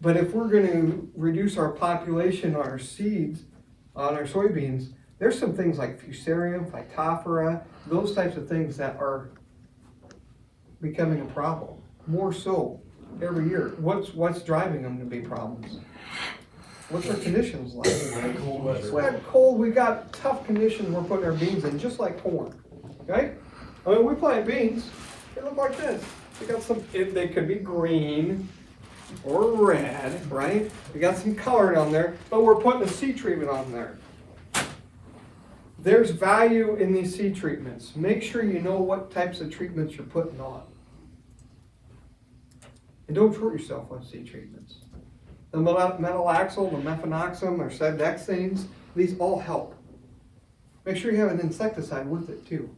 But if we're gonna reduce our population on our seeds, on our soybeans, there's some things like fusarium, phytophthora, those types of things that are becoming a problem, more so every year. What's driving them to be problems? What's our conditions like? Wet, cold, we got tough conditions we're putting our beans in, just like corn, right? I mean, we plant beans, they look like this. They got some, they could be green or red, right? We got some color down there, but we're putting a seed treatment on there. There's value in these seed treatments. Make sure you know what types of treatments you're putting on. And don't short yourself on seed treatments. The metalaxyl, the mefenoxam, or sedexanes, these all help. Make sure you have an insecticide with it too.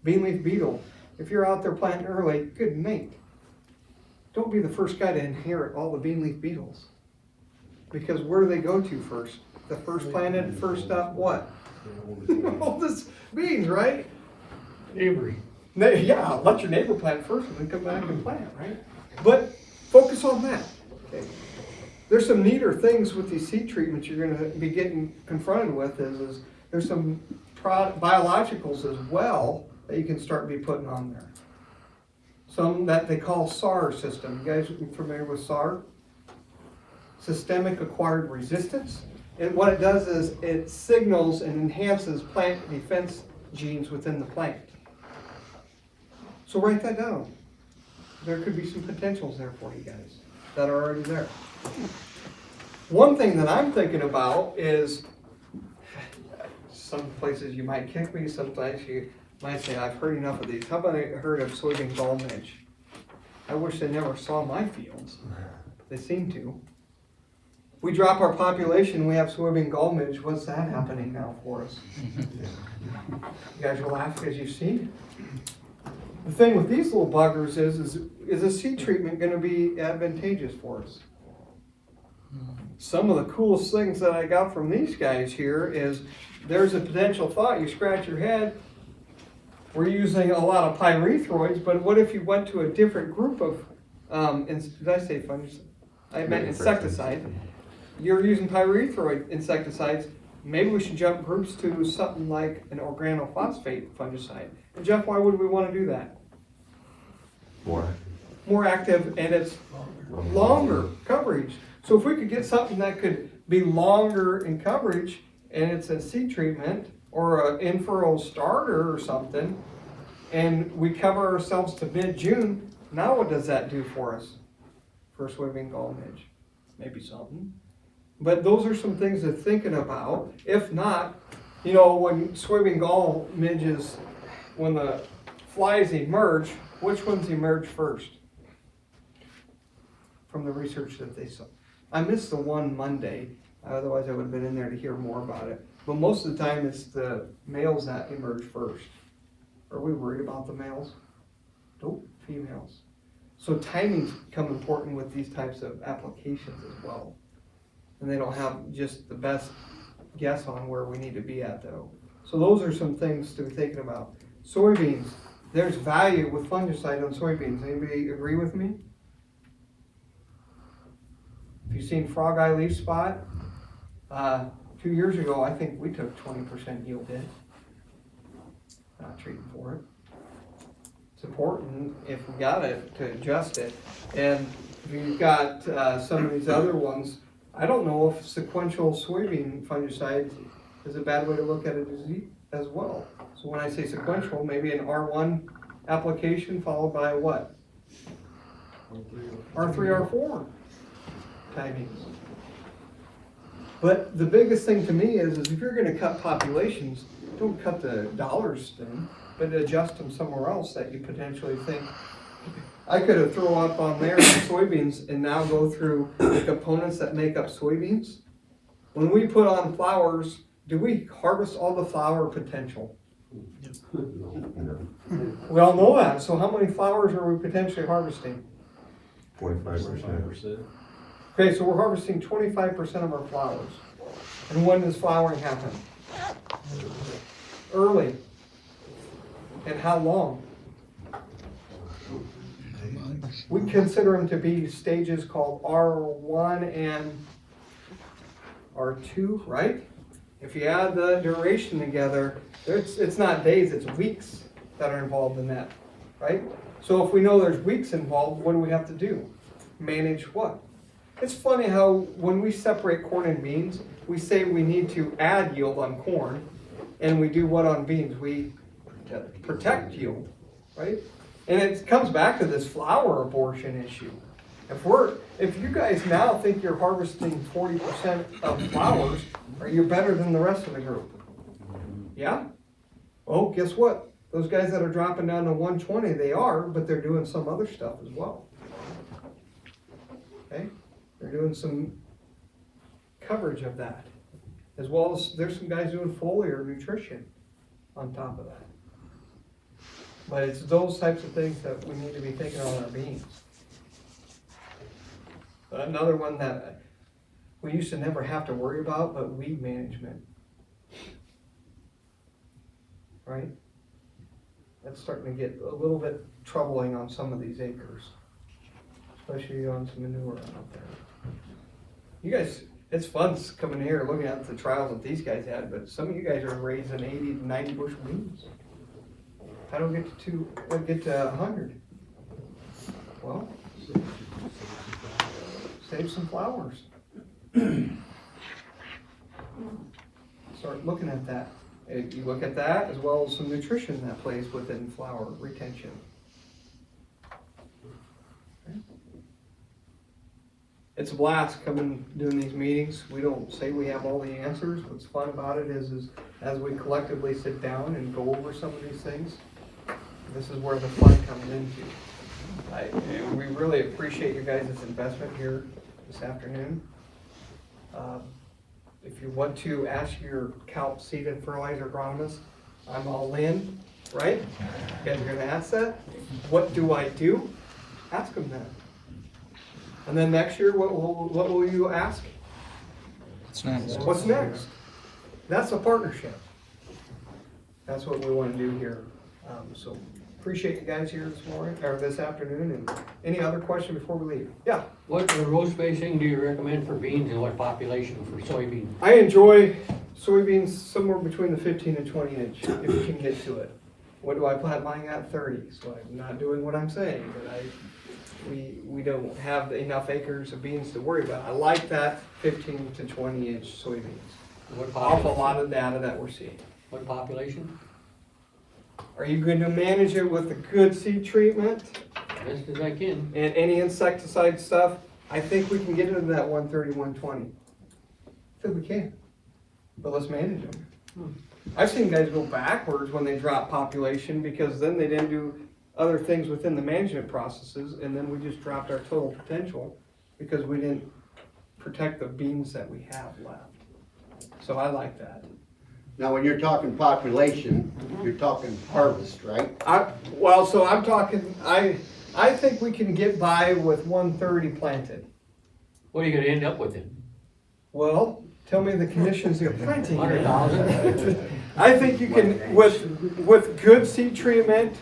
Bean leaf beetle. If you're out there planting early, good mate. Don't be the first guy to inherit all the bean leaf beetles. Because where do they go to first? The first planted, first up, what? Oldest beans, right? Neighboring. Yeah, let your neighbor plant first and then come back and plant, right? But focus on that. Okay. There's some neater things with these seed treatments you're going to be getting confronted with is there's some biologicals as well that you can start be putting on there. Some that they call SAR system. You guys are familiar with SAR? Systemic acquired resistance. And what it does is it signals and enhances plant defense genes within the plant. So write that down. There could be some potentials there for you guys that are already there. One thing that I'm thinking about is, some places you might kick me, sometimes you might say, I've heard enough of these. How about I heard of soybean gall midge? I wish they never saw my fields. They seem to. We drop our population, we have soybean gall midge. What's that happening now for us? You guys are laughing because you've seen it. The thing with these little buggers is a seed treatment going to be advantageous for us? Some of the coolest things that I got from these guys here is there's a potential thought. You scratch your head. We're using a lot of pyrethroids, but what if you went to a different group of, did I say fungicide? I meant insecticide. You're using pyrethroid insecticides. Maybe we should jump groups to something like an organophosphate fungicide. And Jeff, why would we want to do that? More active, and it's longer coverage. So if we could get something that could be longer in coverage, and it's a seed treatment or an in-furrow starter or something, and we cover ourselves to mid-June, now what does that do for us? For soybean gall midge? Maybe something. But those are some things to thinking about. If not, you know, when soybean gall midges, when the flies emerge, which ones emerge first? From the research that they saw. I missed the one Monday, otherwise I would have been in there to hear more about it. But most of the time it's the males that emerge first. Are we worried about the males? Nope, females. So timing's become important with these types of applications as well. And they don't have just the best guess on where we need to be at though. So those are some things to be thinking about. Soybeans, there's value with fungicide on soybeans. Anybody agree with me? If you've seen frog eye leaf spot, 2 years ago I think we took 20% yield hit. Not treating for it. It's important if we got it to adjust it. And if you've got some of these other ones, I don't know if sequential soybean fungicide is a bad way to look at it as well. So when I say sequential, maybe an R1 application followed by what? R3, R4 timings. But the biggest thing to me is if you're going to cut populations, don't cut the dollars then, but adjust them somewhere else that you potentially think. I could have thrown up on there soybeans and now go through the components that make up soybeans. When we put on flowers, do we harvest all the flower potential? We all know that. So how many flowers are we potentially harvesting? 25%. Okay, so we're harvesting 25% of our flowers. And when does flowering happen? Early. And how long? We consider them to be stages called R1 and R2, right? If you add the duration together, it's not days, it's weeks that are involved in that, right? So if we know there's weeks involved, what do we have to do? Manage what? It's funny how when we separate corn and beans, we say we need to add yield on corn, and we do what on beans? We protect yield, right? And it comes back to this flower abortion issue. If you guys now think you're harvesting 40% of flowers, are you better than the rest of the group? Yeah? Oh, guess what? Those guys that are dropping down to 120, they are, but they're doing some other stuff as well. Okay? They're doing some coverage of that. As well as there's some guys doing foliar nutrition on top of that. But it's those types of things that we need to be thinking on our beans. Another one that we used to never have to worry about, but weed management. Right? That's starting to get a little bit troubling on some of these acres. Especially on some manure out there. You guys, it's fun coming here looking at the trials that these guys had, but some of you guys are raising 80 to 90 bushel beans. I don't get to 100. Well, save some flowers. Start looking at that. You look at that as well as some nutrition that plays within flower retention. Okay. It's a blast coming doing these meetings. We don't say we have all the answers. What's fun about it is as we collectively sit down and go over some of these things, this is where the fun comes into. We really appreciate your guys' investment here this afternoon. If you want to ask your Kaup Seed Fertilizer agronomist, I'm all in, right? You guys are gonna ask that? What do I do? Ask them that. And then next year, what will you ask? What's next? What's next? That's a partnership. That's what we want to do here. So appreciate you guys here this morning or this afternoon. And any other question before we leave? Yeah. What row spacing do you recommend for beans and what population for soybeans? I enjoy soybeans somewhere between the 15 and 20 inch if you can get to it. What do I plant mine at? 30. So I'm not doing what I'm saying, but we don't have enough acres of beans to worry about. I like that 15 to 20 inch soybeans. What Off a population? lot of data that we're seeing. What population? Are you going to manage it with a good seed treatment Best as I can. and any insecticide stuff? I think we can get into that 130, 120. I think we can. But let's manage them. I've seen guys go backwards when they drop population because then they didn't do other things within the management processes, and then we just dropped our total potential because we didn't protect the beans that we have left. So I like that. Now, when you're talking population, you're talking harvest, right? So I'm talking, I think we can get by with 130 planted. What are you gonna end up with then? Well, tell me the conditions you're planting. 100,000? I think you can, with good seed treatment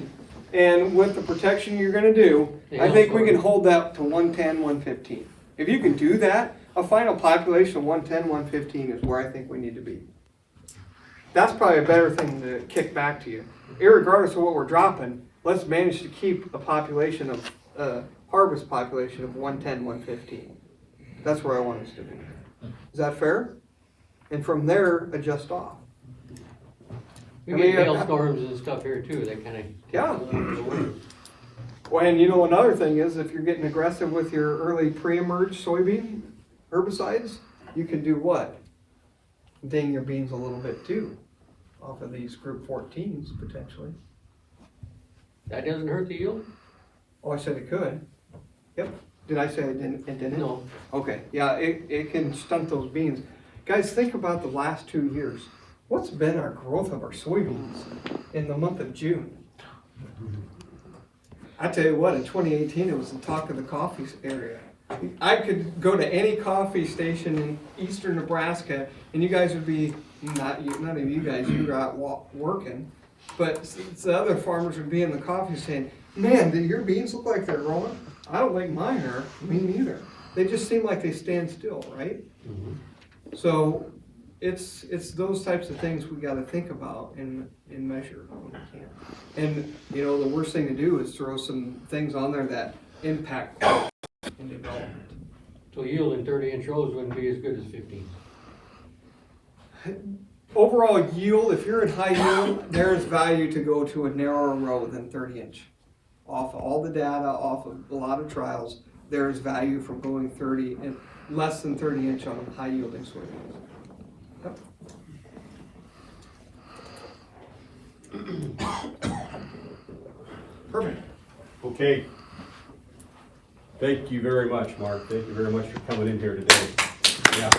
and with the protection you're gonna do, I think we can hold that to 110, 115. If you can do that, a final population of 110, 115 is where I think we need to be. That's probably a better thing to kick back to you. Irregardless of what we're dropping, let's manage to keep a population of, harvest population of 110, 115. That's where I want us to be. Is that fair? And from there, adjust off. We get hailstorms and stuff here too, that kinda. Yeah. Well, and you know, another thing is if you're getting aggressive with your early pre-emerge soybean herbicides, you can do what? Ding your beans a little bit too, off of these group 14s potentially. That doesn't hurt the yield? Oh, I said it could. Yep. Did I say it didn't? No. Okay, yeah, it can stunt those beans. Guys, think about the last 2 years. What's been our growth of our soybeans in the month of June? I tell you what, in 2018, it was the talk of the coffee area. I could go to any coffee station in eastern Nebraska, and you guys would be, none of you guys, you were out working, but the other farmers would be in the coffee saying, man, do your beans look like they're growing? I don't think mine are, me neither. They just seem like they stand still, right? Mm-hmm. So it's those types of things we got to think about and measure when we can. And you know, the worst thing to do is throw some things on there that impact growth and development. So yielding 30-inch rows wouldn't be as good as 15. Overall yield, if you're in high yield, there's value to go to a narrower row than 30-inch. Off of all the data, off of a lot of trials, there's value from going 30 and less than 30-inch on high yielding soybeans. Perfect. Okay. Thank you very much, Mark. Thank you very much for coming in here today. Yeah.